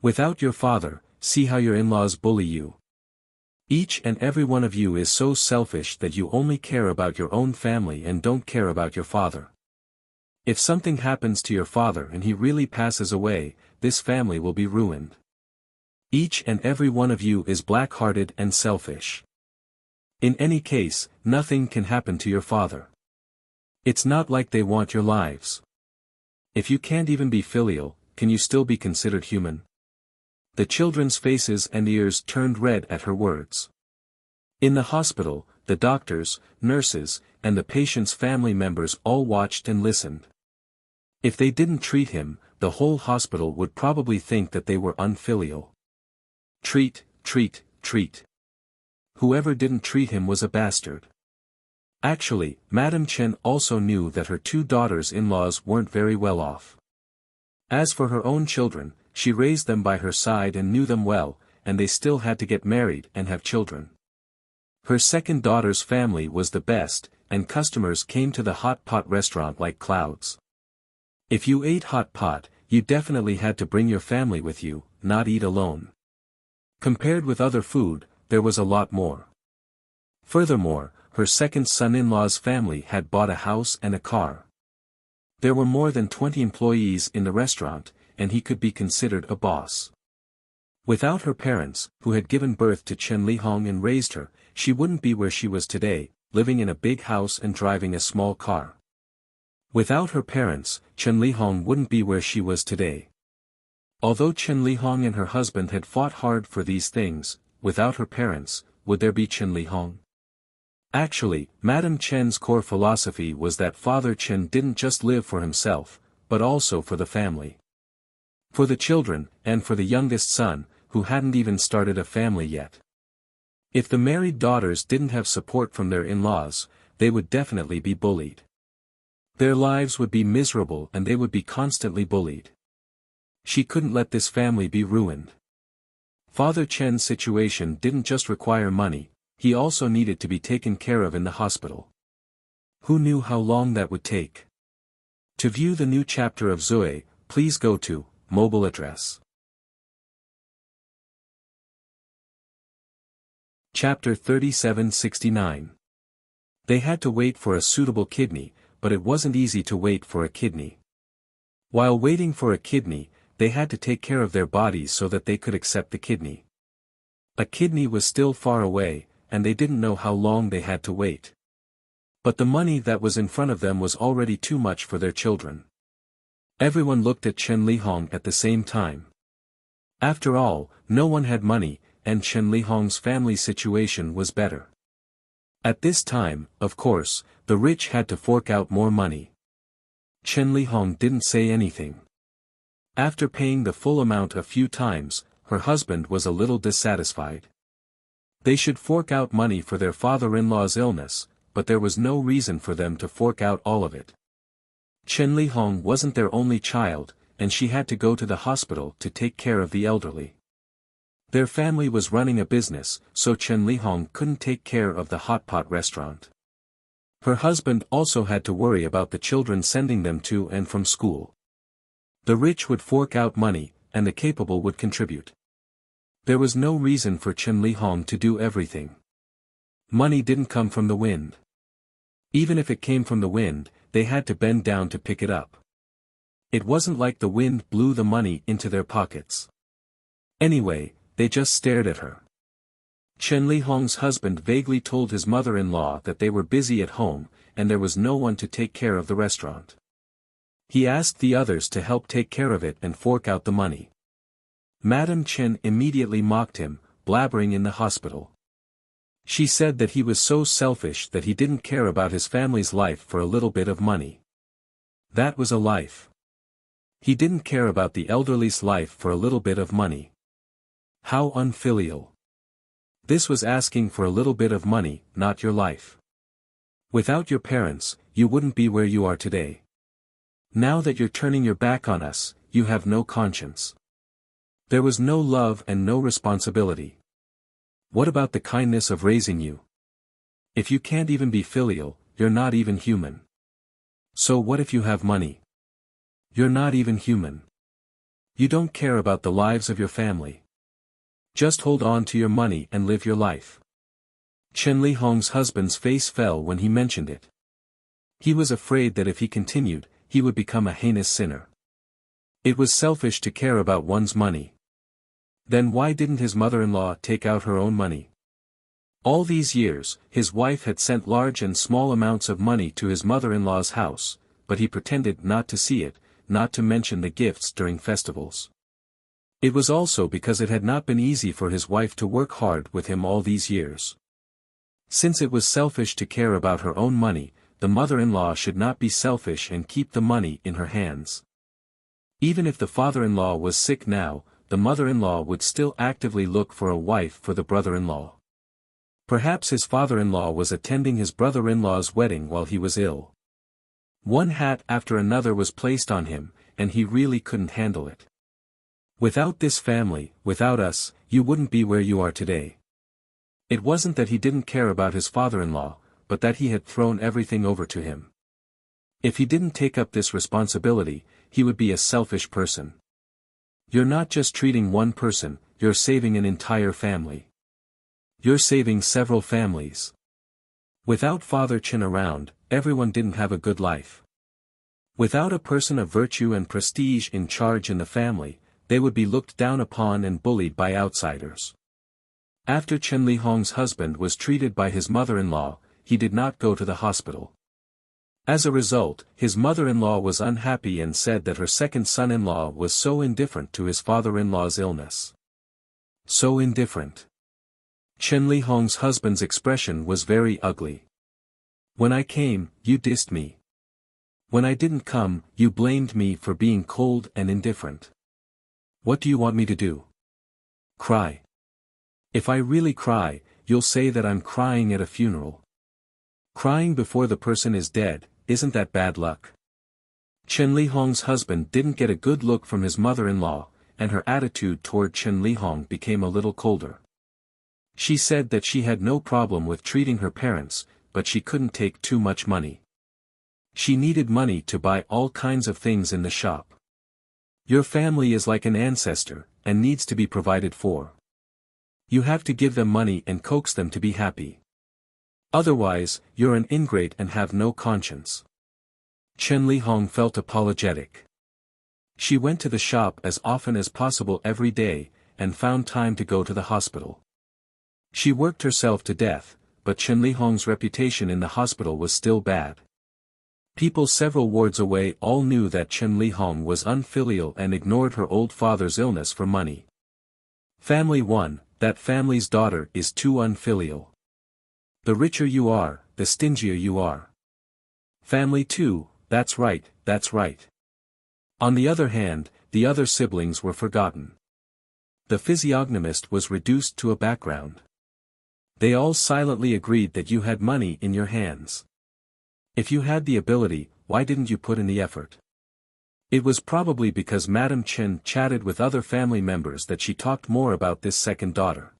Speaker 1: Without your father, see how your in-laws bully you. Each and every one of you is so selfish that you only care about your own family and don't care about your father. If something happens to your father and he really passes away, this family will be ruined. Each and every one of you is black-hearted and selfish. In any case, nothing can happen to your father. It's not like they want your lives. If you can't even be filial, can you still be considered human? The children's faces and ears turned red at her words. In the hospital, the doctors, nurses, and the patient's family members all watched and listened. If they didn't treat him, the whole hospital would probably think that they were unfilial. Treat, treat, treat. Whoever didn't treat him was a bastard. Actually, Madame Chen also knew that her 2 daughters-in-laws weren't very well off. As for her own children, she raised them by her side and knew them well, and they still had to get married and have children. Her second daughter's family was the best, and customers came to the hot pot restaurant like clouds. If you ate hot pot, you definitely had to bring your family with you, not eat alone. Compared with other food, there was a lot more. Furthermore, her second son-in-law's family had bought a house and a car. There were more than 20 employees in the restaurant, and he could be considered a boss. Without her parents, who had given birth to Chen Lihong and raised her, she wouldn't be where she was today, living in a big house and driving a small car. Without her parents, Chen Lihong wouldn't be where she was today. Although Chen Lihong and her husband had fought hard for these things, without her parents, would there be Chen Lihong? Actually, Madame Chen's core philosophy was that Father Chen didn't just live for himself, but also for the family. For the children, and for the youngest son, who hadn't even started a family yet. If the married daughters didn't have support from their in-laws, they would definitely be bullied. Their lives would be miserable and they would be constantly bullied. She couldn't let this family be ruined. Father Chen's situation didn't just require money, he also needed to be taken care of in the hospital. Who knew how long that would take? To view the new chapter of Zoe, please go to mobile address. Chapter 3769. They had to wait for a suitable kidney, but it wasn't easy to wait for a kidney. While waiting for a kidney, they had to take care of their bodies so that they could accept the kidney. A kidney was still far away, and they didn't know how long they had to wait. But the money that was in front of them was already too much for their children. Everyone looked at Chen Lihong at the same time. After all, no one had money, and Chen Lihong's family situation was better. At this time, of course, the rich had to fork out more money. Chen Lihong didn't say anything. After paying the full amount a few times, her husband was a little dissatisfied. They should fork out money for their father-in-law's illness, but there was no reason for them to fork out all of it. Chen Lihong wasn't their only child, and she had to go to the hospital to take care of the elderly. Their family was running a business, so Chen Lihong couldn't take care of the hot pot restaurant. Her husband also had to worry about the children sending them to and from school. The rich would fork out money, and the capable would contribute. There was no reason for Chen Lihong to do everything. Money didn't come from the wind. Even if it came from the wind, they had to bend down to pick it up. It wasn't like the wind blew the money into their pockets. Anyway, they just stared at her. Chen Lihong's husband vaguely told his mother-in-law that they were busy at home, and there was no one to take care of the restaurant. He asked the others to help take care of it and fork out the money. Madame Chen immediately mocked him, blabbering in the hospital. She said that he was so selfish that he didn't care about his family's life for a little bit of money. That was a life. He didn't care about the elderly's life for a little bit of money. How unfilial. This was asking for a little bit of money, not your life. Without your parents, you wouldn't be where you are today. Now that you're turning your back on us, you have no conscience. There was no love and no responsibility. What about the kindness of raising you? If you can't even be filial, you're not even human. So what if you have money? You're not even human. You don't care about the lives of your family. Just hold on to your money and live your life. Chen Lihong's husband's face fell when he mentioned it. He was afraid that if he continued, he would become a heinous sinner. It was selfish to care about one's money. Then why didn't his mother-in-law take out her own money? All these years, his wife had sent large and small amounts of money to his mother-in-law's house, but he pretended not to see it, not to mention the gifts during festivals. It was also because it had not been easy for his wife to work hard with him all these years. Since it was selfish to care about her own money, the mother-in-law should not be selfish and keep the money in her hands. Even if the father-in-law was sick now, the mother-in-law would still actively look for a wife for the brother-in-law. Perhaps his father-in-law was attending his brother-in-law's wedding while he was ill. One hat after another was placed on him, and he really couldn't handle it. Without this family, without us, you wouldn't be where you are today. It wasn't that he didn't care about his father-in-law, but that he had thrown everything over to him. If he didn't take up this responsibility, he would be a selfish person. You're not just treating one person, you're saving an entire family. You're saving several families. Without Father Chen around, everyone didn't have a good life. Without a person of virtue and prestige in charge in the family, they would be looked down upon and bullied by outsiders. After Chen Lihong's husband was treated by his mother-in-law, he did not go to the hospital. As a result, his mother-in-law was unhappy and said that her second son-in-law was so indifferent to his father-in-law's illness. So indifferent. Chen Lihong's husband's expression was very ugly. When I came, you dissed me. When I didn't come, you blamed me for being cold and indifferent. What do you want me to do? Cry. If I really cry, you'll say that I'm crying at a funeral. Crying before the person is dead, isn't that bad luck? Chen Lihong's husband didn't get a good look from his mother-in-law, and her attitude toward Chen Lihong became a little colder. She said that she had no problem with treating her parents, but she couldn't take too much money. She needed money to buy all kinds of things in the shop. Your family is like an ancestor, and needs to be provided for. You have to give them money and coax them to be happy. Otherwise, you're an ingrate and have no conscience. Chen Lihong felt apologetic. She went to the shop as often as possible every day, and found time to go to the hospital. She worked herself to death, but Chen Lihong's reputation in the hospital was still bad. People several wards away all knew that Chen Lihong was unfilial and ignored her old father's illness for money. Family 1, that family's daughter is too unfilial. The richer you are, the stingier you are. Family 2, that's right, that's right. On the other hand, the other siblings were forgotten. The physiognomist was reduced to a background. They all silently agreed that you had money in your hands. If you had the ability, why didn't you put in the effort? It was probably because Madame Chen chatted with other family members that she talked more about this second daughter.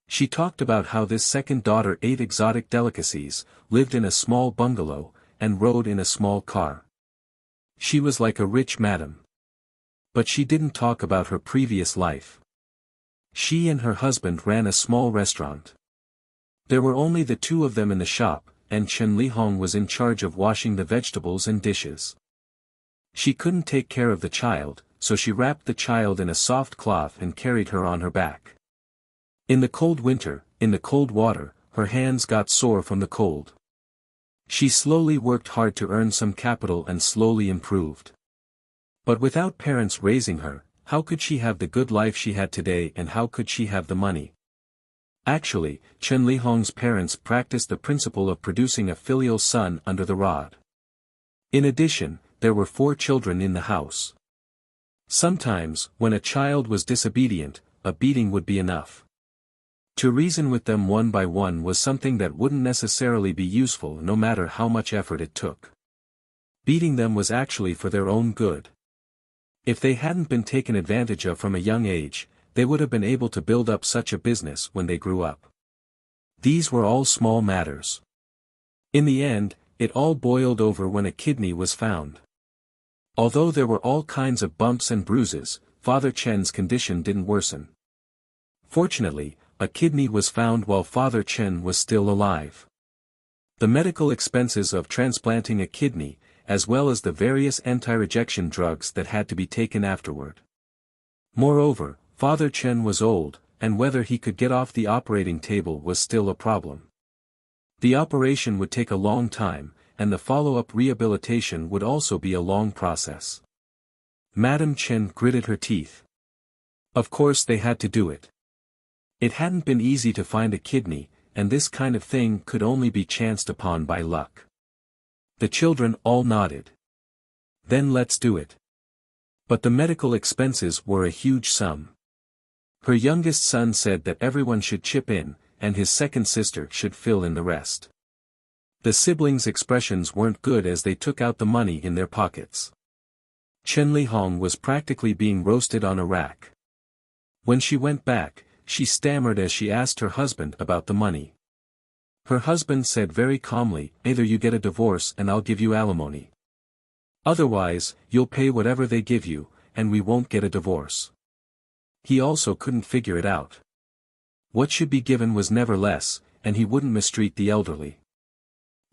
Speaker 1: She talked about how this second daughter ate exotic delicacies, lived in a small bungalow, and rode in a small car. She was like a rich madam. But she didn't talk about her previous life. She and her husband ran a small restaurant. There were only the two of them in the shop, and Chen Lihong was in charge of washing the vegetables and dishes. She couldn't take care of the child, so she wrapped the child in a soft cloth and carried her on her back. In the cold winter, in the cold water, her hands got sore from the cold. She slowly worked hard to earn some capital and slowly improved. But without parents raising her, how could she have the good life she had today, and how could she have the money? Actually, Chen Lihong's parents practiced the principle of producing a filial son under the rod. In addition, there were 4 children in the house. Sometimes, when a child was disobedient, a beating would be enough. To reason with them one by one was something that wouldn't necessarily be useful no matter how much effort it took. Beating them was actually for their own good. If they hadn't been taken advantage of from a young age, they would have been able to build up such a business when they grew up. These were all small matters. In the end, it all boiled over when a kidney was found. Although there were all kinds of bumps and bruises, Father Chen's condition didn't worsen. Fortunately, a kidney was found while Father Chen was still alive. The medical expenses of transplanting a kidney, as well as the various anti-rejection drugs that had to be taken afterward. Moreover, Father Chen was old, and whether he could get off the operating table was still a problem. The operation would take a long time, and the follow-up rehabilitation would also be a long process. Madame Chen gritted her teeth. Of course they had to do it. It hadn't been easy to find a kidney, and this kind of thing could only be chanced upon by luck. The children all nodded. Then let's do it. But the medical expenses were a huge sum. Her youngest son said that everyone should chip in, and his second sister should fill in the rest. The siblings' expressions weren't good as they took out the money in their pockets. Chen Lihong was practically being roasted on a rack. When she went back, she stammered as she asked her husband about the money. Her husband said very calmly, either you get a divorce and I'll give you alimony. Otherwise, you'll pay whatever they give you, and we won't get a divorce. He also couldn't figure it out. What should be given was never less, and he wouldn't mistreat the elderly.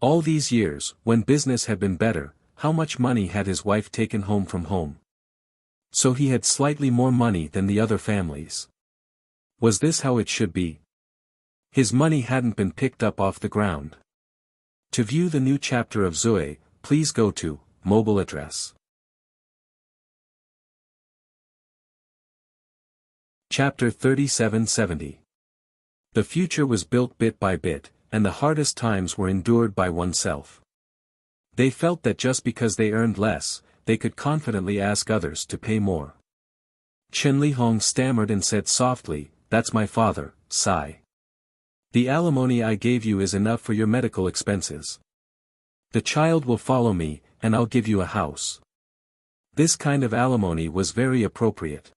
Speaker 1: All these years, when business had been better, how much money had his wife taken home from home? So he had slightly more money than the other families. Was this how it should be? His money hadn't been picked up off the ground. To view the new chapter of Zoe, please go to mobile address. Chapter 3770. The future was built bit by bit, and the hardest times were endured by oneself. They felt that just because they earned less, they could confidently ask others to pay more. Chen Lihong stammered and said softly, "That's my father, sigh. The alimony I gave you is enough for your medical expenses. The child will follow me, and I'll give you a house." This kind of alimony was very appropriate.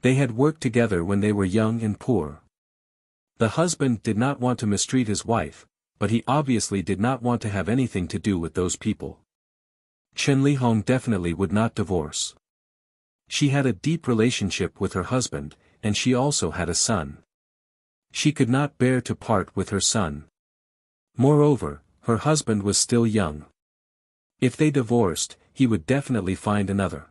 Speaker 1: They had worked together when they were young and poor. The husband did not want to mistreat his wife, but he obviously did not want to have anything to do with those people. Chen Lihong definitely would not divorce. She had a deep relationship with her husband, and she also had a son. She could not bear to part with her son. Moreover, her husband was still young. If they divorced, he would definitely find another.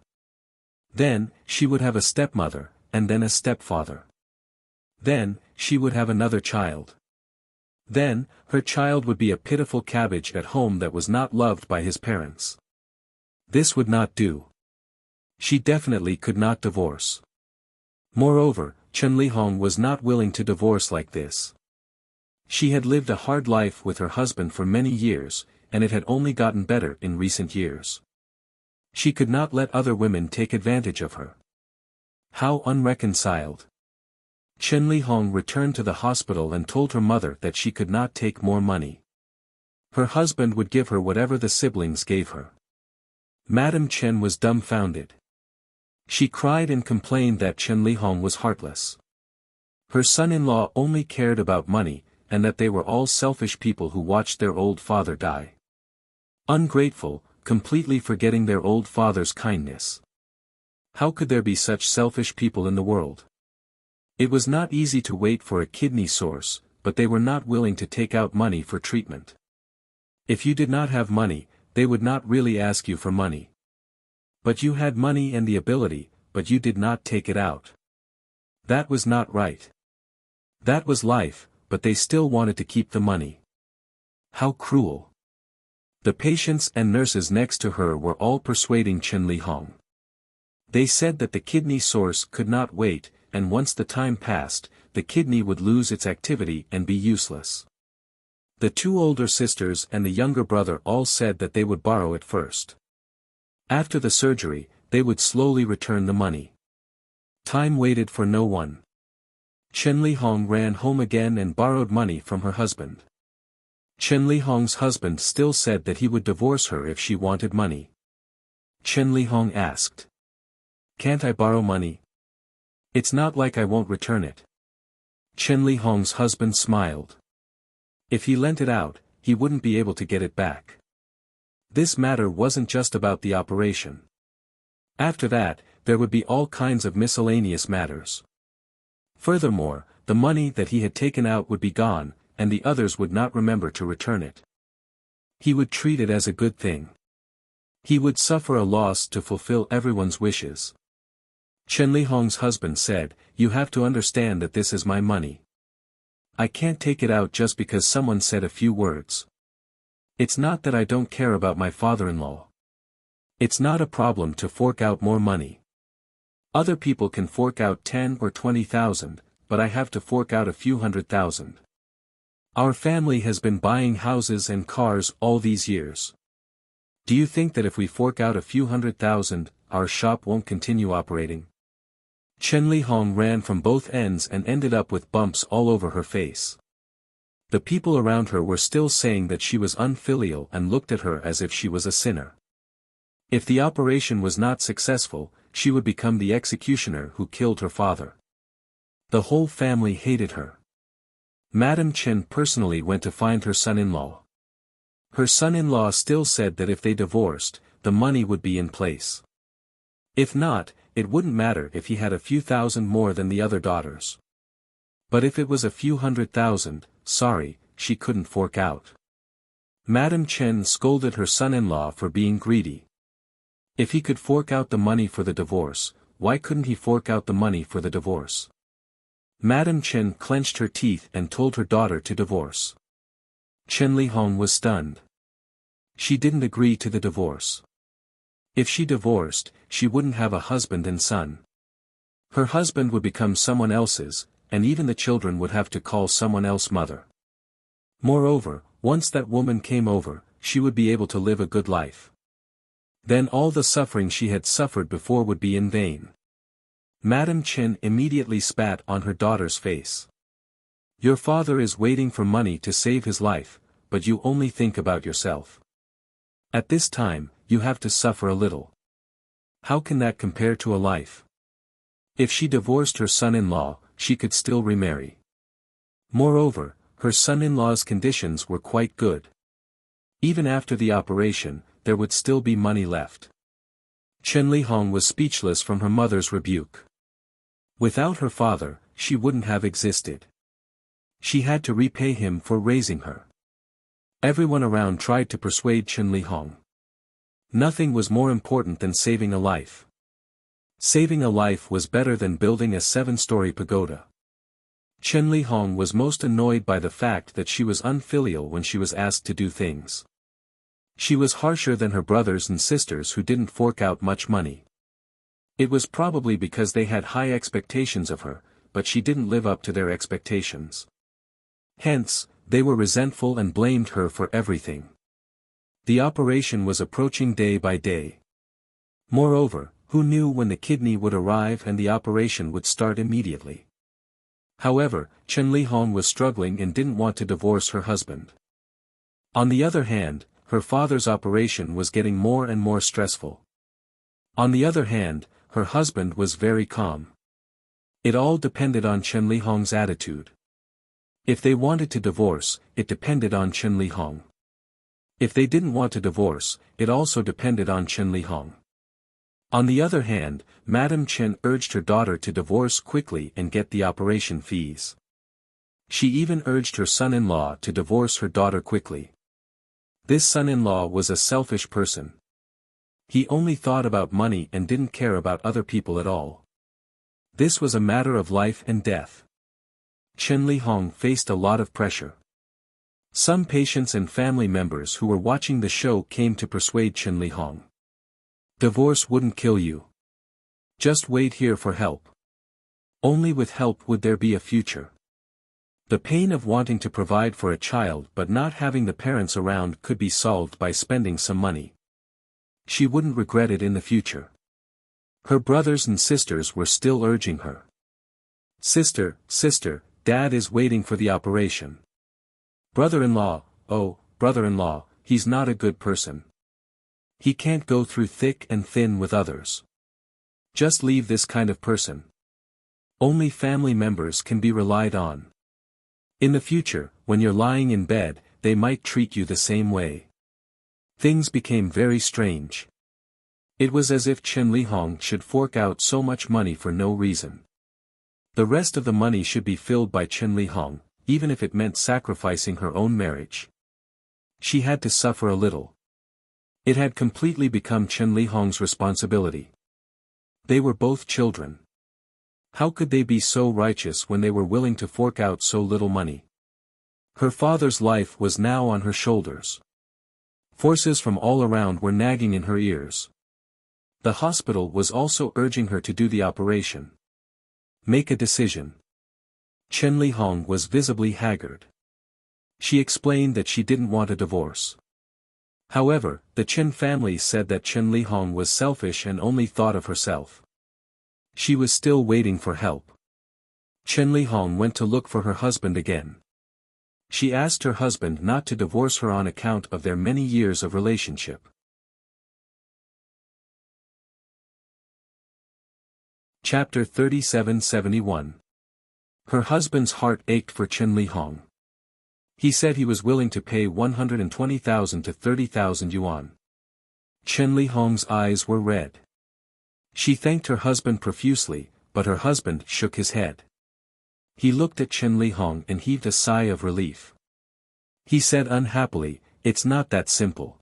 Speaker 1: Then, she would have a stepmother, and then a stepfather. Then, she would have another child. Then, her child would be a pitiful cabbage at home that was not loved by his parents. This would not do. She definitely could not divorce. Moreover, Chen Lihong was not willing to divorce like this. She had lived a hard life with her husband for many years, and it had only gotten better in recent years. She could not let other women take advantage of her. How unreconciled. Chen Lihong returned to the hospital and told her mother that she could not take more money. Her husband would give her whatever the siblings gave her. Madame Chen was dumbfounded. She cried and complained that Chen Lihong was heartless. Her son-in-law only cared about money, and that they were all selfish people who watched their old father die. Ungrateful, completely forgetting their old father's kindness. How could there be such selfish people in the world? It was not easy to wait for a kidney source, but they were not willing to take out money for treatment. If you did not have money, they would not really ask you for money. But you had money and the ability, but you did not take it out. That was not right. That was life, but they still wanted to keep the money. How cruel. The patients and nurses next to her were all persuading Chen Lihong. They said that the kidney source could not wait, and once the time passed, the kidney would lose its activity and be useless. The two older sisters and the younger brother all said that they would borrow it first. After the surgery, they would slowly return the money. Time waited for no one. Chen Lihong ran home again and borrowed money from her husband. Chen Lihong's husband still said that he would divorce her if she wanted money. Chen Lihong asked. "Can't I borrow money? It's not like I won't return it." Chen Lihong's husband smiled. If he lent it out, he wouldn't be able to get it back. This matter wasn't just about the operation. After that, there would be all kinds of miscellaneous matters. Furthermore, the money that he had taken out would be gone, and the others would not remember to return it. He would treat it as a good thing. He would suffer a loss to fulfill everyone's wishes. Chen Lihong's husband said, "You have to understand that this is my money. I can't take it out just because someone said a few words. It's not that I don't care about my father-in-law. It's not a problem to fork out more money. Other people can fork out 10 or 20,000, but I have to fork out a few 100,000. Our family has been buying houses and cars all these years. Do you think that if we fork out a few 100,000, our shop won't continue operating?" Chen Lihong ran from both ends and ended up with bumps all over her face. The people around her were still saying that she was unfilial and looked at her as if she was a sinner. If the operation was not successful, she would become the executioner who killed her father. The whole family hated her. Madame Chen personally went to find her son-in-law. Her son-in-law still said that if they divorced, the money would be in place. If not, it wouldn't matter if he had a few thousand more than the other daughters. But if it was a few 100,000, sorry, she couldn't fork out. Madame Chen scolded her son-in-law for being greedy. If he could fork out the money for the divorce, why couldn't he fork out the money for the divorce? Madame Chen clenched her teeth and told her daughter to divorce. Chen Lihong was stunned. She didn't agree to the divorce. If she divorced, she wouldn't have a husband and son. Her husband would become someone else's, and even the children would have to call someone else mother. Moreover, once that woman came over, she would be able to live a good life. Then all the suffering she had suffered before would be in vain. Madame Chen immediately spat on her daughter's face. "Your father is waiting for money to save his life, but you only think about yourself. At this time, you have to suffer a little. How can that compare to a life?" If she divorced her son-in-law, she could still remarry. Moreover, her son-in-law's conditions were quite good. Even after the operation, there would still be money left. Chen Lihong was speechless from her mother's rebuke. Without her father, she wouldn't have existed. She had to repay him for raising her. Everyone around tried to persuade Chen Lihong. Nothing was more important than saving a life. Saving a life was better than building a 7-story pagoda. Chen Lihong was most annoyed by the fact that she was unfilial when she was asked to do things. She was harsher than her brothers and sisters who didn't fork out much money. It was probably because they had high expectations of her, but she didn't live up to their expectations. Hence, they were resentful and blamed her for everything. The operation was approaching day by day. Moreover, who knew when the kidney would arrive and the operation would start immediately? However, Chen Lihong was struggling and didn't want to divorce her husband. On the other hand, her father's operation was getting more and more stressful. On the other hand, her husband was very calm. It all depended on Chen Lihong's attitude. If they wanted to divorce, it depended on Chen Lihong. If they didn't want to divorce, it also depended on Chen Lihong. On the other hand, Madame Chen urged her daughter to divorce quickly and get the operation fees. She even urged her son-in-law to divorce her daughter quickly. This son-in-law was a selfish person. He only thought about money and didn't care about other people at all. This was a matter of life and death. Chen Lihong faced a lot of pressure. Some patients and family members who were watching the show came to persuade Chen Lihong. Divorce wouldn't kill you. Just wait here for help. Only with help would there be a future. The pain of wanting to provide for a child but not having the parents around could be solved by spending some money. She wouldn't regret it in the future. Her brothers and sisters were still urging her. Sister, Dad is waiting for the operation. Brother-in-law, oh, brother-in-law, he's not a good person. He can't go through thick and thin with others. Just leave this kind of person. Only family members can be relied on. In the future, when you're lying in bed, they might treat you the same way. Things became very strange. It was as if Chen Lihong should fork out so much money for no reason. The rest of the money should be filled by Chen Lihong, even if it meant sacrificing her own marriage. She had to suffer a little. It had completely become Chen Lihong's responsibility. They were both children. How could they be so righteous when they were willing to fork out so little money? Her father's life was now on her shoulders. Forces from all around were nagging in her ears. The hospital was also urging her to do the operation. Make a decision. Chen Lihong was visibly haggard. She explained that she didn't want a divorce. However, the Chen family said that Chen Lihong was selfish and only thought of herself. She was still waiting for help. Chen Lihong went to look for her husband again. She asked her husband not to divorce her on account of their many years of relationship. Chapter 3771. Her husband's heart ached for Chen Lihong. He said he was willing to pay 120,000 to 30,000 yuan. Chen Lihong's eyes were red. She thanked her husband profusely, but her husband shook his head. He looked at Chen Lihong and heaved a sigh of relief. He said unhappily, "It's not that simple.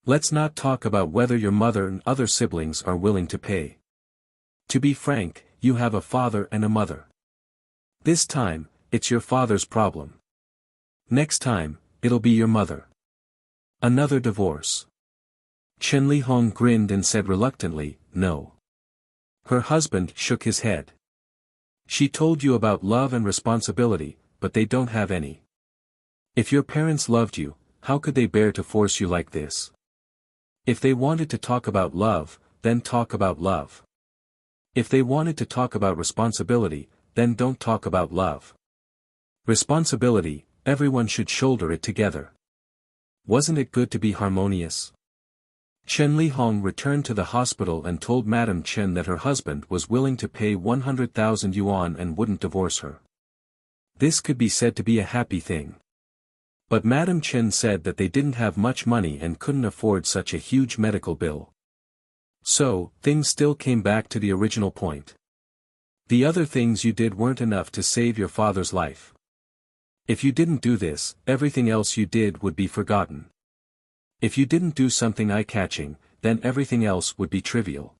Speaker 1: Let's not talk about whether your mother and other siblings are willing to pay. To be frank, you have a father and a mother. This time, it's your father's problem. Next time, it'll be your mother. Another divorce." Chen Lihong grinned and said reluctantly, "No." Her husband shook his head. "She told you about love and responsibility, but they don't have any. If your parents loved you, how could they bear to force you like this? If they wanted to talk about love, then talk about love. If they wanted to talk about responsibility, then don't talk about love. Responsibility, everyone should shoulder it together. Wasn't it good to be harmonious?" Chen Lihong returned to the hospital and told Madame Chen that her husband was willing to pay 100,000 yuan and wouldn't divorce her. This could be said to be a happy thing. But Madame Chen said that they didn't have much money and couldn't afford such a huge medical bill. So, things still came back to the original point. The other things you did weren't enough to save your father's life. If you didn't do this, everything else you did would be forgotten. If you didn't do something eye-catching, then everything else would be trivial.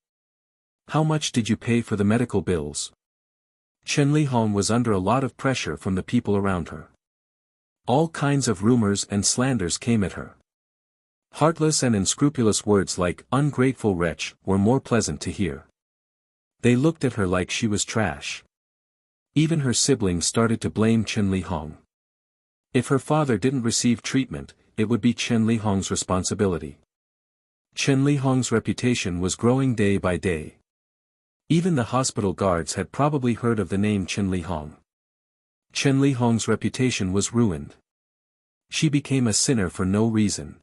Speaker 1: How much did you pay for the medical bills? Chen Lihong was under a lot of pressure from the people around her. All kinds of rumors and slanders came at her. Heartless and unscrupulous words like ungrateful wretch were more pleasant to hear. They looked at her like she was trash. Even her siblings started to blame Chen Lihong. If her father didn't receive treatment, it would be Chen Lihong's responsibility. Chen Lihong's reputation was growing day by day. Even the hospital guards had probably heard of the name Chen Lihong. Chen Lihong's reputation was ruined. She became a sinner for no reason.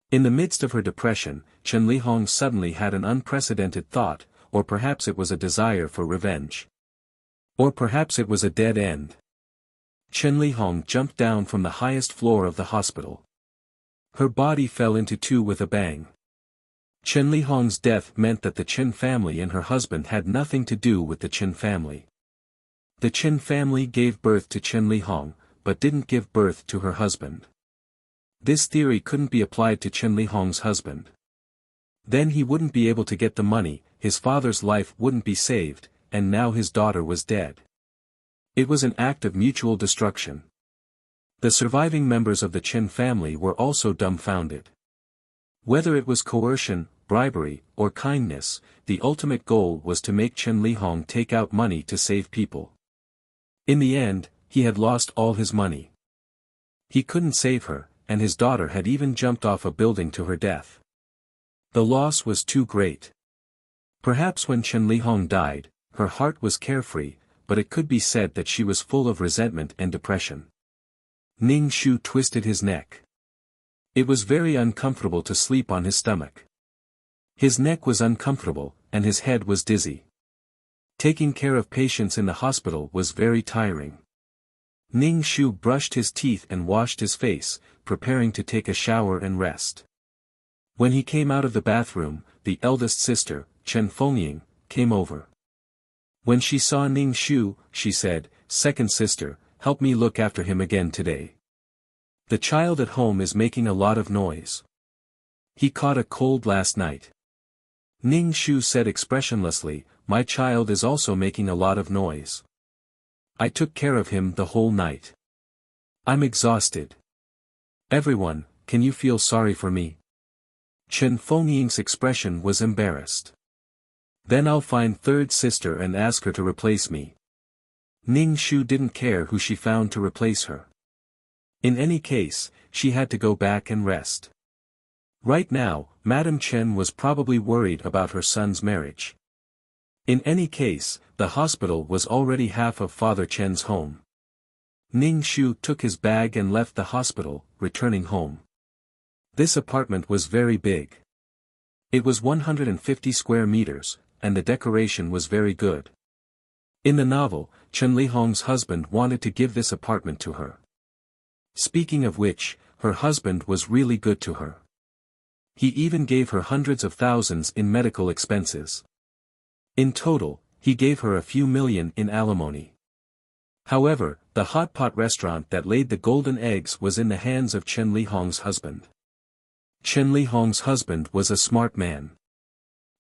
Speaker 1: In the midst of her depression, Chen Lihong suddenly had an unprecedented thought, or perhaps it was a desire for revenge. Or perhaps it was a dead end. Chen Lihong jumped down from the highest floor of the hospital. Her body fell into two with a bang. Chen Lihong's death meant that the Chen family and her husband had nothing to do with the Chen family. The Chen family gave birth to Chen Lihong, but didn't give birth to her husband. This theory couldn't be applied to Chen Lihong's husband. Then he wouldn't be able to get the money, his father's life wouldn't be saved, and now his daughter was dead. It was an act of mutual destruction. The surviving members of the Chen family were also dumbfounded. Whether it was coercion, bribery, or kindness, the ultimate goal was to make Chen Lihong take out money to save people. In the end, he had lost all his money. He couldn't save her, and his daughter had even jumped off a building to her death. The loss was too great. Perhaps when Chen Lihong died, her heart was carefree, but it could be said that she was full of resentment and depression. Ning Shu twisted his neck. It was very uncomfortable to sleep on his stomach. His neck was uncomfortable, and his head was dizzy. Taking care of patients in the hospital was very tiring. Ning Shu brushed his teeth and washed his face, preparing to take a shower and rest. When he came out of the bathroom, the eldest sister, Chen Fengying, came over. When she saw Ning Shu, she said, "Second sister, help me look after him again today. The child at home is making a lot of noise. He caught a cold last night." Ning Shu said expressionlessly, "My child is also making a lot of noise. I took care of him the whole night. I'm exhausted. Everyone, can you feel sorry for me?" Chen Fengying's expression was embarrassed. "Then I'll find third sister and ask her to replace me." Ning Shu didn't care who she found to replace her. In any case, she had to go back and rest. Right now, Madame Chen was probably worried about her son's marriage. In any case, the hospital was already half of Father Chen's home. Ning Shu took his bag and left the hospital, returning home. This apartment was very big. It was 150 square meters, and the decoration was very good. In the novel, Chen Lihong's husband wanted to give this apartment to her. Speaking of which, her husband was really good to her. He even gave her hundreds of thousands in medical expenses. In total, he gave her a few million in alimony. However, the hot pot restaurant that laid the golden eggs was in the hands of Chen Lihong's husband. Chen Lihong's husband was a smart man.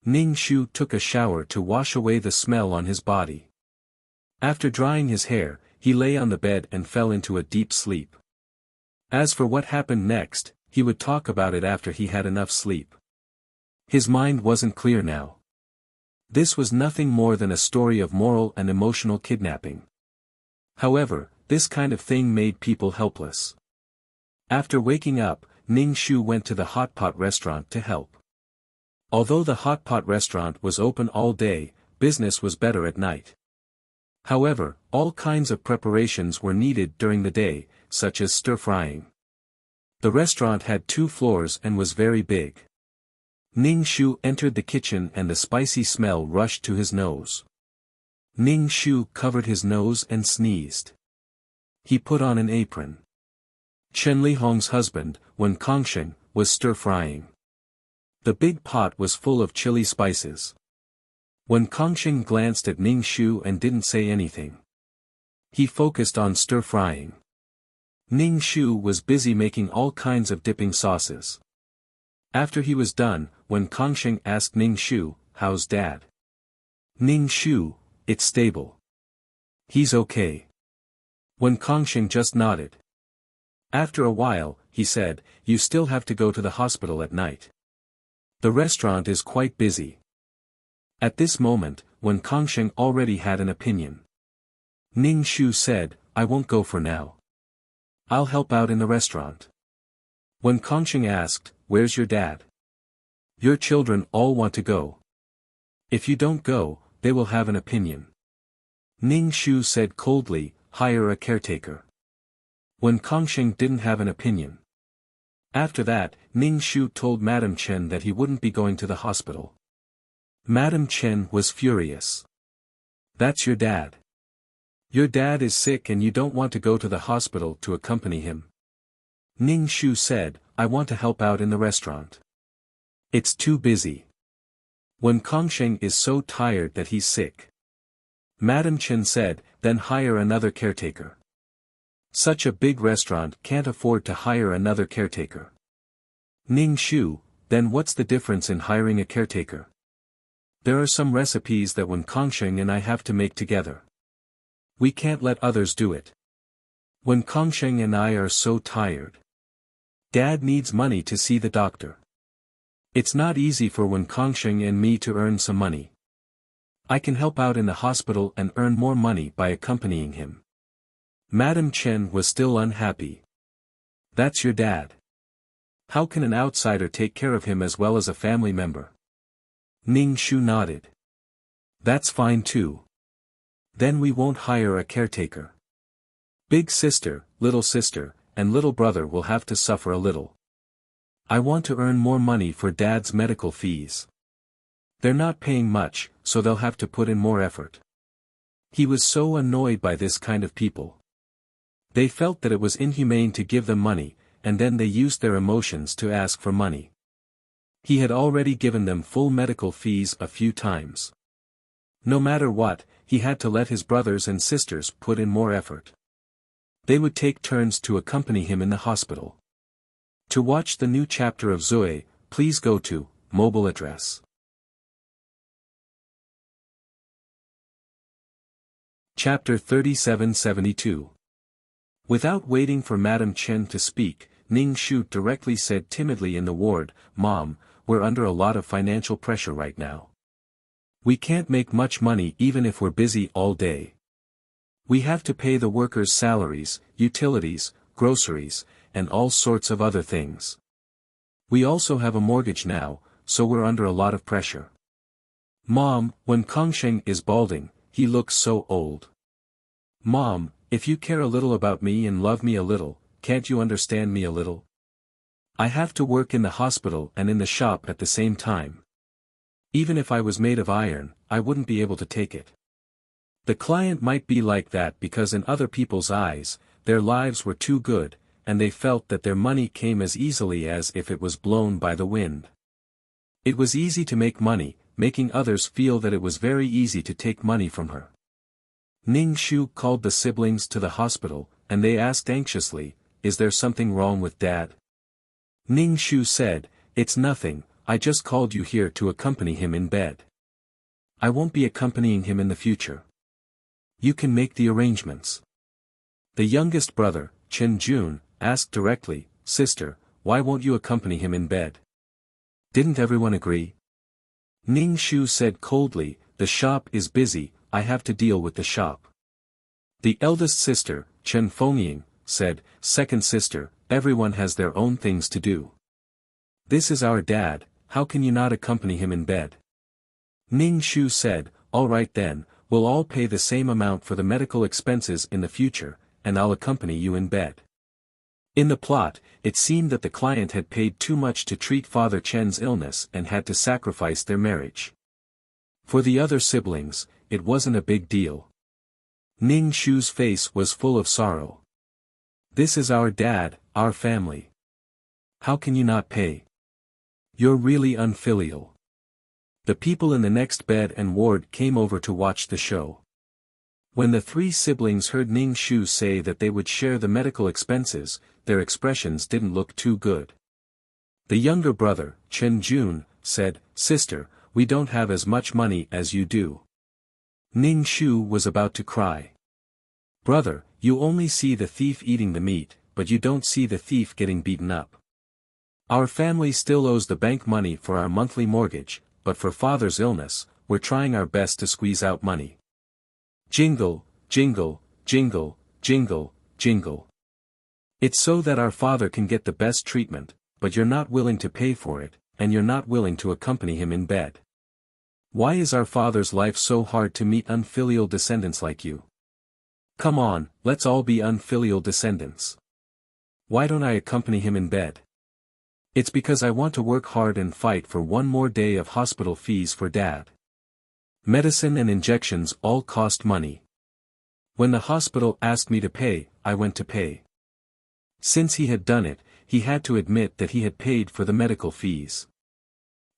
Speaker 1: Ning Shu took a shower to wash away the smell on his body. After drying his hair, he lay on the bed and fell into a deep sleep. As for what happened next, he would talk about it after he had enough sleep. His mind wasn't clear now. This was nothing more than a story of moral and emotional kidnapping. However, this kind of thing made people helpless. After waking up, Ning Shu went to the hot pot restaurant to help. Although the hot pot restaurant was open all day, business was better at night. However, all kinds of preparations were needed during the day, such as stir-frying. The restaurant had 2 floors and was very big. Ning Shu entered the kitchen and the spicy smell rushed to his nose. Ning Shu covered his nose and sneezed. He put on an apron. Chen Lihong's husband, Wen Kongsheng, was stir-frying. The big pot was full of chili spices. Wen Kongsheng glanced at Ning Shu and didn't say anything. He focused on stir-frying. Ning Shu was busy making all kinds of dipping sauces. After he was done, Wen Kongsheng asked Ning Shu, "How's Dad?" "Ning Shu, it's stable. He's okay." Wen Kongsheng just nodded. After a while, he said, "You still have to go to the hospital at night. The restaurant is quite busy." At this moment, Wen Kongsheng already had an opinion. Ning Shu said, "I won't go for now. I'll help out in the restaurant." Wen Kongsheng asked, "Where's your dad? Your children all want to go. If you don't go, they will have an opinion." Ning Shu said coldly, "Hire a caretaker." Wen Kongsheng didn't have an opinion. After that, Ning Shu told Madam Chen that he wouldn't be going to the hospital. Madam Chen was furious. "That's your dad. Your dad is sick and you don't want to go to the hospital to accompany him." Ning Shu said, "I want to help out in the restaurant. It's too busy. Wen Kongsheng is so tired that he's sick." Madam Chen said, "Then hire another caretaker. Such a big restaurant can't afford to hire another caretaker." Ning Shu, "Then what's the difference in hiring a caretaker? There are some recipes that Wen Kongsheng and I have to make together. We can't let others do it. Wen Kongsheng and I are so tired. Dad needs money to see the doctor. It's not easy for Wen Kongsheng and me to earn some money. I can help out in the hospital and earn more money by accompanying him." Madam Chen was still unhappy. "That's your dad. How can an outsider take care of him as well as a family member?" Ning Shu nodded. "That's fine too. Then we won't hire a caretaker. Big sister, and little brother will have to suffer a little. I want to earn more money for Dad's medical fees. They're not paying much, so they'll have to put in more effort." He was so annoyed by this kind of people. They felt that it was inhumane to give them money, and then they used their emotions to ask for money. He had already given them full medical fees a few times. No matter what, he had to let his brothers and sisters put in more effort. They would take turns to accompany him in the hospital. To watch the new chapter of Zoe, please go to mobile address. Chapter 3772. Without waiting for Madam Chen to speak, Ning Shu directly said timidly in the ward, "Mom, we're under a lot of financial pressure right now. We can't make much money even if we're busy all day. We have to pay the workers' salaries, utilities, groceries, and all sorts of other things. We also have a mortgage now, so we're under a lot of pressure. Mom, when Kongsheng is balding, he looks so old. Mom, if you care a little about me and love me a little, can't you understand me a little? I have to work in the hospital and in the shop at the same time. Even if I was made of iron, I wouldn't be able to take it." The client might be like that because in other people's eyes, their lives were too good, and they felt that their money came as easily as if it was blown by the wind. It was easy to make money, making others feel that it was very easy to take money from her. Ning Shu called the siblings to the hospital, and they asked anxiously, "Is there something wrong with Dad?" Ning Shu said, "It's nothing, I just called you here to accompany him in bed. I won't be accompanying him in the future. You can make the arrangements." The youngest brother, Chen Jun, asked directly, "Sister, why won't you accompany him in bed? Didn't everyone agree?" Ning Shu said coldly, "The shop is busy, I have to deal with the shop." The eldest sister, Chen Fengying, said, "Second sister, everyone has their own things to do. This is our dad, how can you not accompany him in bed?" Ning Shu said, "All right then, we'll all pay the same amount for the medical expenses in the future, and I'll accompany you in bed." In the plot, it seemed that the client had paid too much to treat Father Chen's illness and had to sacrifice their marriage. For the other siblings, it wasn't a big deal. Ning Shu's face was full of sorrow. "This is our dad, our family. How can you not pay? You're really unfilial." The people in the next bed and ward came over to watch the show. When the three siblings heard Ning Shu say that they would share the medical expenses, their expressions didn't look too good. The younger brother, Chen Jun, said, "Sister, we don't have as much money as you do." Ning Shu was about to cry. "Brother, you only see the thief eating the meat, but you don't see the thief getting beaten up. Our family still owes the bank money for our monthly mortgage, but for father's illness, we're trying our best to squeeze out money. Jingle, jingle, jingle, jingle, jingle. It's so that our father can get the best treatment, but you're not willing to pay for it, and you're not willing to accompany him in bed. Why is our father's life so hard to meet unfilial descendants like you? Come on, let's all be unfilial descendants. Why don't I accompany him in bed? It's because I want to work hard and fight for one more day of hospital fees for Dad. Medicine and injections all cost money. When the hospital asked me to pay, I went to pay." Since he had done it, he had to admit that he had paid for the medical fees.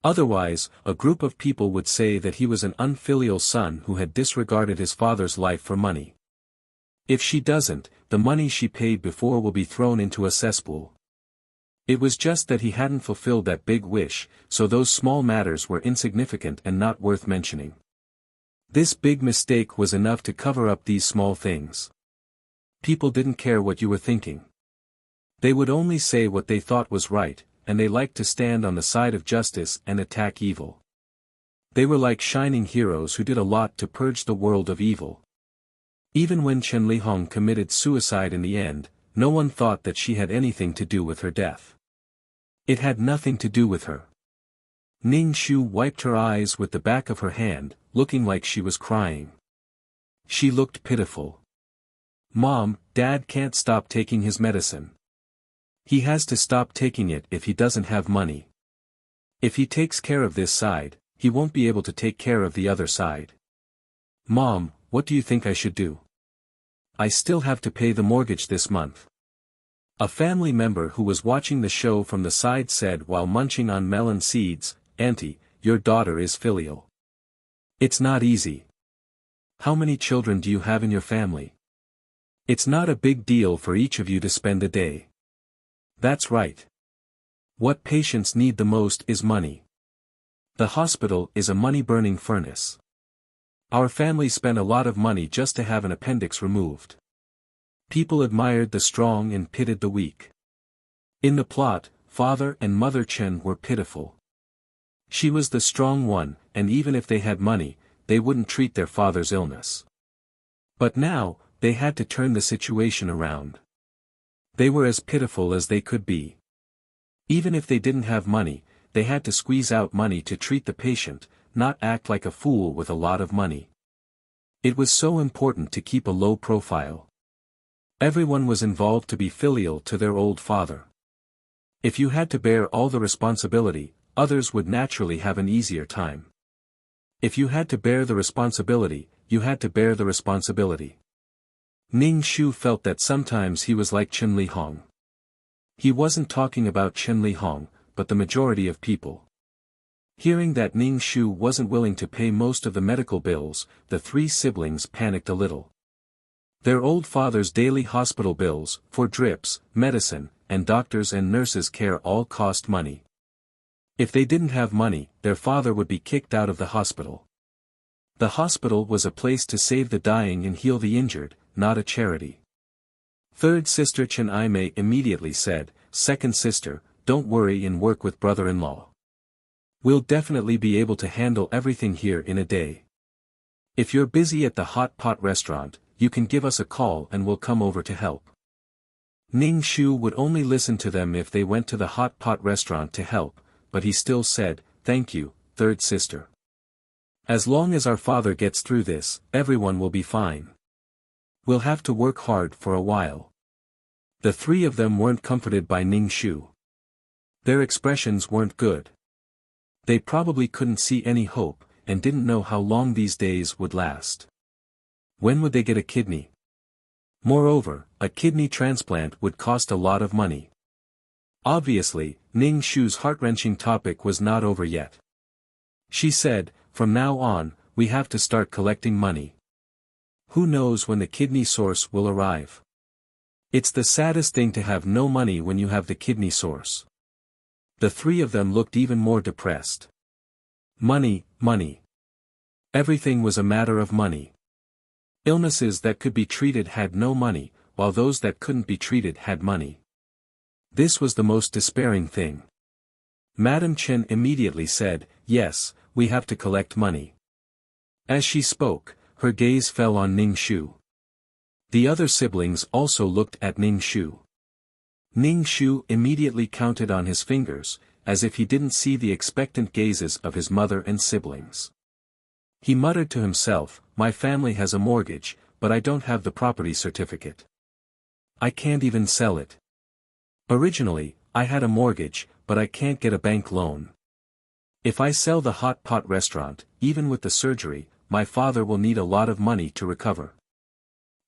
Speaker 1: Otherwise, a group of people would say that he was an unfilial son who had disregarded his father's life for money. If she doesn't, the money she paid before will be thrown into a cesspool. It was just that he hadn't fulfilled that big wish, so those small matters were insignificant and not worth mentioning. This big mistake was enough to cover up these small things. People didn't care what you were thinking. They would only say what they thought was right, and they liked to stand on the side of justice and attack evil. They were like shining heroes who did a lot to purge the world of evil. Even when Chen Lihong committed suicide in the end, no one thought that she had anything to do with her death. It had nothing to do with her. Ning Shu wiped her eyes with the back of her hand, looking like she was crying. She looked pitiful. "Mom, Dad can't stop taking his medicine. He has to stop taking it if he doesn't have money. If he takes care of this side, he won't be able to take care of the other side. Mom, what do you think I should do? I still have to pay the mortgage this month." A family member who was watching the show from the side said while munching on melon seeds, "Auntie, your daughter is filial. It's not easy. How many children do you have in your family? It's not a big deal for each of you to spend a day." That's right. What patients need the most is money. The hospital is a money-burning furnace. Our family spent a lot of money just to have an appendix removed. People admired the strong and pitied the weak. In the plot, father and mother Chen were pitiful. She was the strong one, and even if they had money, they wouldn't treat their father's illness. But now, they had to turn the situation around. They were as pitiful as they could be. Even if they didn't have money, they had to squeeze out money to treat the patient, not act like a fool with a lot of money. It was so important to keep a low profile. Everyone was involved to be filial to their old father. If you had to bear all the responsibility, others would naturally have an easier time. If you had to bear the responsibility, you had to bear the responsibility. Ning Shu felt that sometimes he was like Chen Lihong. He wasn't talking about Chen Lihong, but the majority of people. Hearing that Ning Shu wasn't willing to pay most of the medical bills, the three siblings panicked a little. Their old father's daily hospital bills, for drips, medicine, and doctors and nurses' care all cost money. If they didn't have money, their father would be kicked out of the hospital. The hospital was a place to save the dying and heal the injured, not a charity. Third sister Chen Aimei immediately said, "Second sister, don't worry and work with brother-in-law. We'll definitely be able to handle everything here in a day. If you're busy at the hot pot restaurant, you can give us a call and we'll come over to help." Ning Shu would only listen to them if they went to the hot pot restaurant to help, but he still said, "Thank you, third sister. As long as our father gets through this, everyone will be fine. We'll have to work hard for a while." The three of them weren't comforted by Ning Shu. Their expressions weren't good. They probably couldn't see any hope, and didn't know how long these days would last. When would they get a kidney? Moreover, a kidney transplant would cost a lot of money. Obviously, Ning Shu's heart-wrenching topic was not over yet. She said, "From now on, we have to start collecting money. Who knows when the kidney source will arrive? It's the saddest thing to have no money when you have the kidney source. The three of them looked even more depressed. Money, money. Everything was a matter of money. Illnesses that could be treated had no money, while those that couldn't be treated had money. This was the most despairing thing. Madame Chen immediately said, "Yes, we have to collect money." As she spoke, her gaze fell on Ning Shu. The other siblings also looked at Ning Shu. Ning Shu immediately counted on his fingers, as if he didn't see the expectant gazes of his mother and siblings. He muttered to himself, "My family has a mortgage, but I don't have the property certificate. I can't even sell it. Originally, I had a mortgage, but I can't get a bank loan. If I sell the hot pot restaurant, even with the surgery, my father will need a lot of money to recover.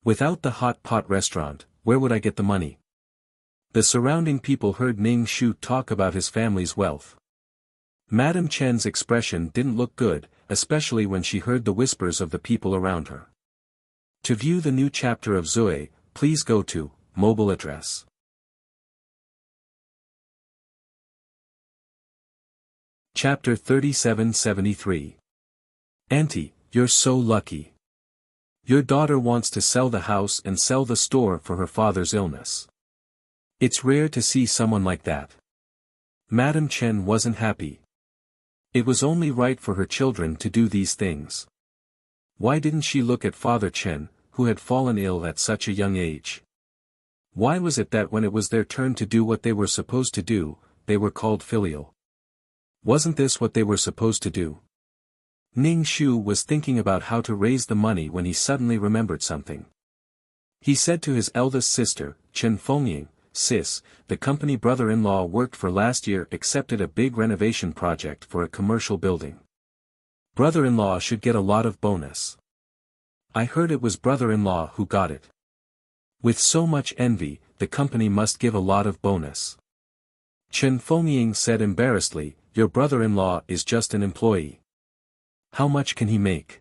Speaker 1: Without the hot pot restaurant, where would I get the money?" The surrounding people heard Ning Shu talk about his family's wealth. Madame Chen's expression didn't look good, especially when she heard the whispers of the people around her. To view the new chapter of Zoe, please go to mobile address. Chapter 3773. Auntie, you're so lucky. Your daughter wants to sell the house and sell the store for her father's illness. It's rare to see someone like that. Madame Chen wasn't happy. It was only right for her children to do these things. Why didn't she look at Father Chen, who had fallen ill at such a young age? Why was it that when it was their turn to do what they were supposed to do, they were called filial? Wasn't this what they were supposed to do? Ning Shu was thinking about how to raise the money when he suddenly remembered something. He said to his eldest sister, Chen Fengying, "Sis, the company brother-in-law worked for last year accepted a big renovation project for a commercial building. Brother-in-law should get a lot of bonus. I heard it was brother-in-law who got it. With so much envy, the company must give a lot of bonus." Chen Fengying said embarrassedly, "Your brother-in-law is just an employee. How much can he make?"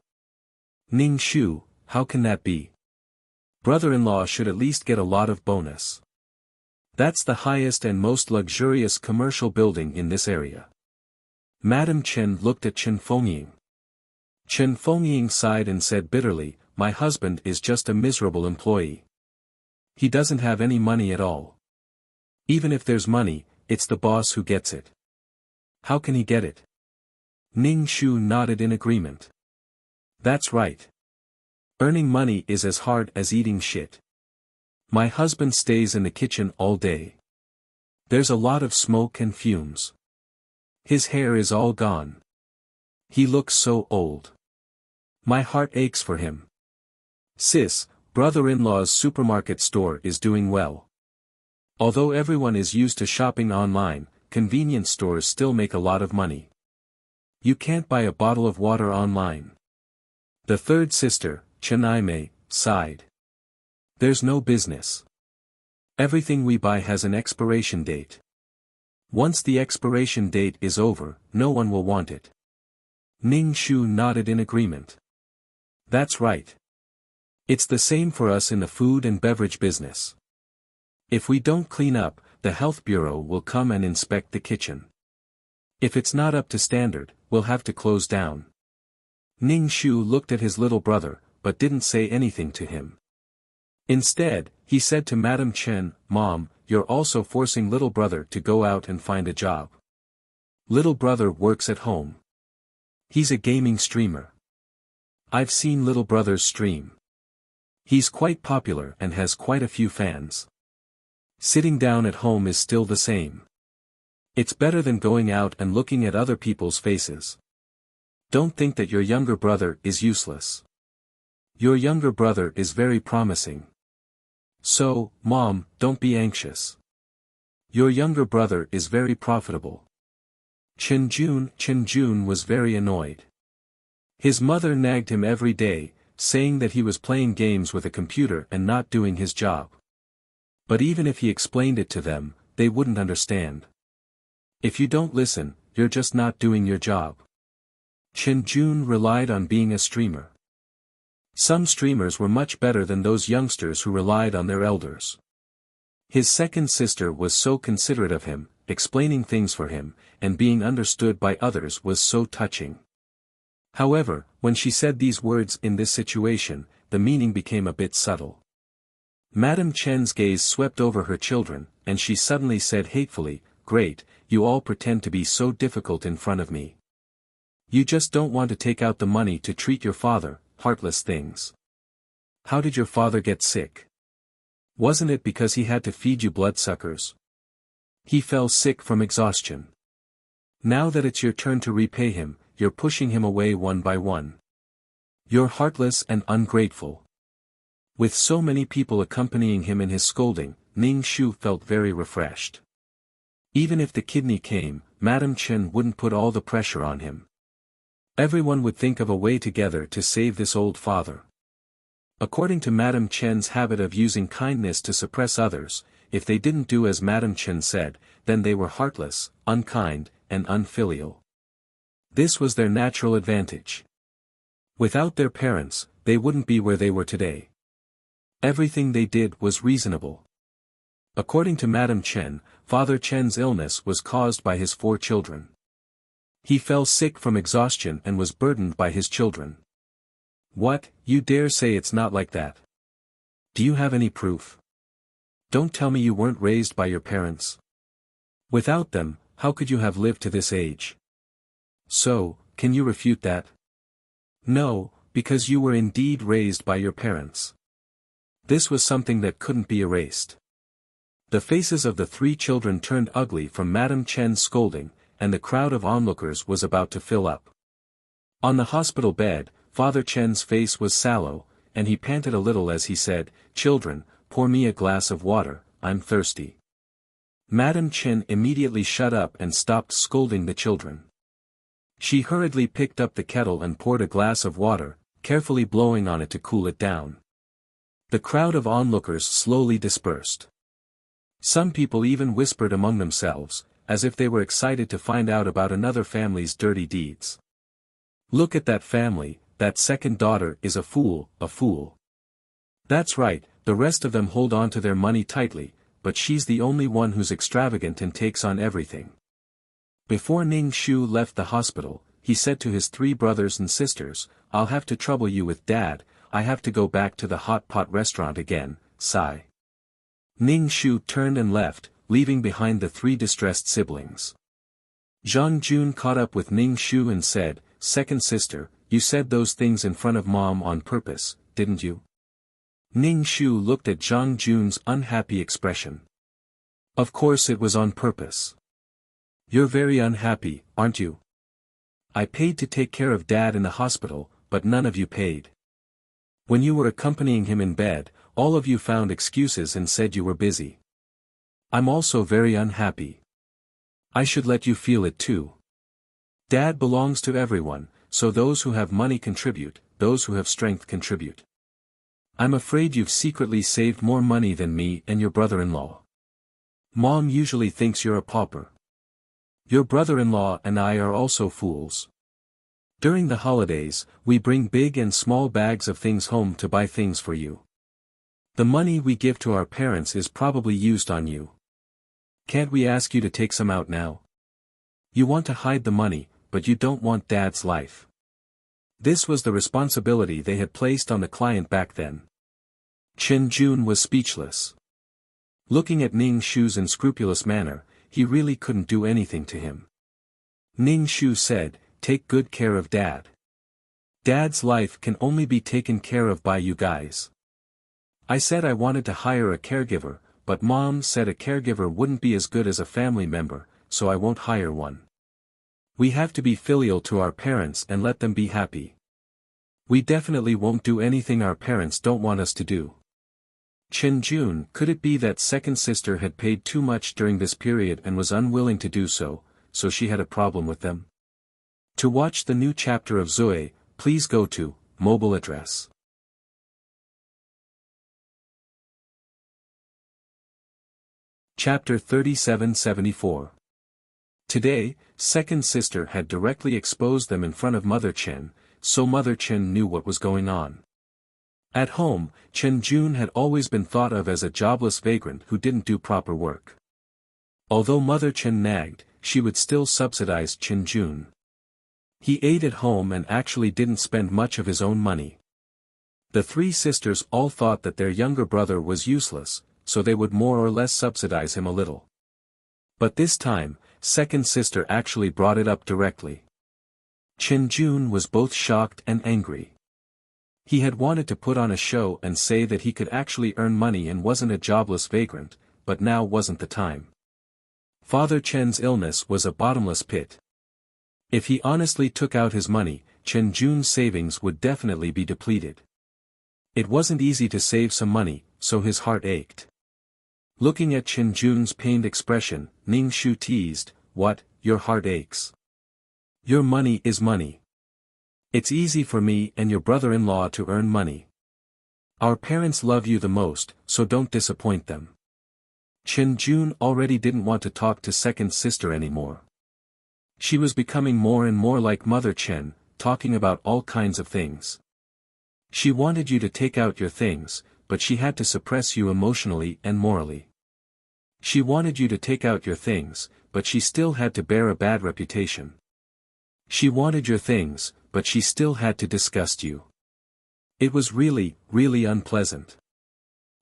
Speaker 1: "Ning Shu, how can that be? Brother-in-law should at least get a lot of bonus. That's the highest and most luxurious commercial building in this area." Madame Chen looked at Chen Fengying. Chen Fengying sighed and said bitterly, "My husband is just a miserable employee. He doesn't have any money at all. Even if there's money, it's the boss who gets it. How can he get it?" Ning Shu nodded in agreement. "That's right. Earning money is as hard as eating shit. My husband stays in the kitchen all day. There's a lot of smoke and fumes. His hair is all gone. He looks so old. My heart aches for him. Sis, brother-in-law's supermarket store is doing well. Although everyone is used to shopping online, convenience stores still make a lot of money. You can't buy a bottle of water online." The third sister, Chen Aimei, sighed. "There's no business. Everything we buy has an expiration date. Once the expiration date is over, no one will want it." Ning Shu nodded in agreement. "That's right. It's the same for us in the food and beverage business. If we don't clean up, the health bureau will come and inspect the kitchen. If it's not up to standard, we'll have to close down." Ning Shu looked at his little brother, but didn't say anything to him. Instead, he said to Madame Chen, "Mom, you're also forcing little brother to go out and find a job. Little brother works at home. He's a gaming streamer. I've seen little brother's stream. He's quite popular and has quite a few fans. Sitting down at home is still the same. It's better than going out and looking at other people's faces. Don't think that your younger brother is useless. Your younger brother is very promising. So, Mom, don't be anxious. Your younger brother is very profitable." Chen Jun was very annoyed. His mother nagged him every day, saying that he was playing games with a computer and not doing his job. But even if he explained it to them, they wouldn't understand. If you don't listen, you're just not doing your job. Chen Jun relied on being a streamer. Some streamers were much better than those youngsters who relied on their elders. His second sister was so considerate of him, explaining things for him, and being understood by others was so touching. However, when she said these words in this situation, the meaning became a bit subtle. Madame Chen's gaze swept over her children, and she suddenly said hatefully, "Great, you all pretend to be so difficult in front of me. You just don't want to take out the money to treat your father, heartless things. How did your father get sick? Wasn't it because he had to feed you bloodsuckers? He fell sick from exhaustion. Now that it's your turn to repay him, you're pushing him away one by one. You're heartless and ungrateful." With so many people accompanying him in his scolding, Ning Shu felt very refreshed. Even if the kidney came, Madame Chen wouldn't put all the pressure on him. Everyone would think of a way together to save this old father. According to Madame Chen's habit of using kindness to suppress others, if they didn't do as Madame Chen said, then they were heartless, unkind, and unfilial. This was their natural advantage. Without their parents, they wouldn't be where they were today. Everything they did was reasonable. According to Madame Chen, Father Chen's illness was caused by his 4 children. He fell sick from exhaustion and was burdened by his children. What, you dare say it's not like that? Do you have any proof? Don't tell me you weren't raised by your parents. Without them, how could you have lived to this age? So, can you refute that? No, because you were indeed raised by your parents. This was something that couldn't be erased. The faces of the 3 children turned ugly from Madame Chen's scolding, and the crowd of onlookers was about to fill up. On the hospital bed, Father Chen's face was sallow, and he panted a little as he said, "Children, pour me a glass of water, I'm thirsty." Madame Chen immediately shut up and stopped scolding the children. She hurriedly picked up the kettle and poured a glass of water, carefully blowing on it to cool it down. The crowd of onlookers slowly dispersed. Some people even whispered among themselves, as if they were excited to find out about another family's dirty deeds. "Look at that family, that second daughter is a fool, a fool." That's right, the rest of them hold on to their money tightly, but she's the only one who's extravagant and takes on everything. Before Ning Shu left the hospital, he said to his 3 brothers and sisters, "I'll have to trouble you with Dad, I have to go back to the hot pot restaurant again, sigh." Ning Shu turned and left, leaving behind the 3 distressed siblings. Zhang Jun caught up with Ning Shu and said, "Second sister, you said those things in front of Mom on purpose, didn't you?" Ning Shu looked at Zhang Jun's unhappy expression. "Of course it was on purpose. You're very unhappy, aren't you? I paid to take care of Dad in the hospital, but none of you paid. When you were accompanying him in bed, all of you found excuses and said you were busy. I'm also very unhappy. I should let you feel it too. Dad belongs to everyone, so those who have money contribute, those who have strength contribute. I'm afraid you've secretly saved more money than me and your brother-in-law. Mom usually thinks you're a pauper. Your brother-in-law and I are also fools. During the holidays, we bring big and small bags of things home to buy things for you. The money we give to our parents is probably used on you. Can't we ask you to take some out now? You want to hide the money, but you don't want Dad's life." This was the responsibility they had placed on the client back then. Chen Jun was speechless. Looking at Ning Shu's unscrupulous manner, he really couldn't do anything to him. Ning Shu said, "Take good care of Dad. Dad's life can only be taken care of by you guys. I said I wanted to hire a caregiver, but Mom said a caregiver wouldn't be as good as a family member, so I won't hire one. We have to be filial to our parents and let them be happy. We definitely won't do anything our parents don't want us to do." Chen Jun, could it be that second sister had paid too much during this period and was unwilling to do so, so she had a problem with them? To watch the new chapter of Zoe, please go to mobile address. Chapter 3774. Today, second sister had directly exposed them in front of Mother Chen, so Mother Chen knew what was going on. At home, Chen Jun had always been thought of as a jobless vagrant who didn't do proper work. Although Mother Chen nagged, she would still subsidize Chen Jun. He ate at home and actually didn't spend much of his own money. The three sisters all thought that their younger brother was useless, so they would more or less subsidize him a little. But this time, second sister actually brought it up directly. Chen Jun was both shocked and angry. He had wanted to put on a show and say that he could actually earn money and wasn't a jobless vagrant, but now wasn't the time. Father Chen's illness was a bottomless pit. If he honestly took out his money, Chen Jun's savings would definitely be depleted. It wasn't easy to save some money, so his heart ached. Looking at Chen Jun's pained expression, Ning Shu teased, "What, your heart aches? Your money is money. It's easy for me and your brother-in-law to earn money. Our parents love you the most, so don't disappoint them." Chen Jun already didn't want to talk to second sister anymore. She was becoming more and more like Mother Chen, talking about all kinds of things. She wanted you to take out your things, but she had to suppress you emotionally and morally. She wanted you to take out your things, but she still had to bear a bad reputation. She wanted your things, but she still had to disgust you. It was really, really unpleasant.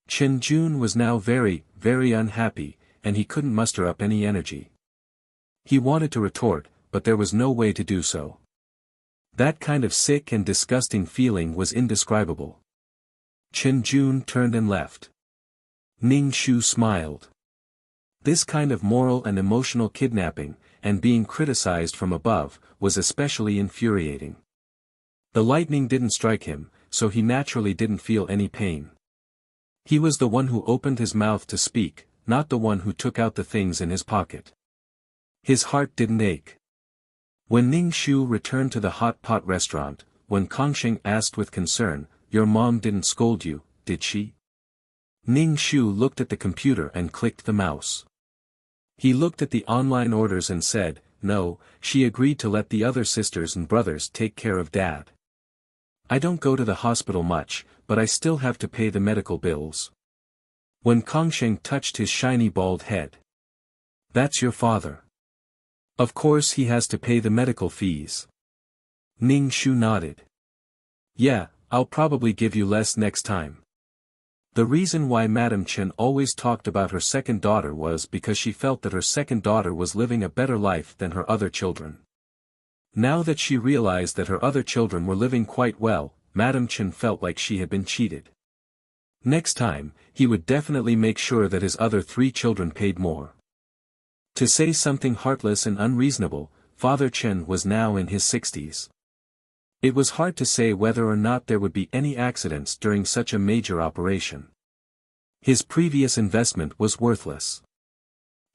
Speaker 1: Chen Jun was now very, very unhappy, and he couldn't muster up any energy. He wanted to retort, but there was no way to do so. That kind of sick and disgusting feeling was indescribable. Chen Jun turned and left. Ning Shu smiled. This kind of moral and emotional kidnapping, and being criticized from above, was especially infuriating. The lightning didn't strike him, so he naturally didn't feel any pain. He was the one who opened his mouth to speak, not the one who took out the things in his pocket. His heart didn't ache. When Ning Shu returned to the hot pot restaurant, when Kangsheng asked with concern, "Your mom didn't scold you, did she?" Ning Shu looked at the computer and clicked the mouse. He looked at the online orders and said, "No, she agreed to let the other sisters and brothers take care of Dad. I don't go to the hospital much, but I still have to pay the medical bills." When Kangsheng touched his shiny bald head. "That's your father. Of course he has to pay the medical fees." Ning Shu nodded. "Yeah, I'll probably give you less next time." The reason why Madame Chen always talked about her second daughter was because she felt that her second daughter was living a better life than her other children. Now that she realized that her other children were living quite well, Madame Chen felt like she had been cheated. Next time, he would definitely make sure that his other three children paid more. To say something heartless and unreasonable, Father Chen was now in his 60s. It was hard to say whether or not there would be any accidents during such a major operation. His previous investment was worthless.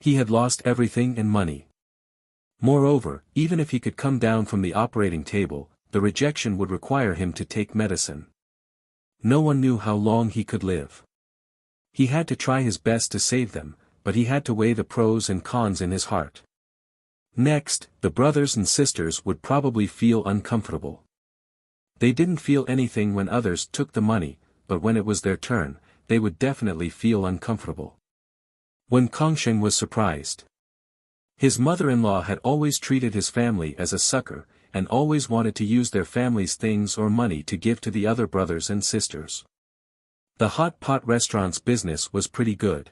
Speaker 1: He had lost everything and money. Moreover, even if he could come down from the operating table, the rejection would require him to take medicine. No one knew how long he could live. He had to try his best to save them, but he had to weigh the pros and cons in his heart. Next, the brothers and sisters would probably feel uncomfortable. They didn't feel anything when others took the money, but when it was their turn, they would definitely feel uncomfortable. When Kangsheng was surprised. His mother-in-law had always treated his family as a sucker, and always wanted to use their family's things or money to give to the other brothers and sisters. The hot pot restaurant's business was pretty good.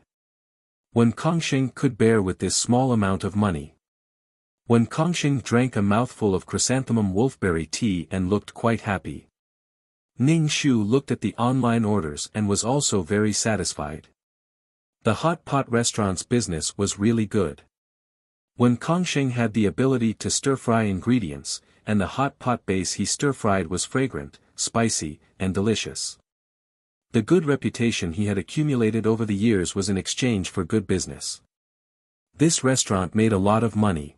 Speaker 1: When Kangsheng could bear with this small amount of money. When Kangsheng drank a mouthful of chrysanthemum wolfberry tea and looked quite happy. Ning Shu looked at the online orders and was also very satisfied. The hot pot restaurant's business was really good. When Kangsheng had the ability to stir-fry ingredients, and the hot pot base he stir-fried was fragrant, spicy, and delicious. The good reputation he had accumulated over the years was in exchange for good business. This restaurant made a lot of money.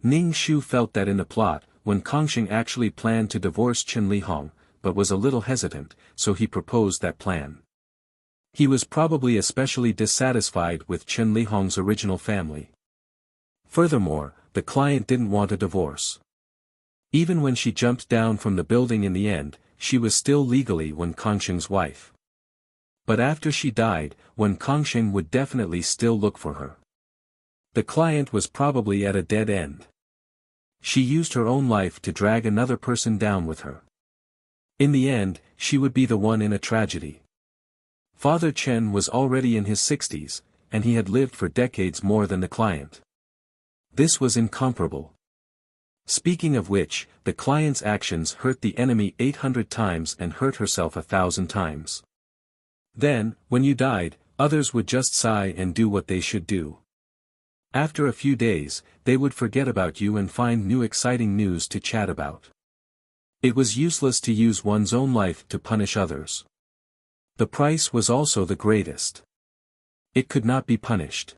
Speaker 1: Ning Shu felt that in the plot, when Kangsheng actually planned to divorce Chen Lihong, but was a little hesitant, so he proposed that plan. He was probably especially dissatisfied with Chen Lihong's original family. Furthermore, the client didn't want a divorce. Even when she jumped down from the building in the end, she was still legally Wen Kangsheng's wife. But after she died, Wen Kangsheng would definitely still look for her. The client was probably at a dead end. She used her own life to drag another person down with her. In the end, she would be the one in a tragedy. Father Chen was already in his 60s, and he had lived for decades more than the client. This was incomparable. Speaking of which, the client's actions hurt the enemy 800 times and hurt herself 1,000 times. Then, when you died, others would just sigh and do what they should do. After a few days, they would forget about you and find new exciting news to chat about. It was useless to use one's own life to punish others. The price was also the greatest. It could not be punished.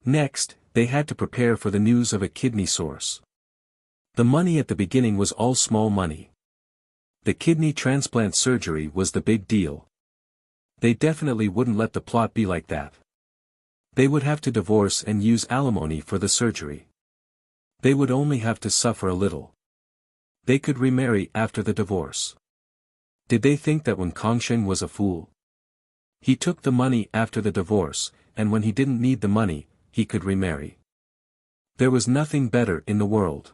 Speaker 1: Next, they had to prepare for the news of a kidney source. The money at the beginning was all small money. The kidney transplant surgery was the big deal. They definitely wouldn't let the plot be like that. They would have to divorce and use alimony for the surgery. They would only have to suffer a little. They could remarry after the divorce. Did they think that Wen Kangsheng was a fool? He took the money after the divorce, and when he didn't need the money, he could remarry. There was nothing better in the world.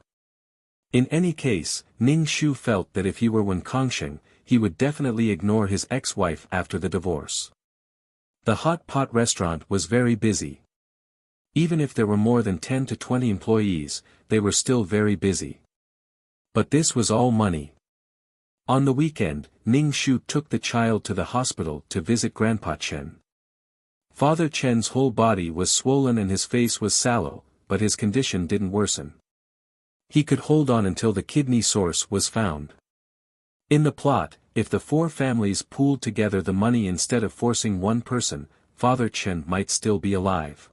Speaker 1: In any case, Ning Shu felt that if he were Wen Kangsheng, he would definitely ignore his ex-wife after the divorce. The hot pot restaurant was very busy. Even if there were more than 10 to 20 employees, they were still very busy. But this was all money. On the weekend, Ning Shu took the child to the hospital to visit Grandpa Chen. Father Chen's whole body was swollen and his face was sallow, but his condition didn't worsen. He could hold on until the kidney source was found. In the plot, if the four families pooled together the money instead of forcing one person, Father Chen might still be alive.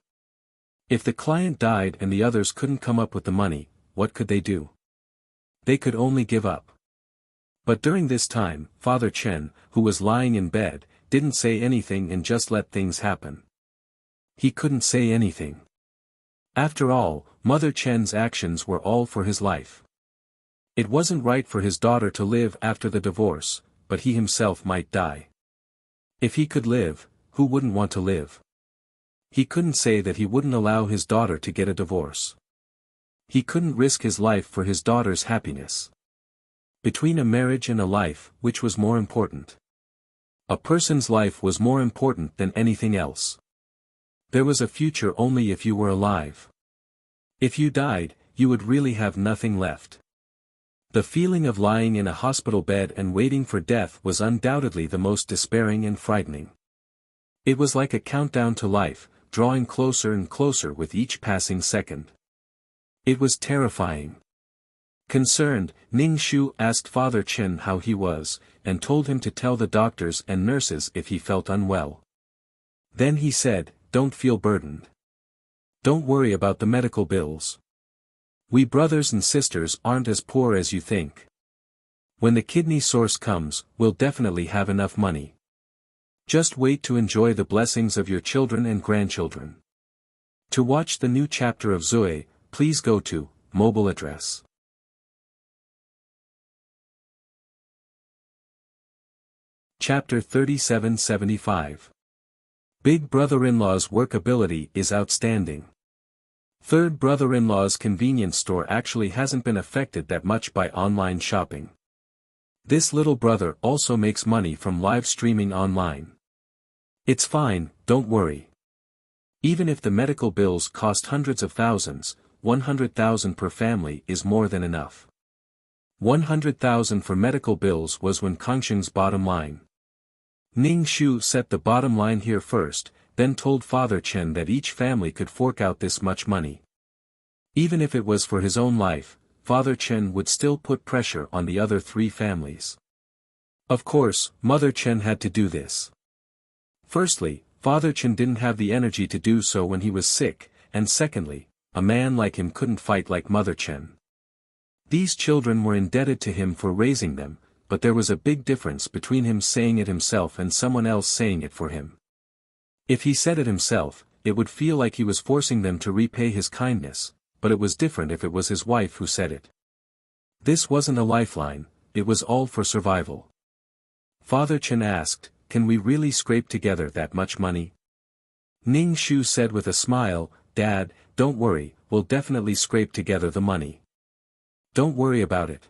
Speaker 1: If the client died and the others couldn't come up with the money, what could they do? They could only give up. But during this time, Father Chen, who was lying in bed, didn't say anything and just let things happen. He couldn't say anything. After all, Mother Chen's actions were all for his life. It wasn't right for his daughter to live after the divorce, but he himself might die. If he could live, who wouldn't want to live? He couldn't say that he wouldn't allow his daughter to get a divorce. He couldn't risk his life for his daughter's happiness. Between a marriage and a life, which was more important? A person's life was more important than anything else. There was a future only if you were alive. If you died, you would really have nothing left. The feeling of lying in a hospital bed and waiting for death was undoubtedly the most despairing and frightening. It was like a countdown to life, drawing closer and closer with each passing second. It was terrifying. Concerned, Ning Shu asked Father Chen how he was, and told him to tell the doctors and nurses if he felt unwell. Then he said, "Don't feel burdened. Don't worry about the medical bills. We brothers and sisters aren't as poor as you think. When the kidney source comes, we'll definitely have enough money. Just wait to enjoy the blessings of your children and grandchildren." To watch the new chapter of Zoe, please go to mobile address. Chapter 3775. Big brother-in-law's workability is outstanding. Third brother-in-law's convenience store actually hasn't been affected that much by online shopping. This little brother also makes money from live streaming online. It's fine, don't worry. Even if the medical bills cost hundreds of thousands, 100,000 per family is more than enough. 100,000 for medical bills was Wen Kangsheng's bottom line. Ning Shu set the bottom line here first, then told Father Chen that each family could fork out this much money. Even if it was for his own life, Father Chen would still put pressure on the other three families. Of course, Mother Chen had to do this. Firstly, Father Chen didn't have the energy to do so when he was sick, and secondly, a man like him couldn't fight like Mother Chen. These children were indebted to him for raising them, but there was a big difference between him saying it himself and someone else saying it for him. If he said it himself, it would feel like he was forcing them to repay his kindness, but it was different if it was his wife who said it. This wasn't a lifeline, it was all for survival. Father Chen asked, "Can we really scrape together that much money?" Ning Shu said with a smile, "Dad, don't worry, we'll definitely scrape together the money. Don't worry about it."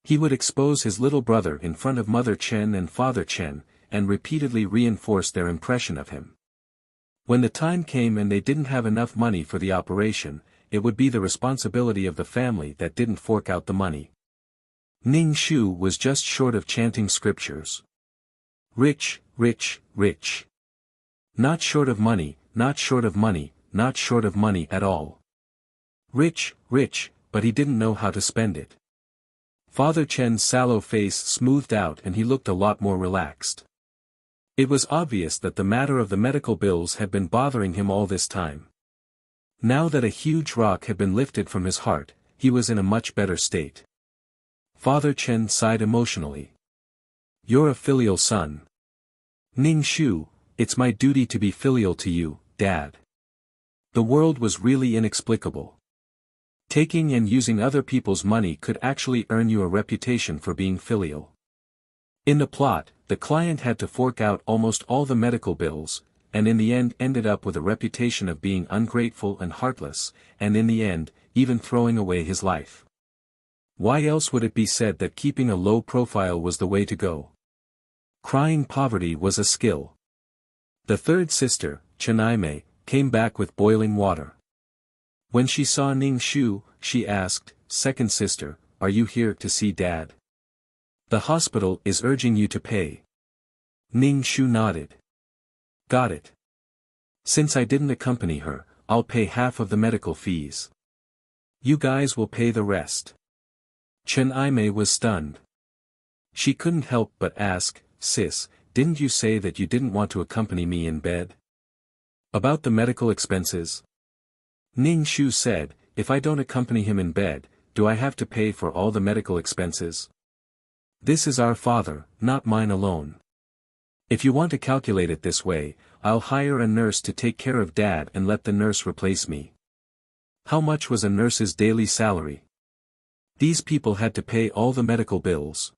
Speaker 1: He would expose his little brother in front of Mother Chen and Father Chen, and repeatedly reinforce their impression of him. When the time came and they didn't have enough money for the operation, it would be the responsibility of the family that didn't fork out the money. Ning Shu was just short of chanting scriptures. Rich, rich, rich. Not short of money, not short of money, not short of money at all. Rich, rich, but he didn't know how to spend it. Father Chen's sallow face smoothed out and he looked a lot more relaxed. It was obvious that the matter of the medical bills had been bothering him all this time. Now that a huge rock had been lifted from his heart, he was in a much better state. Father Chen sighed emotionally. "You're a filial son. Ning Shu, it's my duty to be filial to you, Dad." The world was really inexplicable. Taking and using other people's money could actually earn you a reputation for being filial. In the plot, the client had to fork out almost all the medical bills, and in the end ended up with a reputation of being ungrateful and heartless, and in the end, even throwing away his life. Why else would it be said that keeping a low profile was the way to go? Crying poverty was a skill. The third sister, Chenaime, came back with boiling water. When she saw Ning Shu, she asked, "Second sister, are you here to see Dad? The hospital is urging you to pay." Ning Shu nodded. "Got it. Since I didn't accompany her, I'll pay half of the medical fees. You guys will pay the rest." Chen Aimei was stunned. She couldn't help but ask, "Sis, didn't you say that you didn't want to accompany me in bed? About the medical expenses?" Ning Shu said, "If I don't accompany him in bed, do I have to pay for all the medical expenses? This is our father, not mine alone. If you want to calculate it this way, I'll hire a nurse to take care of Dad and let the nurse replace me." How much was a nurse's daily salary? These people had to pay all the medical bills.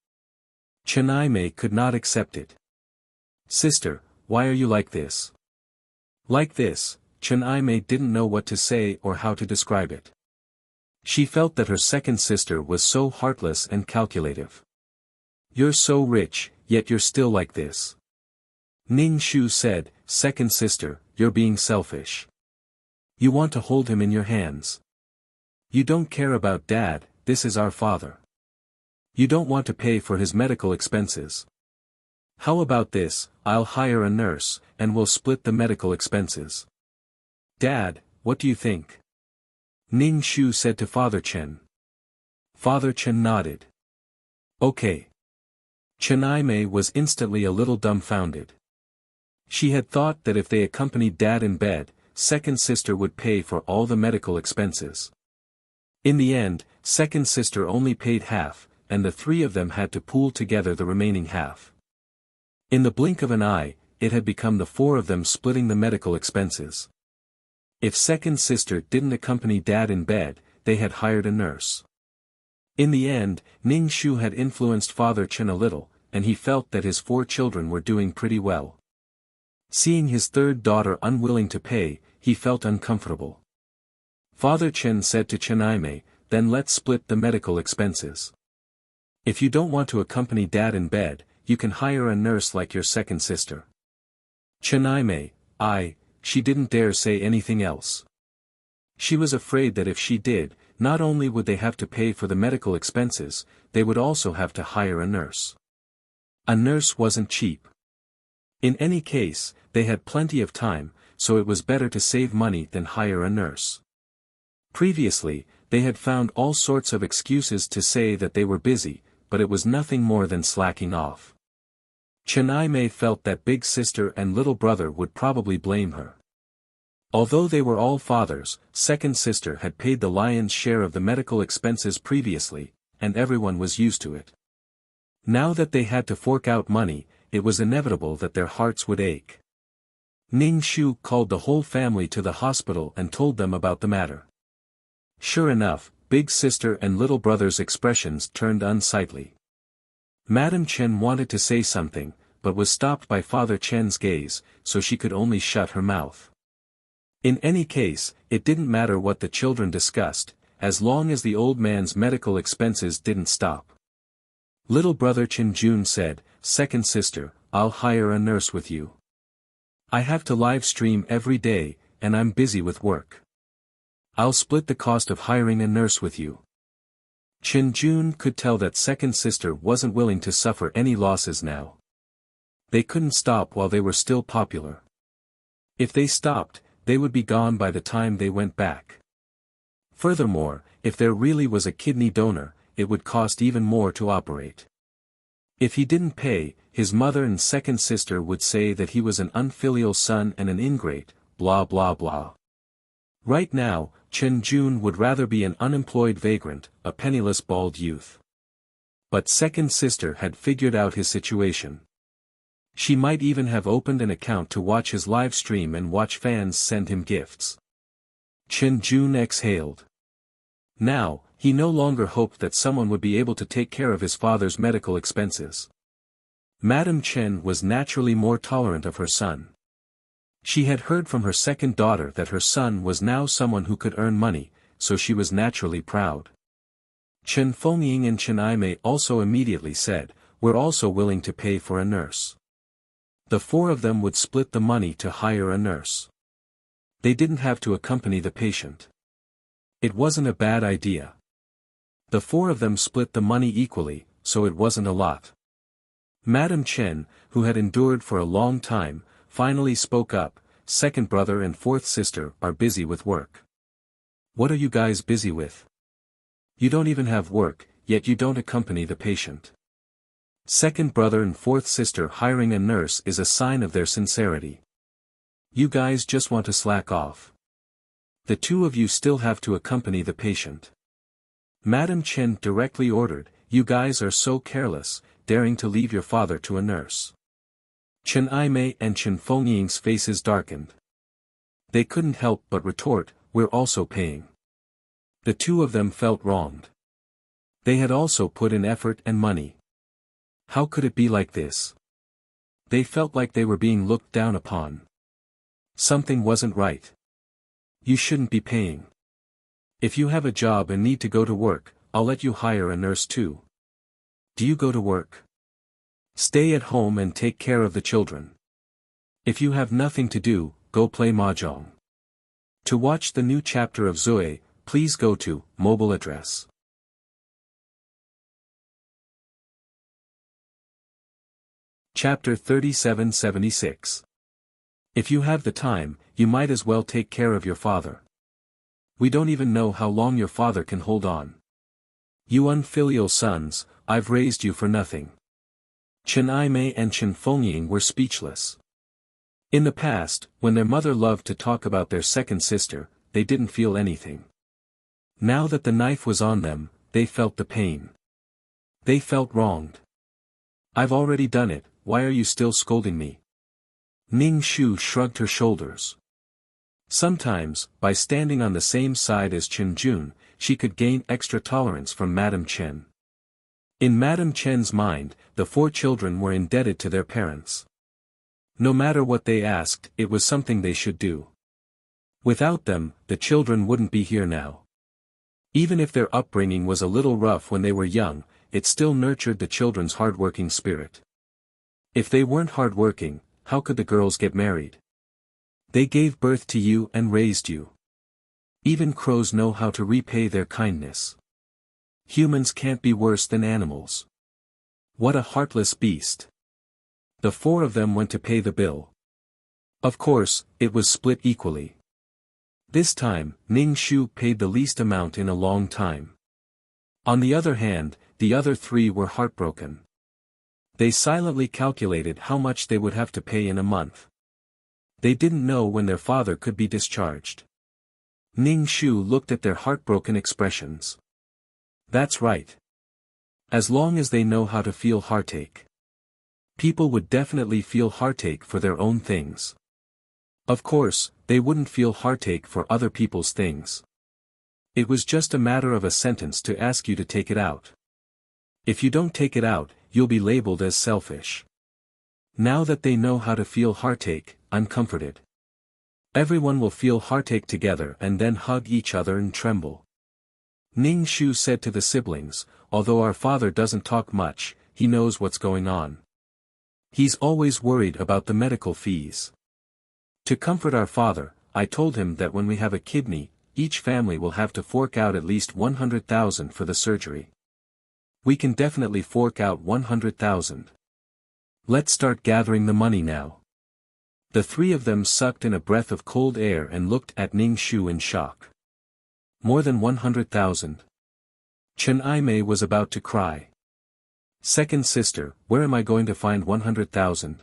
Speaker 1: Chen Aimei could not accept it. "Sister, why are you like this?" Like this, Chen Aimei didn't know what to say or how to describe it. She felt that her second sister was so heartless and calculative. "You're so rich, yet you're still like this." Ning Shu said, "Second sister, you're being selfish. You want to hold him in your hands. You don't care about Dad, this is our father. You don't want to pay for his medical expenses. How about this, I'll hire a nurse, and we'll split the medical expenses. Dad, what do you think?" Ning Shu said to Father Chen. Father Chen nodded. "Okay." Chen Aimei was instantly a little dumbfounded. She had thought that if they accompanied Dad in bed, second sister would pay for all the medical expenses. In the end, second sister only paid half, and the three of them had to pool together the remaining half. In the blink of an eye, it had become the four of them splitting the medical expenses. If second sister didn't accompany Dad in bed, they had hired a nurse. In the end, Ning Shu had influenced Father Chen a little, and he felt that his 4 children were doing pretty well. Seeing his third daughter unwilling to pay, he felt uncomfortable. Father Chen said to Chen Aimei, "Then let's split the medical expenses. If you don't want to accompany Dad in bed, you can hire a nurse like your second sister." Chen Aimei, she didn't dare say anything else. She was afraid that if she did, not only would they have to pay for the medical expenses, they would also have to hire a nurse. A nurse wasn't cheap. In any case, they had plenty of time, so it was better to save money than hire a nurse. Previously, they had found all sorts of excuses to say that they were busy, but it was nothing more than slacking off. Chen Aimei felt that big sister and little brother would probably blame her. Although they were all fathers, second sister had paid the lion's share of the medical expenses previously, and everyone was used to it. Now that they had to fork out money, it was inevitable that their hearts would ache. Ning Shu called the whole family to the hospital and told them about the matter. Sure enough, big sister and little brother's expressions turned unsightly. Madam Chen wanted to say something, but was stopped by Father Chen's gaze, so she could only shut her mouth. In any case, it didn't matter what the children discussed, as long as the old man's medical expenses didn't stop. Little brother Chen Jun said, "Second sister, I'll hire a nurse with you. I have to live stream every day, and I'm busy with work. I'll split the cost of hiring a nurse with you." Chen Jun could tell that second sister wasn't willing to suffer any losses now. They couldn't stop while they were still popular. If they stopped, they would be gone by the time they went back. Furthermore, if there really was a kidney donor, it would cost even more to operate. If he didn't pay, his mother and second sister would say that he was an unfilial son and an ingrate, blah blah blah. Right now, Chen Jun would rather be an unemployed vagrant, a penniless bald youth. But second sister had figured out his situation. She might even have opened an account to watch his live stream and watch fans send him gifts. Chen Jun exhaled. Now, he no longer hoped that someone would be able to take care of his father's medical expenses. Madam Chen was naturally more tolerant of her son. She had heard from her second daughter that her son was now someone who could earn money, so she was naturally proud. Chen Fengying and Chen Aimei also immediately said, "We're also willing to pay for a nurse." The four of them would split the money to hire a nurse. They didn't have to accompany the patient. It wasn't a bad idea. The four of them split the money equally, so it wasn't a lot. Madam Chen, who had endured for a long time, finally spoke up, "Second brother and fourth sister are busy with work." "What are you guys busy with? You don't even have work, yet you don't accompany the patient." Second brother and fourth sister hiring a nurse is a sign of their sincerity. You guys just want to slack off. The two of you still have to accompany the patient. Madam Chen directly ordered, "You guys are so careless, daring to leave your father to a nurse." Chen Aimei and Chen Fengying's faces darkened. They couldn't help but retort, "We're also paying." The two of them felt wronged. They had also put in effort and money. How could it be like this? They felt like they were being looked down upon. Something wasn't right. You shouldn't be paying. If you have a job and need to go to work, I'll let you hire a nurse too. Do you go to work? Stay at home and take care of the children. If you have nothing to do, go play mahjong. To watch the new chapter of Zoe, please go to mobile address. Chapter 3776. If you have the time, you might as well take care of your father. We don't even know how long your father can hold on. You unfilial sons, I've raised you for nothing. Chen Aimei and Chen Fengying were speechless. In the past, when their mother loved to talk about their second sister, they didn't feel anything. Now that the knife was on them, they felt the pain. They felt wronged. I've already done it, why are you still scolding me? Ning Shu shrugged her shoulders. Sometimes, by standing on the same side as Chen Jun, she could gain extra tolerance from Madam Chen. In Madam Chen's mind, the four children were indebted to their parents. No matter what they asked, it was something they should do. Without them, the children wouldn't be here now. Even if their upbringing was a little rough when they were young, it still nurtured the children's hardworking spirit. If they weren't hardworking, how could the girls get married? They gave birth to you and raised you. Even crows know how to repay their kindness. Humans can't be worse than animals. What a heartless beast. The four of them went to pay the bill. Of course, it was split equally. This time, Ning Shu paid the least amount in a long time. On the other hand, the other three were heartbroken. They silently calculated how much they would have to pay in a month. They didn't know when their father could be discharged. Ning Shu looked at their heartbroken expressions. That's right. As long as they know how to feel heartache. People would definitely feel heartache for their own things. Of course, they wouldn't feel heartache for other people's things. It was just a matter of a sentence to ask you to take it out. If you don't take it out, you'll be labeled as selfish. Now that they know how to feel heartache, I'm comforted. Everyone will feel heartache together and then hug each other and tremble. Ning Shu said to the siblings, although our father doesn't talk much, he knows what's going on. He's always worried about the medical fees. To comfort our father, I told him that when we have a kidney, each family will have to fork out at least 100,000 for the surgery. We can definitely fork out 100,000. Let's start gathering the money now. The three of them sucked in a breath of cold air and looked at Ning Shu in shock. More than 100,000. Chen Aimei was about to cry. Second sister, where am I going to find 100,000?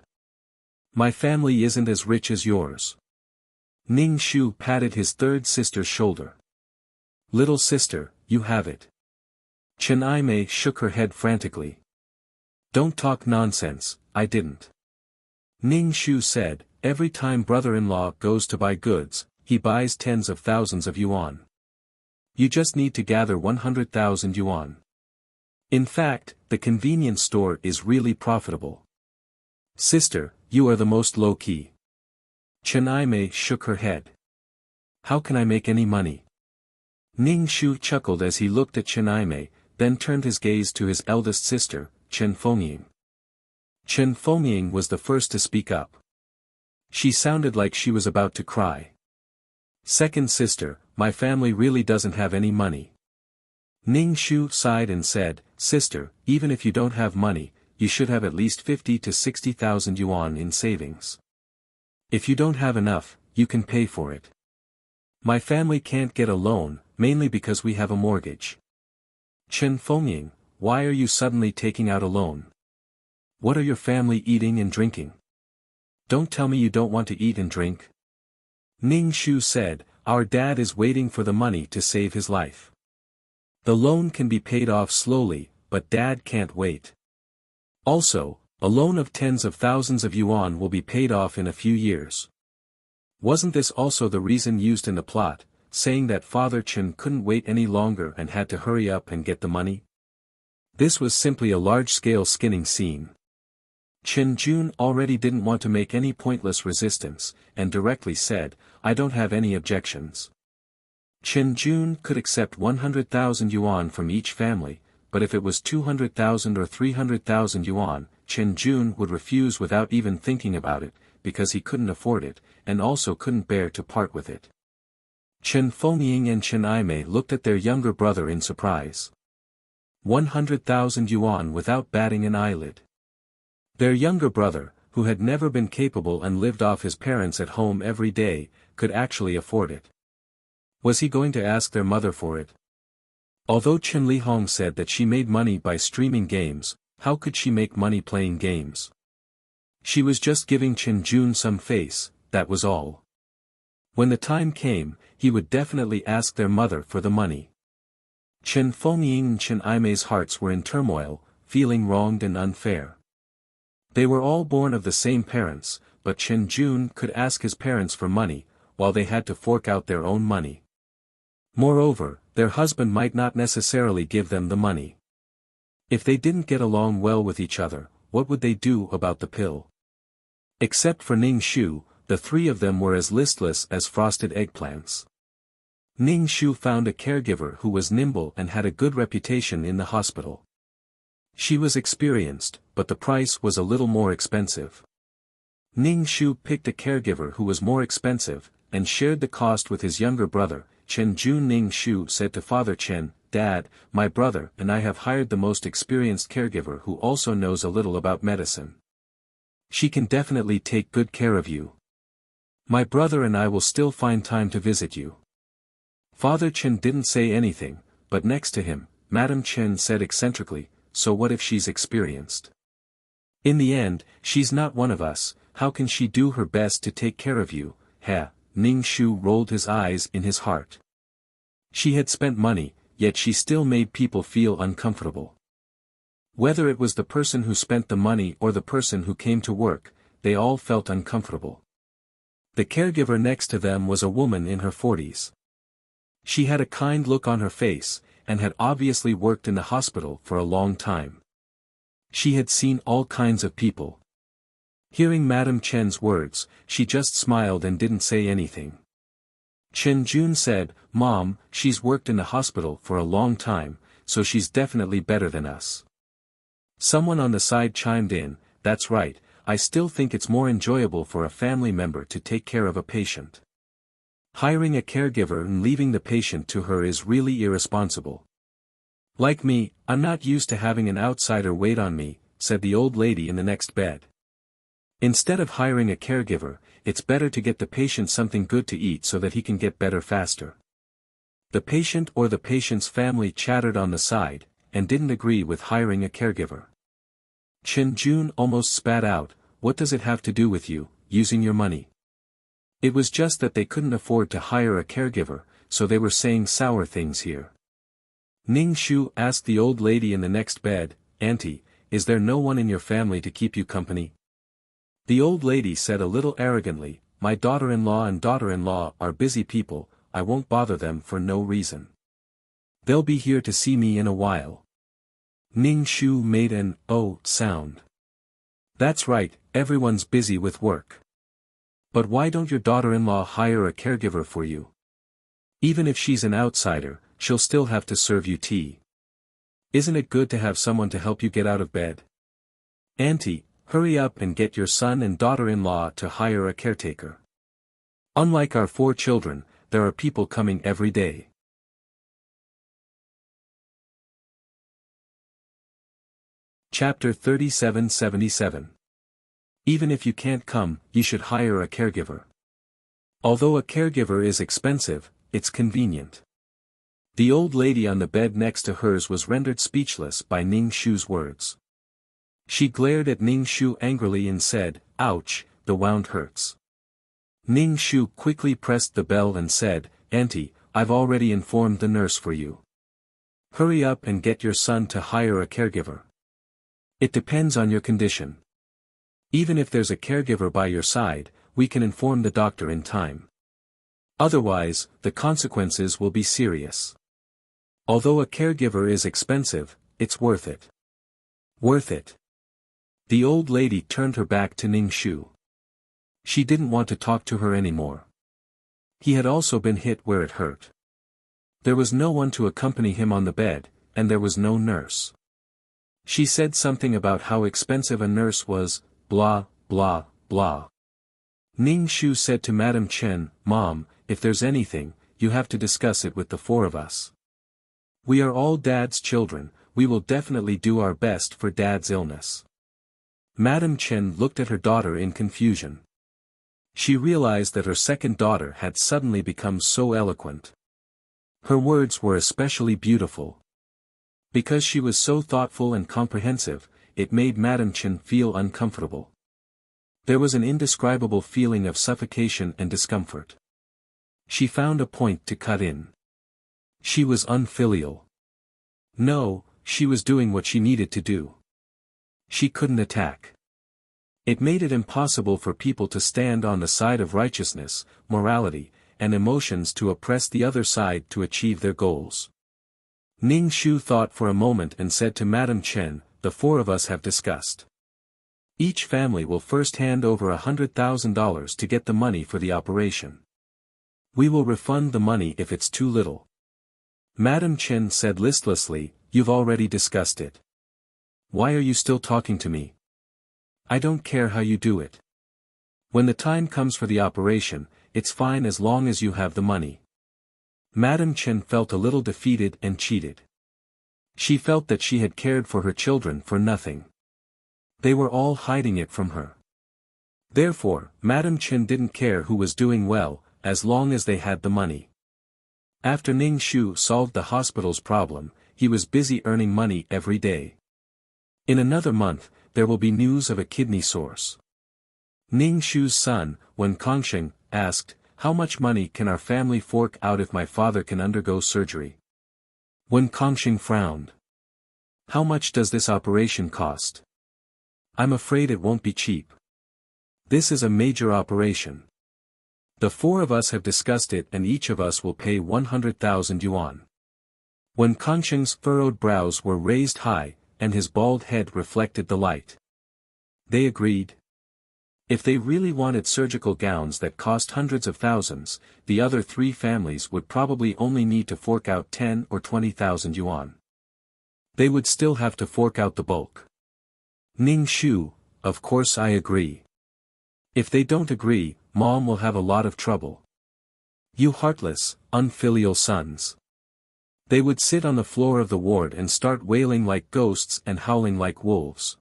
Speaker 1: My family isn't as rich as yours. Ning Shu patted his third sister's shoulder. Little sister, you have it. Chen Aimei shook her head frantically. Don't talk nonsense, I didn't. Ning Shu said, every time brother-in-law goes to buy goods, he buys tens of thousands of yuan. You just need to gather 100,000 yuan. In fact, the convenience store is really profitable. Sister, you are the most low-key. Chen Aimei shook her head. How can I make any money? Ning Shu chuckled as he looked at Chen Aimei, then turned his gaze to his eldest sister, Chen Fengying. Chen Fengying was the first to speak up. She sounded like she was about to cry. Second sister, my family really doesn't have any money. Ning Shu sighed and said, sister, even if you don't have money, you should have at least 50 to 60,000 yuan in savings. If you don't have enough, you can pay for it. My family can't get a loan, mainly because we have a mortgage. Chen Fengying, why are you suddenly taking out a loan? What are your family eating and drinking? Don't tell me you don't want to eat and drink. Ning Shu said, our dad is waiting for the money to save his life. The loan can be paid off slowly, but dad can't wait. Also, a loan of tens of thousands of yuan will be paid off in a few years. Wasn't this also the reason used in the plot, saying that Father Chen couldn't wait any longer and had to hurry up and get the money? This was simply a large-scale skinning scene. Chen Jun already didn't want to make any pointless resistance, and directly said, I don't have any objections. Chen Jun could accept 100,000 yuan from each family, but if it was 200,000 or 300,000 yuan, Chen Jun would refuse without even thinking about it, because he couldn't afford it, and also couldn't bear to part with it. Chen Fengying and Chen Aimei looked at their younger brother in surprise. 100,000 yuan without batting an eyelid. Their younger brother, who had never been capable and lived off his parents at home every day, could actually afford it. Was he going to ask their mother for it? Although Chen Lihong said that she made money by streaming games, how could she make money playing games? She was just giving Chen Jun some face, that was all. When the time came, he would definitely ask their mother for the money. Chen Fengying and Chen Aimei's hearts were in turmoil, feeling wronged and unfair. They were all born of the same parents, but Chen Jun could ask his parents for money, while they had to fork out their own money. Moreover, their husband might not necessarily give them the money. If they didn't get along well with each other, what would they do about the pill? Except for Ning Shu, the three of them were as listless as frosted eggplants. Ning Shu found a caregiver who was nimble and had a good reputation in the hospital. She was experienced, but the price was a little more expensive. Ning Shu picked a caregiver who was more expensive, and shared the cost with his younger brother, Chen Jun. Ning Shu said to Father Chen, Dad, my brother and I have hired the most experienced caregiver who also knows a little about medicine. She can definitely take good care of you. My brother and I will still find time to visit you. Father Chen didn't say anything, but next to him, Madam Chen said eccentrically, so what if she's experienced? In the end, she's not one of us, how can she do her best to take care of you? Ning Shu rolled his eyes in his heart. She had spent money, yet she still made people feel uncomfortable. Whether it was the person who spent the money or the person who came to work, they all felt uncomfortable. The caregiver next to them was a woman in her 40s. She had a kind look on her face, and had obviously worked in the hospital for a long time. She had seen all kinds of people. Hearing Madame Chen's words, she just smiled and didn't say anything. Chen Jun said, "Mom, she's worked in the hospital for a long time, so she's definitely better than us." Someone on the side chimed in, "That's right, I still think it's more enjoyable for a family member to take care of a patient. Hiring a caregiver and leaving the patient to her is really irresponsible. Like me, I'm not used to having an outsider wait on me," said the old lady in the next bed. "Instead of hiring a caregiver, it's better to get the patient something good to eat so that he can get better faster." The patient or the patient's family chattered on the side, and didn't agree with hiring a caregiver. Chen Jun almost spat out, "What does it have to do with you, using your money?" It was just that they couldn't afford to hire a caregiver, so they were saying sour things here. Ning Shu asked the old lady in the next bed, "Auntie, is there no one in your family to keep you company?" The old lady said a little arrogantly, "My daughter-in-law and daughter-in-law are busy people, I won't bother them for no reason. They'll be here to see me in a while." Ning Shu made an "oh" sound. "That's right, everyone's busy with work. But why don't your daughter-in-law hire a caregiver for you? Even if she's an outsider, she'll still have to serve you tea. Isn't it good to have someone to help you get out of bed? Auntie, hurry up and get your son and daughter-in-law to hire a caretaker. Unlike our 4 children, there are people coming every day." Chapter 3777. Even if you can't come, you should hire a caregiver. Although a caregiver is expensive, it's convenient. The old lady on the bed next to hers was rendered speechless by Ning Shu's words. She glared at Ning Shu angrily and said, "Ouch, the wound hurts." Ning Shu quickly pressed the bell and said, "Auntie, I've already informed the nurse for you. Hurry up and get your son to hire a caregiver. It depends on your condition. Even if there's a caregiver by your side, we can inform the doctor in time. Otherwise, the consequences will be serious. Although a caregiver is expensive, it's worth it. Worth it." The old lady turned her back to Ning Shu. She didn't want to talk to her anymore. He had also been hit where it hurt. There was no one to accompany him on the bed, and there was no nurse. She said something about how expensive a nurse was, blah, blah, blah. Ning Shu said to Madame Chen, "Mom, if there's anything, you have to discuss it with the 4 of us. We are all Dad's children, we will definitely do our best for Dad's illness." Madame Chen looked at her daughter in confusion. She realized that her second daughter had suddenly become so eloquent. Her words were especially beautiful. Because she was so thoughtful and comprehensive, it made Madame Chen feel uncomfortable. There was an indescribable feeling of suffocation and discomfort. She found a point to cut in. She was unfilial. No, she was doing what she needed to do. She couldn't attack. It made it impossible for people to stand on the side of righteousness, morality, and emotions to oppress the other side to achieve their goals. Ning Shu thought for a moment and said to Madame Chen, "The 4 of us have discussed. Each family will first hand over $100,000 to get the money for the operation. We will refund the money if it's too little." Madame Chen said listlessly, "You've already discussed it. Why are you still talking to me? I don't care how you do it. When the time comes for the operation, it's fine as long as you have the money." Madame Chen felt a little defeated and cheated. She felt that she had cared for her children for nothing. They were all hiding it from her. Therefore, Madame Chen didn't care who was doing well, as long as they had the money. After Ning Shu solved the hospital's problem, he was busy earning money every day. In another month, there will be news of a kidney source. Ning Shu's son, Wen Kongsheng, asked, "How much money can our family fork out if my father can undergo surgery?" Wen Kongsheng frowned. "How much does this operation cost?" "I'm afraid it won't be cheap. This is a major operation. The 4 of us have discussed it and each of us will pay 100,000 yuan. When Kongsheng's furrowed brows were raised high, and his bald head reflected the light. They agreed. If they really wanted surgical gowns that cost hundreds of thousands, the other three families would probably only need to fork out 10 or 20,000 yuan. They would still have to fork out the bulk. Ning Shu, of course I agree. If they don't agree, Mom will have a lot of trouble. You heartless, unfilial sons. They would sit on the floor of the ward and start wailing like ghosts and howling like wolves.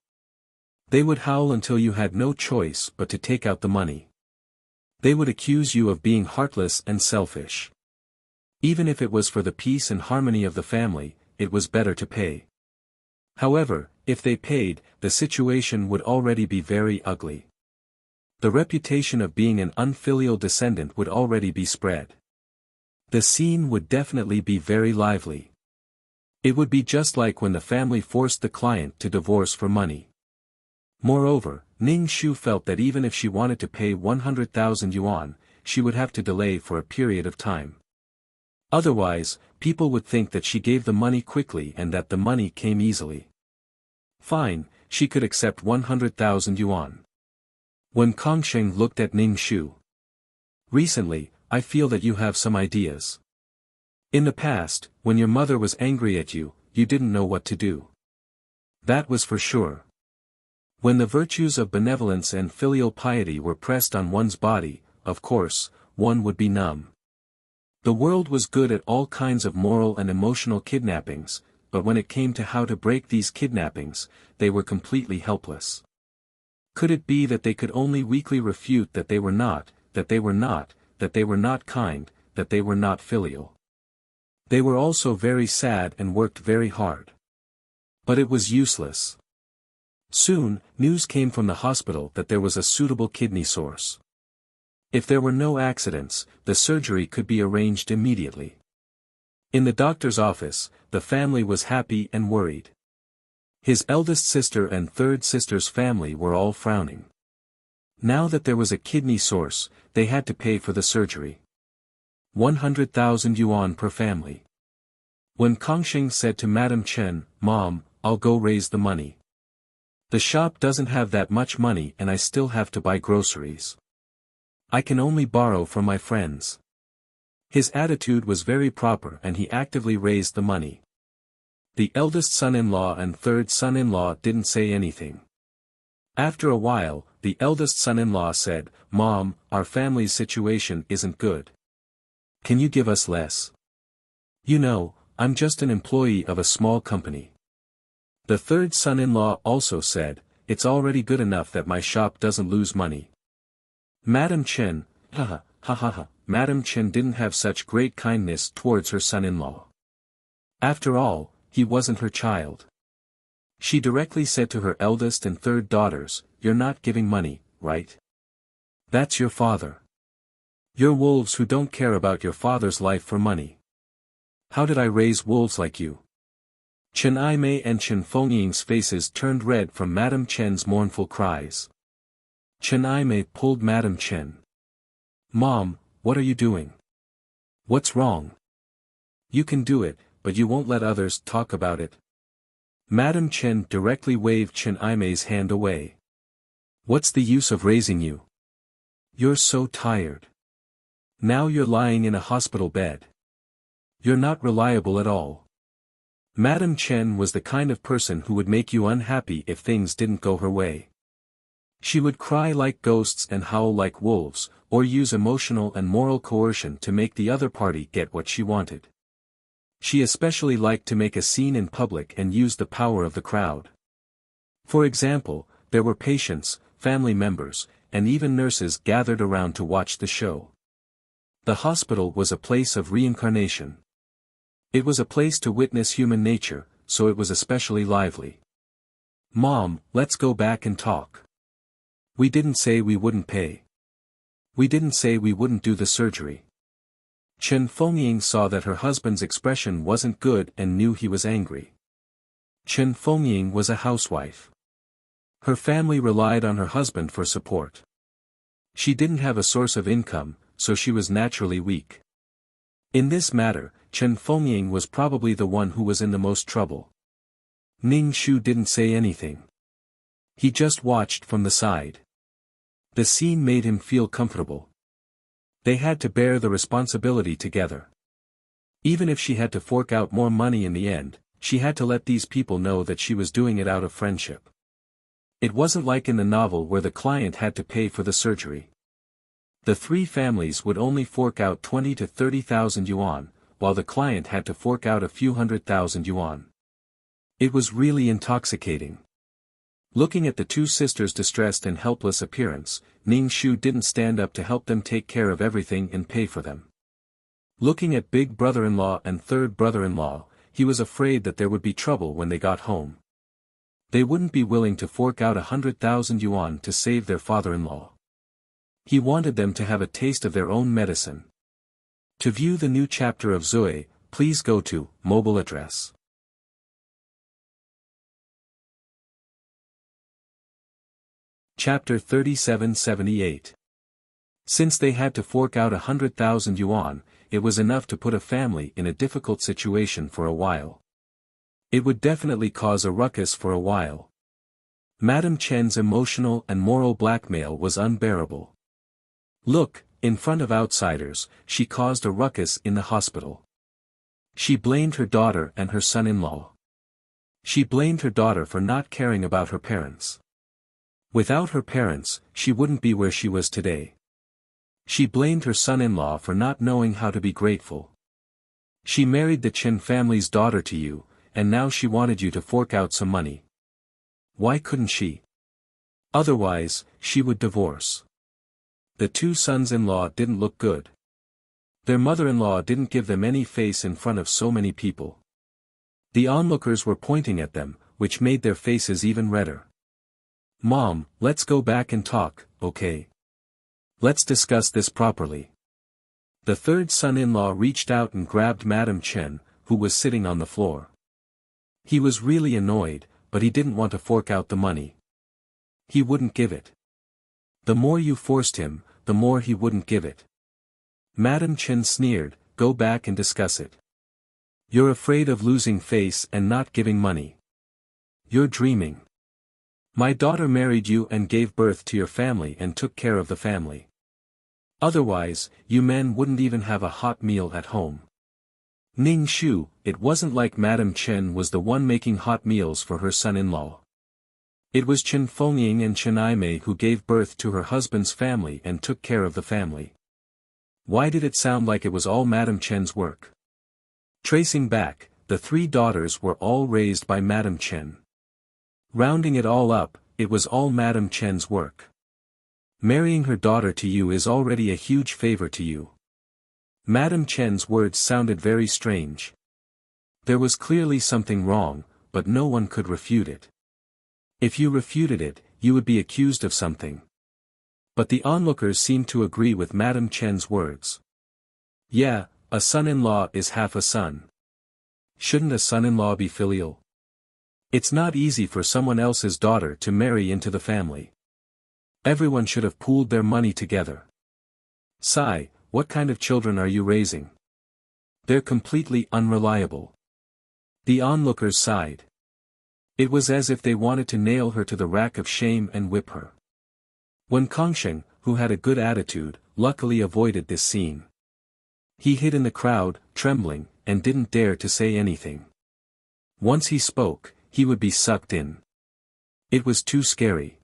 Speaker 1: They would howl until you had no choice but to take out the money. They would accuse you of being heartless and selfish. Even if it was for the peace and harmony of the family, it was better to pay. However, if they paid, the situation would already be very ugly. The reputation of being an unfilial descendant would already be spread. The scene would definitely be very lively. It would be just like when the family forced the client to divorce for money. Moreover, Ning Shu felt that even if she wanted to pay 100,000 yuan, she would have to delay for a period of time. Otherwise, people would think that she gave the money quickly and that the money came easily. Fine, she could accept 100,000 yuan. When Kongsheng looked at Ning Shu. Recently, I feel that you have some ideas. In the past, when your mother was angry at you, you didn't know what to do. That was for sure. When the virtues of benevolence and filial piety were pressed on one's body, of course, one would be numb. The world was good at all kinds of moral and emotional kidnappings, but when it came to how to break these kidnappings, they were completely helpless. Could it be that they could only weakly refute that they were not, that they were not, that they were not kind, that they were not filial? They were also very sad and worked very hard. But it was useless. Soon, news came from the hospital that there was a suitable kidney source. If there were no accidents, the surgery could be arranged immediately. In the doctor's office, the family was happy and worried. His eldest sister and third sister's family were all frowning. Now that there was a kidney source, they had to pay for the surgery. 100,000 yuan per family. When Kongsheng said to Madame Chen, "Mom, I'll go raise the money. The shop doesn't have that much money and I still have to buy groceries. I can only borrow from my friends." His attitude was very proper and he actively raised the money. The eldest son-in-law and third son-in-law didn't say anything. After a while, the eldest son-in-law said, "Mom, our family's situation isn't good. Can you give us less? You know, I'm just an employee of a small company." The third son-in-law also said, "It's already good enough that my shop doesn't lose money." Madame Chen, Madame Chen didn't have such great kindness towards her son-in-law. After all, he wasn't her child. She directly said to her eldest and third daughters, "You're not giving money, right? That's your father. You're wolves who don't care about your father's life for money. How did I raise wolves like you?" Chen Aimei and Chen Fengying's faces turned red from Madame Chen's mournful cries. Chen Aimei pulled Madame Chen. "Mom, what are you doing? What's wrong? You can do it, but you won't let others talk about it." Madame Chen directly waved Chen Aimei's hand away. "What's the use of raising you? You're so tired. Now you're lying in a hospital bed. You're not reliable at all." Madame Chen was the kind of person who would make you unhappy if things didn't go her way. She would cry like ghosts and howl like wolves, or use emotional and moral coercion to make the other party get what she wanted. She especially liked to make a scene in public and use the power of the crowd. For example, there were patients, family members, and even nurses gathered around to watch the show. The hospital was a place of reincarnation. It was a place to witness human nature, so it was especially lively. "Mom, let's go back and talk. We didn't say we wouldn't pay. We didn't say we wouldn't do the surgery." Chen Fengying saw that her husband's expression wasn't good and knew he was angry. Chen Fengying was a housewife. Her family relied on her husband for support. She didn't have a source of income, so she was naturally weak. In this matter, Chen Fengying was probably the one who was in the most trouble. Ning Shu didn't say anything. He just watched from the side. The scene made him feel comfortable. They had to bear the responsibility together. Even if she had to fork out more money in the end, she had to let these people know that she was doing it out of friendship. It wasn't like in the novel where the client had to pay for the surgery. The three families would only fork out 20 to 30,000 yuan, while the client had to fork out a few 100,000 yuan. It was really intoxicating. Looking at the two sisters' distressed and helpless appearance, Ning Shu didn't stand up to help them take care of everything and pay for them. Looking at big brother-in-law and third brother-in-law, he was afraid that there would be trouble when they got home. They wouldn't be willing to fork out 100,000 yuan to save their father-in-law. He wanted them to have a taste of their own medicine. To view the new chapter of Zui, please go to mobile address. Chapter 3778. Since they had to fork out 100,000 yuan, it was enough to put a family in a difficult situation for a while. It would definitely cause a ruckus for a while. Madame Chen's emotional and moral blackmail was unbearable. Look, in front of outsiders, she caused a ruckus in the hospital. She blamed her daughter and her son-in-law. She blamed her daughter for not caring about her parents. Without her parents, she wouldn't be where she was today. She blamed her son-in-law for not knowing how to be grateful. She married the Chen family's daughter to you, and now she wanted you to fork out some money. Why couldn't she? Otherwise, she would divorce. The two sons-in-law didn't look good. Their mother-in-law didn't give them any face in front of so many people. The onlookers were pointing at them, which made their faces even redder. Mom, let's go back and talk, okay? Let's discuss this properly. The third son-in-law reached out and grabbed Madame Chen, who was sitting on the floor. He was really annoyed, but he didn't want to fork out the money. He wouldn't give it. The more you forced him, the more he wouldn't give it. Madame Chen sneered, go back and discuss it. You're afraid of losing face and not giving money. You're dreaming. My daughter married you and gave birth to your family and took care of the family. Otherwise, you men wouldn't even have a hot meal at home. Ning Shu, it wasn't like Madame Chen was the one making hot meals for her son-in-law. It was Chen Fengying and Chen Aimei who gave birth to her husband's family and took care of the family. Why did it sound like it was all Madame Chen's work? Tracing back, the three daughters were all raised by Madame Chen. Rounding it all up, it was all Madame Chen's work. Marrying her daughter to you is already a huge favor to you. Madame Chen's words sounded very strange. There was clearly something wrong, but no one could refute it. If you refuted it, you would be accused of something. But the onlookers seemed to agree with Madame Chen's words. Yeah, a son-in-law is half a son. Shouldn't a son-in-law be filial? It's not easy for someone else's daughter to marry into the family. Everyone should have pooled their money together. Sai, what kind of children are you raising? They're completely unreliable. The onlookers sighed. It was as if they wanted to nail her to the rack of shame and whip her. Wen Kongsheng, who had a good attitude, luckily avoided this scene. He hid in the crowd, trembling, and didn't dare to say anything. Once he spoke, he would be sucked in. It was too scary.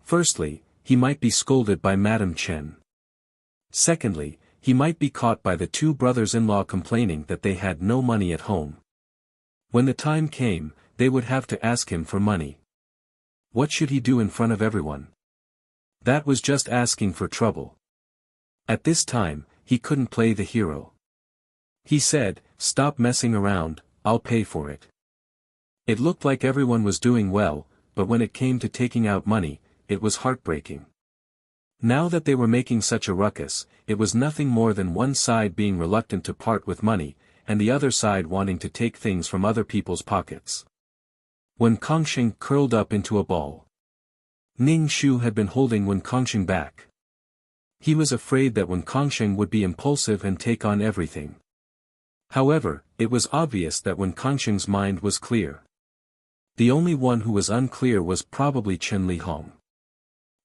Speaker 1: Firstly, he might be scolded by Madame Chen. Secondly, he might be caught by the two brothers-in-law complaining that they had no money at home. When the time came, they would have to ask him for money. What should he do in front of everyone? That was just asking for trouble. At this time, he couldn't play the hero. He said, stop messing around, I'll pay for it. It looked like everyone was doing well, but when it came to taking out money, it was heartbreaking. Now that they were making such a ruckus, it was nothing more than one side being reluctant to part with money, and the other side wanting to take things from other people's pockets. Wen Kongsheng curled up into a ball. Ning Shu had been holding Wen Kongsheng back. He was afraid that Wen Kongsheng would be impulsive and take on everything. However, it was obvious that Wen Kongsheng's mind was clear. The only one who was unclear was probably Chen Lihong.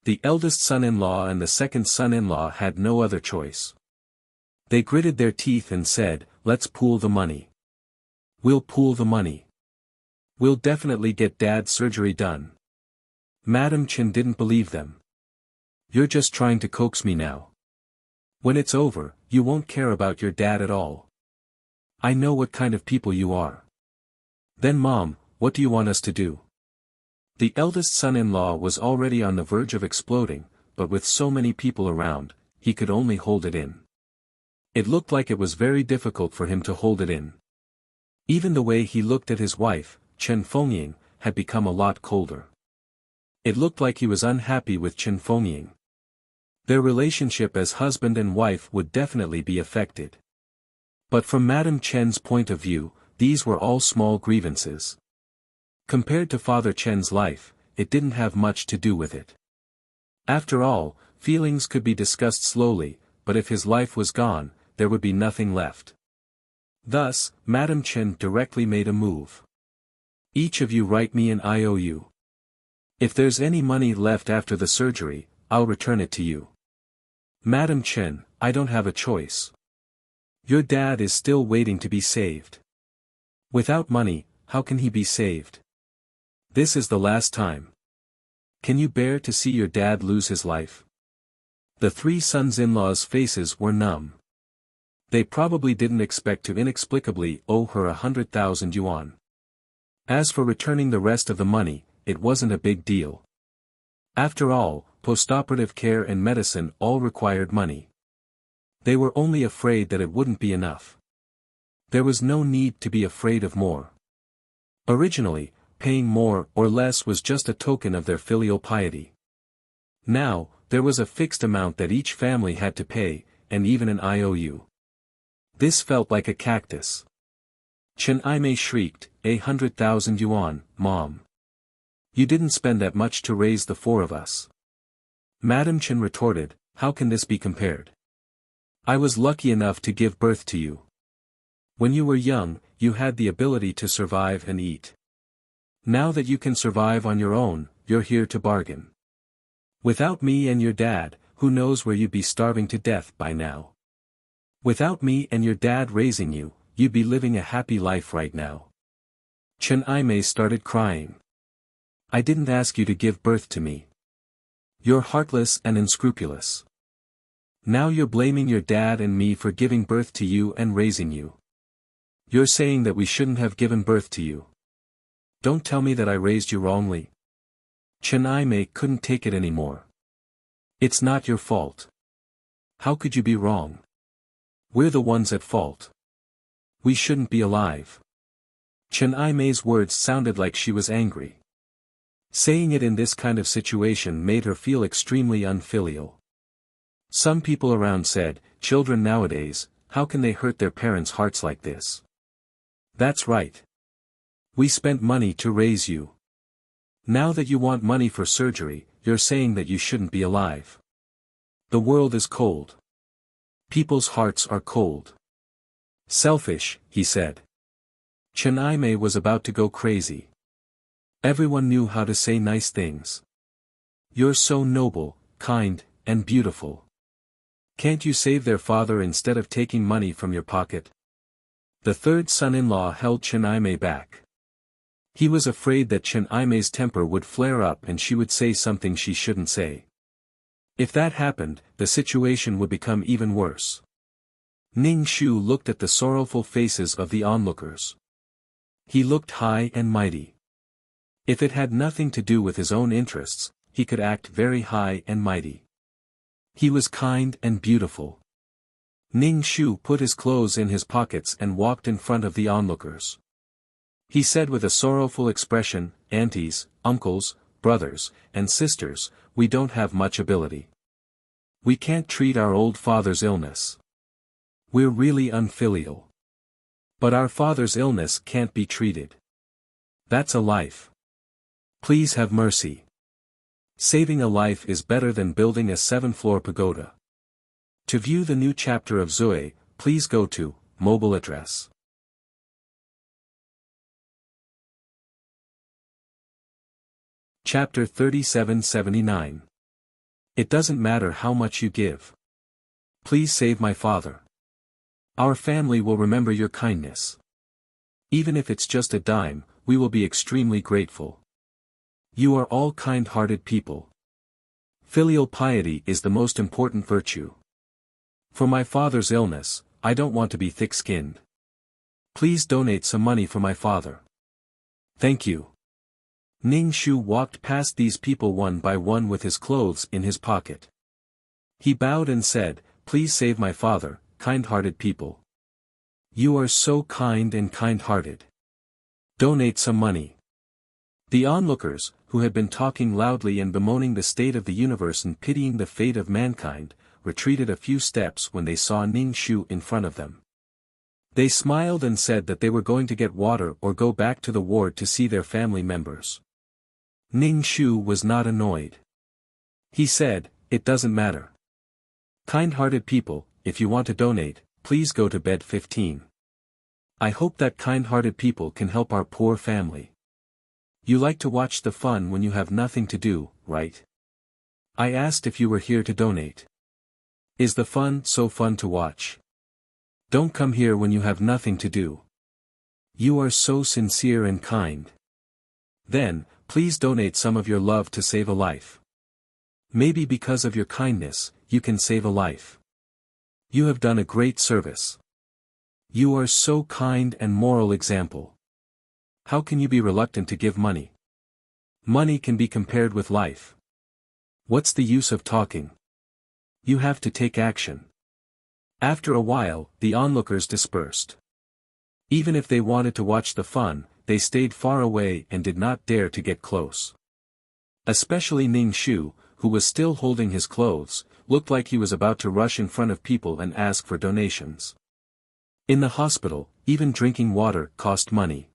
Speaker 1: The eldest son-in-law and the second son-in-law had no other choice. They gritted their teeth and said, "Let's pool the money. We'll pool the money. We'll definitely get Dad's surgery done." Madam Chen didn't believe them. "You're just trying to coax me now. When it's over, you won't care about your dad at all. I know what kind of people you are." "Then Mom, what do you want us to do?" The eldest son-in-law was already on the verge of exploding, but with so many people around, he could only hold it in. It looked like it was very difficult for him to hold it in. Even the way he looked at his wife, Chen Fengying, had become a lot colder. It looked like he was unhappy with Chen Fengying. Their relationship as husband and wife would definitely be affected. But from Madam Chen's point of view, these were all small grievances. Compared to Father Chen's life, it didn't have much to do with it. After all, feelings could be discussed slowly, but if his life was gone, there would be nothing left. Thus, Madam Chen directly made a move. "Each of you write me an IOU. If there's any money left after the surgery, I'll return it to you." "Madam Chen, I don't have a choice. Your dad is still waiting to be saved. Without money, how can he be saved? This is the last time. Can you bear to see your dad lose his life?" The three sons-in-law's faces were numb. They probably didn't expect to inexplicably owe her 100,000 yuan. As for returning the rest of the money, it wasn't a big deal. After all, postoperative care and medicine all required money. They were only afraid that it wouldn't be enough. There was no need to be afraid of more. Originally, paying more or less was just a token of their filial piety. Now, there was a fixed amount that each family had to pay, and even an IOU. This felt like a cactus. Chen Aimei shrieked, 100,000 yuan, Mom. You didn't spend that much to raise the four of us." Madam Chen retorted, "How can this be compared? I was lucky enough to give birth to you. When you were young, you had the ability to survive and eat. Now that you can survive on your own, you're here to bargain. Without me and your dad, who knows where you'd be starving to death by now. Without me and your dad raising you, you'd be living a happy life right now." Chen Aimei started crying. "I didn't ask you to give birth to me. You're heartless and unscrupulous. Now you're blaming your dad and me for giving birth to you and raising you. You're saying that we shouldn't have given birth to you. Don't tell me that I raised you wrongly." Chen Aimei couldn't take it anymore. "It's not your fault. How could you be wrong? We're the ones at fault. We shouldn't be alive." Chen Aimei's words sounded like she was angry. Saying it in this kind of situation made her feel extremely unfilial. Some people around said, "Children nowadays, how can they hurt their parents' hearts like this?" "That's right. We spent money to raise you. Now that you want money for surgery, you're saying that you shouldn't be alive. The world is cold. People's hearts are cold." "Selfish," he said. Chen Aimei was about to go crazy. Everyone knew how to say nice things. "You're so noble, kind, and beautiful. Can't you save their father instead of taking money from your pocket?" The third son-in-law held Chen Aimei back. He was afraid that Chen Aimei's temper would flare up and she would say something she shouldn't say. If that happened, the situation would become even worse. Ning Shu looked at the sorrowful faces of the onlookers. He looked high and mighty. If it had nothing to do with his own interests, he could act very high and mighty. He was kind and beautiful. Ning Shu put his clothes in his pockets and walked in front of the onlookers. He said with a sorrowful expression, "Aunties, uncles, brothers, and sisters, we don't have much ability. We can't treat our old father's illness. We're really unfilial. But our father's illness can't be treated. That's a life. Please have mercy. Saving a life is better than building a 7-floor pagoda." To view the new chapter of Zui, please go to mobile address. Chapter 3779. It doesn't matter how much you give. Please save my father. Our family will remember your kindness. Even if it's just a dime, we will be extremely grateful. You are all kind-hearted people. Filial piety is the most important virtue. For my father's illness, I don't want to be thick-skinned. Please donate some money for my father. Thank you. Ning Shu walked past these people one by one with his clothes in his pocket. He bowed and said, "Please save my father, kind-hearted people. You are so kind and kind-hearted. Donate some money." The onlookers, who had been talking loudly and bemoaning the state of the universe and pitying the fate of mankind, retreated a few steps when they saw Ning Shu in front of them. They smiled and said that they were going to get water or go back to the ward to see their family members. Ning Shu was not annoyed. He said, "It doesn't matter. Kind-hearted people, if you want to donate, please go to bed 15. I hope that kind-hearted people can help our poor family. You like to watch the fun when you have nothing to do, right? I asked if you were here to donate. Is the fun so fun to watch? Don't come here when you have nothing to do. You are so sincere and kind. Then, please donate some of your love to save a life. Maybe because of your kindness, you can save a life. You have done a great service. You are so kind and moral example. How can you be reluctant to give money? Money can be compared with life. What's the use of talking? You have to take action." After a while, the onlookers dispersed. Even if they wanted to watch the fun, they stayed far away and did not dare to get close. Especially Ning Shu, who was still holding his clothes, looked like he was about to rush in front of people and ask for donations. In the hospital, even drinking water cost money.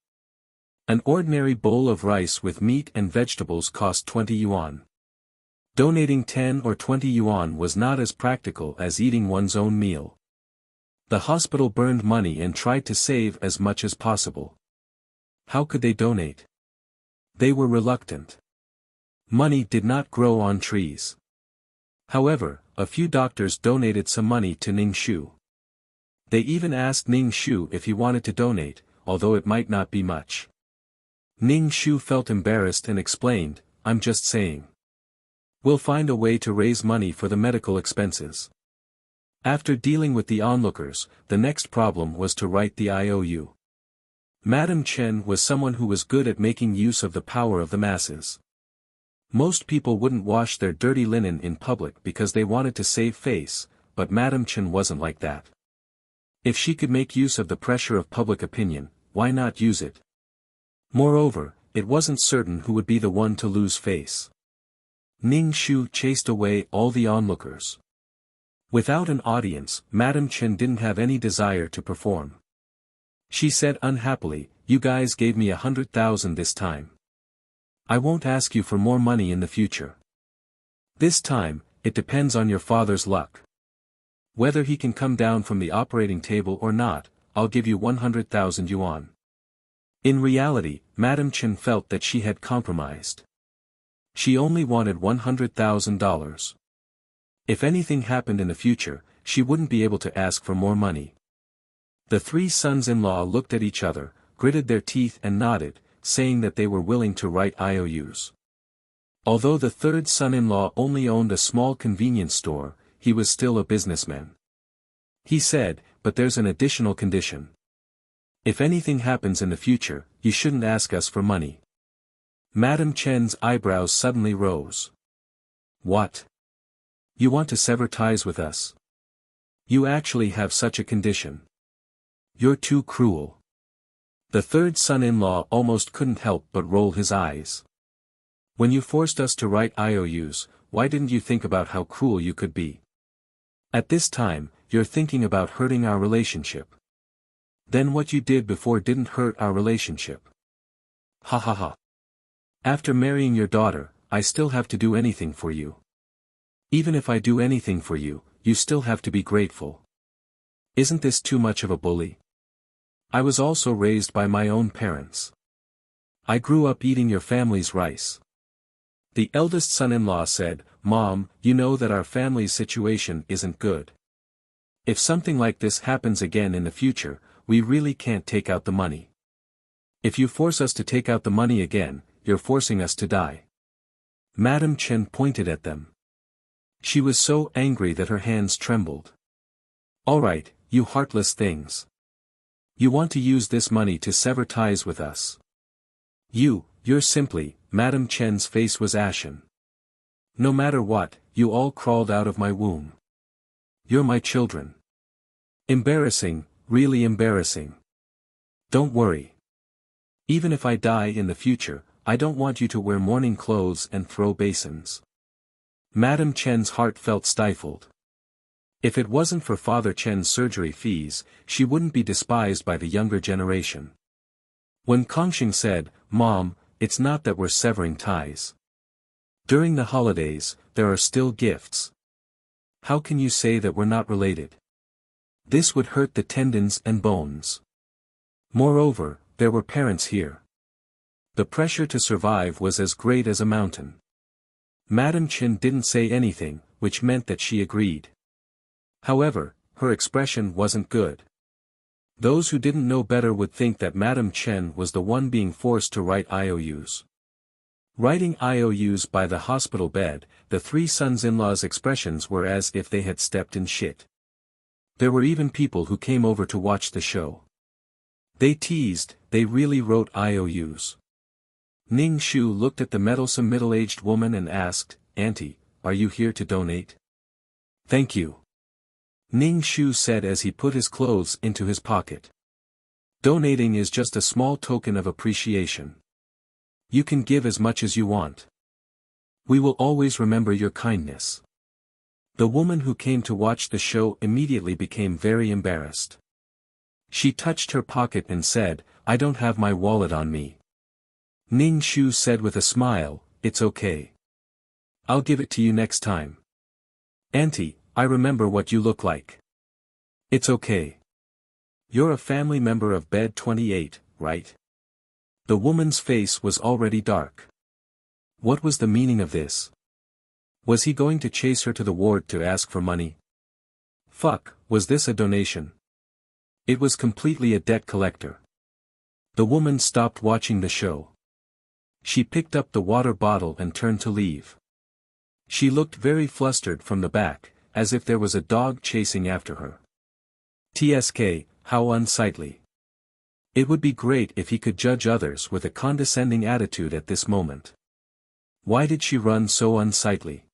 Speaker 1: An ordinary bowl of rice with meat and vegetables cost 20 yuan. Donating 10 or 20 yuan was not as practical as eating one's own meal. The hospital burned money and tried to save as much as possible. How could they donate? They were reluctant. Money did not grow on trees. However, a few doctors donated some money to Ning Shu. They even asked Ning Shu if he wanted to donate, although it might not be much. Ning Shu felt embarrassed and explained, "I'm just saying. We'll find a way to raise money for the medical expenses." After dealing with the onlookers, the next problem was to write the IOU. Madame Chen was someone who was good at making use of the power of the masses. Most people wouldn't wash their dirty linen in public because they wanted to save face, but Madame Chen wasn't like that. If she could make use of the pressure of public opinion, why not use it? Moreover, it wasn't certain who would be the one to lose face. Ning Shu chased away all the onlookers. Without an audience, Madame Chen didn't have any desire to perform. She said unhappily, "You guys gave me 100,000 this time. I won't ask you for more money in the future. This time, it depends on your father's luck. Whether he can come down from the operating table or not, I'll give you 100,000 yuan." In reality, Madame Chen felt that she had compromised. She only wanted $100,000. If anything happened in the future, she wouldn't be able to ask for more money. The three sons-in-law looked at each other, gritted their teeth and nodded, saying that they were willing to write IOUs. Although the third son-in-law only owned a small convenience store, he was still a businessman. He said, "But there's an additional condition. If anything happens in the future, you shouldn't ask us for money." Madame Chen's eyebrows suddenly rose. "What? You want to sever ties with us? You actually have such a condition? You're too cruel." The third son-in-law almost couldn't help but roll his eyes. "When you forced us to write IOUs, why didn't you think about how cruel you could be? At this time, you're thinking about hurting our relationship. Then what you did before didn't hurt our relationship. Ha ha ha. After marrying your daughter, I still have to do anything for you. Even if I do anything for you, you still have to be grateful. Isn't this too much of a bully? I was also raised by my own parents. I grew up eating your family's rice. The eldest son-in-law said, "Mom, you know that our family's situation isn't good. If something like this happens again in the future, we really can't take out the money. If you force us to take out the money again, you're forcing us to die." Madam Chen pointed at them. She was so angry that her hands trembled. "All right, you heartless things. You want to use this money to sever ties with us. You're simply," Madam Chen's face was ashen. "No matter what, you all crawled out of my womb. You're my children. Embarrassing, really embarrassing. Don't worry. Even if I die in the future, I don't want you to wear mourning clothes and throw basins." Madam Chen's heart felt stifled. If it wasn't for Father Chen's surgery fees, she wouldn't be despised by the younger generation. When Kongxing said, "Mom, it's not that we're severing ties. During the holidays, there are still gifts. How can you say that we're not related? This would hurt the tendons and bones. Moreover, there were parents here. The pressure to survive was as great as a mountain." Madam Chen didn't say anything, which meant that she agreed. However, her expression wasn't good. Those who didn't know better would think that Madam Chen was the one being forced to write IOUs. Writing IOUs by the hospital bed, the three sons-in-law's expressions were as if they had stepped in shit. There were even people who came over to watch the show. They teased, they really wrote IOUs. Ning Shu looked at the meddlesome middle-aged woman and asked, "Auntie, are you here to donate?" "Thank you," Ning Shu said as he put his clothes into his pocket. "Donating is just a small token of appreciation. You can give as much as you want. We will always remember your kindness." The woman who came to watch the show immediately became very embarrassed. She touched her pocket and said, "I don't have my wallet on me." Ning Shu said with a smile, "It's okay. I'll give it to you next time. Auntie, I remember what you look like. It's okay. You're a family member of bed 28, right?" The woman's face was already dark. What was the meaning of this? Was he going to chase her to the ward to ask for money? Fuck, was this a donation? It was completely a debt collector. The woman stopped watching the show. She picked up the water bottle and turned to leave. She looked very flustered from the back, as if there was a dog chasing after her. TSK, how unsightly. It would be great if he could judge others with a condescending attitude at this moment. Why did she run so unsightly?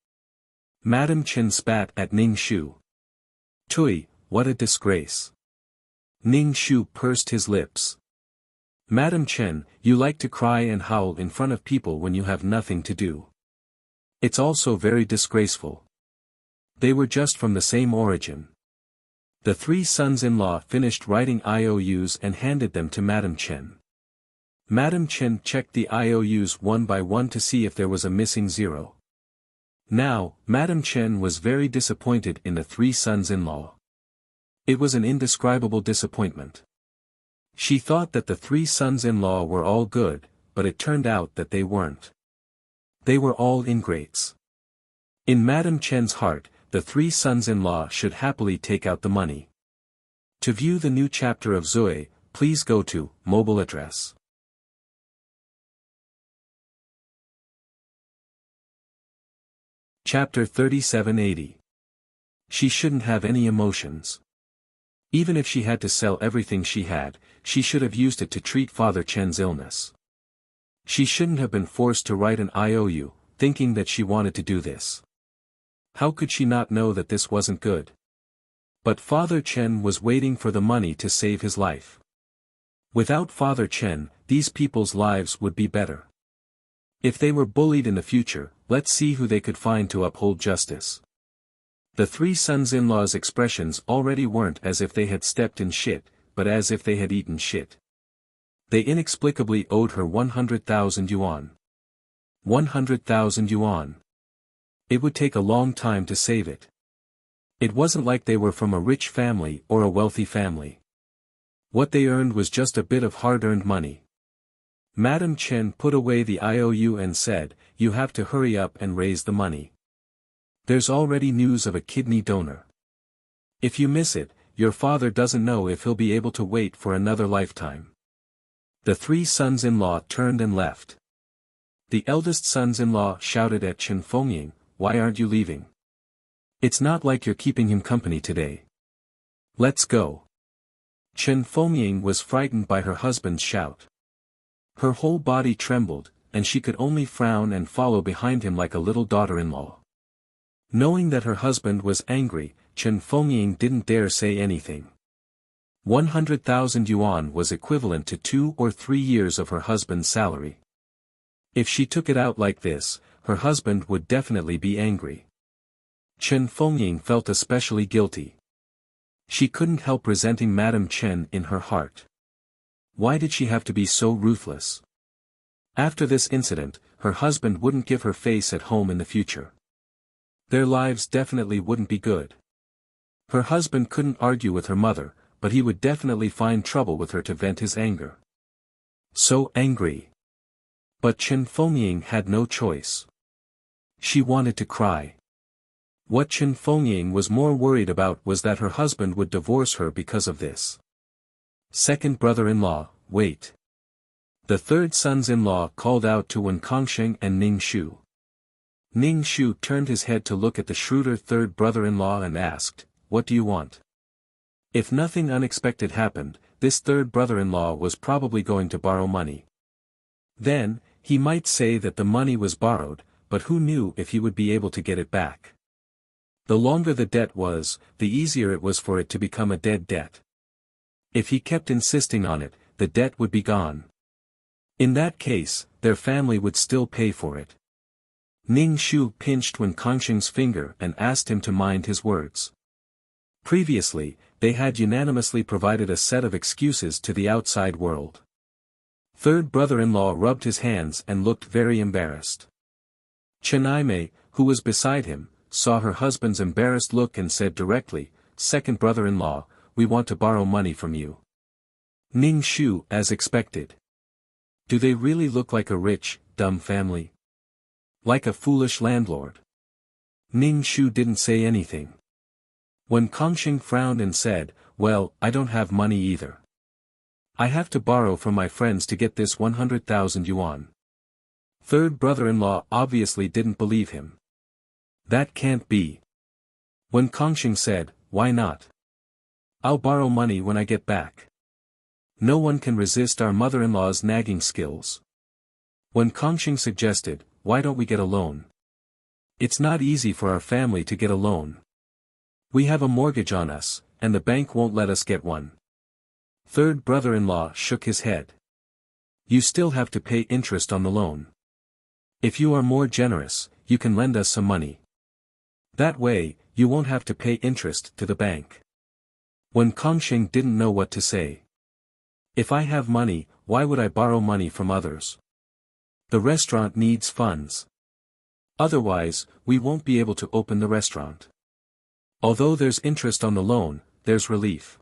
Speaker 1: Madam Chen spat at Ning Shu. Tui, what a disgrace. Ning Shu pursed his lips. Madam Chen, you like to cry and howl in front of people when you have nothing to do. It's also very disgraceful. They were just from the same origin. The three sons-in-law finished writing IOUs and handed them to Madam Chen. Madam Chen checked the IOUs one by one to see if there was a missing zero. Now, Madam Chen was very disappointed in the three sons-in-law. It was an indescribable disappointment. She thought that the three sons-in-law were all good, but it turned out that they weren't. They were all ingrates. In Madam Chen's heart, the three sons-in-law should happily take out the money. To view the new chapter of Zoe, please go to mobile address. Chapter 3780. She shouldn't have any emotions. Even if she had to sell everything she had, she should have used it to treat Father Chen's illness. She shouldn't have been forced to write an IOU, thinking that she wanted to do this. How could she not know that this wasn't good? But Father Chen was waiting for the money to save his life. Without Father Chen, these people's lives would be better. If they were bullied in the future, let's see who they could find to uphold justice. The three sons-in-law's expressions already weren't as if they had stepped in shit, but as if they had eaten shit. They inexplicably owed her 100,000 yuan. 100,000 yuan. It would take a long time to save it. It wasn't like they were from a rich family or a wealthy family. What they earned was just a bit of hard-earned money. Madam Chen put away the IOU and said, you have to hurry up and raise the money. There's already news of a kidney donor. If you miss it, your father doesn't know if he'll be able to wait for another lifetime." The three sons-in-law turned and left. The eldest sons-in-law shouted at Chen Fengying, "Why aren't you leaving? It's not like you're keeping him company today. Let's go." Chen Fengying was frightened by her husband's shout. Her whole body trembled, and she could only frown and follow behind him like a little daughter-in-law. Knowing that her husband was angry, Chen Fengying didn't dare say anything. 100,000 yuan was equivalent to 2 or 3 years of her husband's salary. If she took it out like this, her husband would definitely be angry. Chen Fengying felt especially guilty. She couldn't help resenting Madame Chen in her heart. Why did she have to be so ruthless? After this incident, her husband wouldn't give her face at home in the future. Their lives definitely wouldn't be good. Her husband couldn't argue with her mother, but he would definitely find trouble with her to vent his anger. So angry. But Chen Fengying had no choice. She wanted to cry. What Chen Fengying was more worried about was that her husband would divorce her because of this. Second brother-in-law, wait. The third sons-in-law called out to Wen Kongsheng and Ning Shu. Ning Shu turned his head to look at the shrewder third brother-in-law and asked, "What do you want?" If nothing unexpected happened, this third brother-in-law was probably going to borrow money. Then, he might say that the money was borrowed, but who knew if he would be able to get it back. The longer the debt was, the easier it was for it to become a dead debt. If he kept insisting on it, the debt would be gone. In that case, their family would still pay for it. Ning Shu pinched Wen Kongsheng's finger and asked him to mind his words. Previously, they had unanimously provided a set of excuses to the outside world. Third brother-in-law rubbed his hands and looked very embarrassed. Chen Aimei, who was beside him, saw her husband's embarrassed look and said directly, "Second brother-in-law, we want to borrow money from you." Ning Shu as expected. Do they really look like a rich, dumb family? Like a foolish landlord? Ning Shu didn't say anything. When Kongsheng frowned and said, "Well, I don't have money either. I have to borrow from my friends to get this 100,000 yuan. Third brother-in-law obviously didn't believe him. That can't be. When Kongsheng said, "Why not? I'll borrow money when I get back." No one can resist our mother-in-law's nagging skills. When Kongsheng suggested, "Why don't we get a loan? It's not easy for our family to get a loan. We have a mortgage on us, and the bank won't let us get one." Third brother-in-law shook his head. "You still have to pay interest on the loan. If you are more generous, you can lend us some money. That way, you won't have to pay interest to the bank." When Kongsheng didn't know what to say. If I have money, why would I borrow money from others? The restaurant needs funds. Otherwise, we won't be able to open the restaurant. Although there's interest on the loan, there's relief.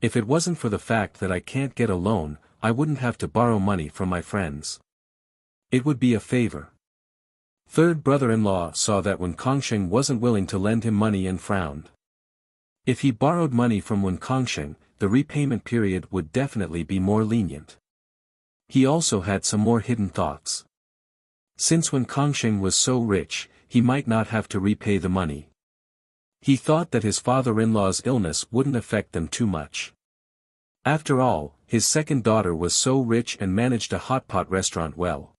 Speaker 1: If it wasn't for the fact that I can't get a loan, I wouldn't have to borrow money from my friends. It would be a favor. Third brother-in-law saw that Wen Kongsheng wasn't willing to lend him money and frowned. If he borrowed money from Wen Kongsheng, the repayment period would definitely be more lenient. He also had some more hidden thoughts. Since Wen Kongsheng was so rich, he might not have to repay the money. He thought that his father-in-law's illness wouldn't affect them too much. After all, his second daughter was so rich and managed a hot pot restaurant well.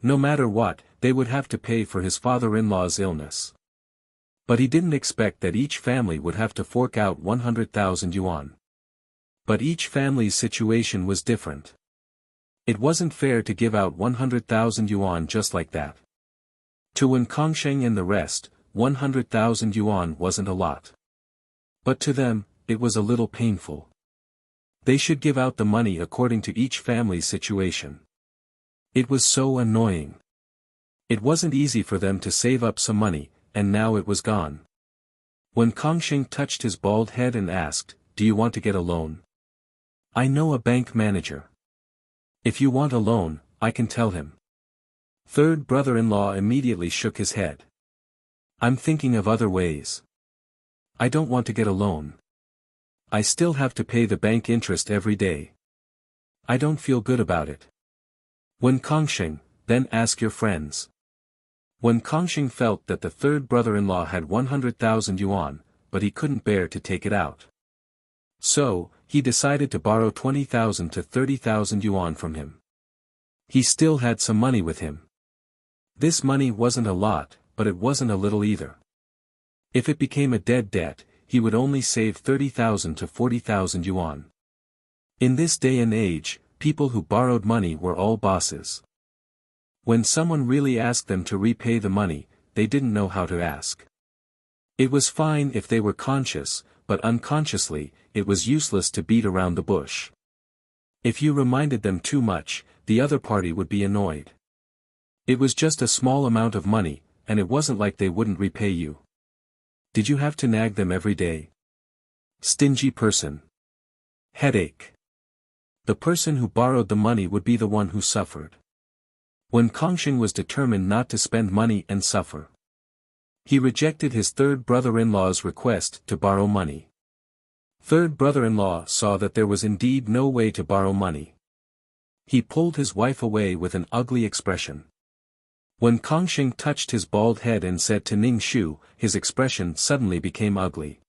Speaker 1: No matter what, they would have to pay for his father-in-law's illness. But he didn't expect that each family would have to fork out 100,000 yuan. But each family's situation was different. It wasn't fair to give out 100,000 yuan just like that. To Wen Kongsheng and the rest, 100,000 yuan wasn't a lot. But to them, it was a little painful. They should give out the money according to each family's situation. It was so annoying. It wasn't easy for them to save up some money, and now it was gone. When Kongsheng touched his bald head and asked, "Do you want to get a loan? I know a bank manager. If you want a loan, I can tell him." Third brother-in-law immediately shook his head. I'm thinking of other ways. I don't want to get a loan. I still have to pay the bank interest every day. I don't feel good about it. When Kongsheng, then ask your friends. When Kongsheng felt that the third brother-in-law had 100,000 yuan, but he couldn't bear to take it out. So, he decided to borrow 20,000 to 30,000 yuan from him. He still had some money with him. This money wasn't a lot, but it wasn't a little either. If it became a dead debt, he would only save 30,000 to 40,000 yuan. In this day and age, people who borrowed money were all bosses. When someone really asked them to repay the money, they didn't know how to ask. It was fine if they were conscious, but unconsciously, it was useless to beat around the bush. If you reminded them too much, the other party would be annoyed. It was just a small amount of money, and it wasn't like they wouldn't repay you. Did you have to nag them every day? Stingy person. Headache. The person who borrowed the money would be the one who suffered. When Kongsheng was determined not to spend money and suffer, he rejected his third brother-in-law's request to borrow money. Third brother-in-law saw that there was indeed no way to borrow money. He pulled his wife away with an ugly expression. When Kongsheng touched his bald head and said to Ning Shu, his expression suddenly became ugly.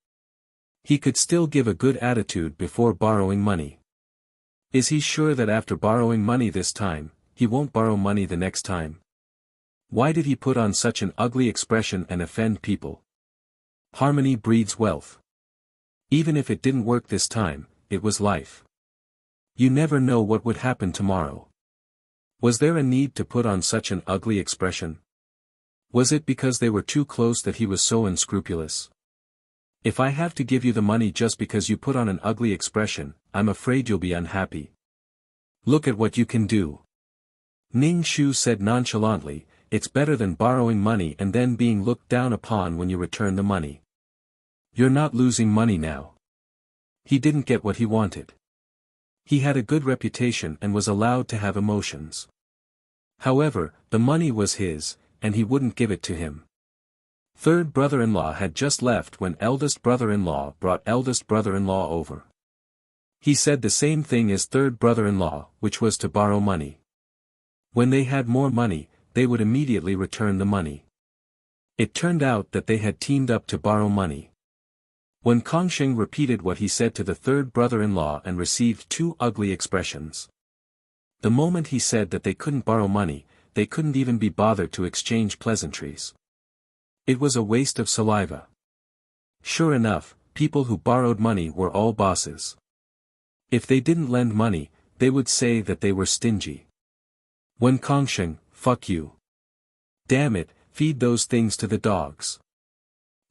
Speaker 1: He could still give a good attitude before borrowing money. Is he sure that after borrowing money this time, he won't borrow money the next time? Why did he put on such an ugly expression and offend people? Harmony breeds wealth. Even if it didn't work this time, it was life. You never know what would happen tomorrow. Was there a need to put on such an ugly expression? Was it because they were too close that he was so unscrupulous? If I have to give you the money just because you put on an ugly expression, I'm afraid you'll be unhappy. Look at what you can do. Ning Shu said nonchalantly, it's better than borrowing money and then being looked down upon when you return the money. You're not losing money now. He didn't get what he wanted. He had a good reputation and was allowed to have emotions. However, the money was his, and he wouldn't give it to him. Third brother-in-law had just left when eldest brother-in-law brought eldest brother-in-law over. He said the same thing as third brother-in-law, which was to borrow money. When they had more money, they would immediately return the money. It turned out that they had teamed up to borrow money. When Kongsheng repeated what he said to the third brother-in-law and received two ugly expressions. The moment he said that they couldn't borrow money, they couldn't even be bothered to exchange pleasantries. It was a waste of saliva. Sure enough, people who borrowed money were all bosses. If they didn't lend money, they would say that they were stingy. When Kongsheng, fuck you. Damn it, feed those things to the dogs.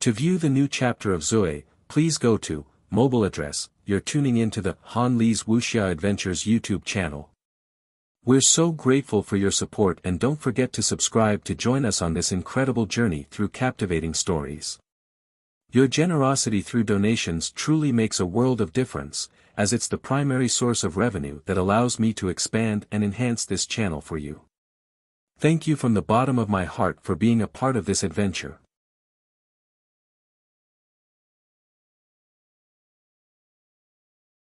Speaker 1: To view the new chapter of Zoe, please go to mobile address. You're tuning into the Han Lee's Wuxia Adventures YouTube channel. We're so grateful for your support, and don't forget to subscribe to join us on this incredible journey through captivating stories. Your generosity through donations truly makes a world of difference, as it's the primary source of revenue that allows me to expand and enhance this channel for you. Thank you from the bottom of my heart for being a part of this adventure.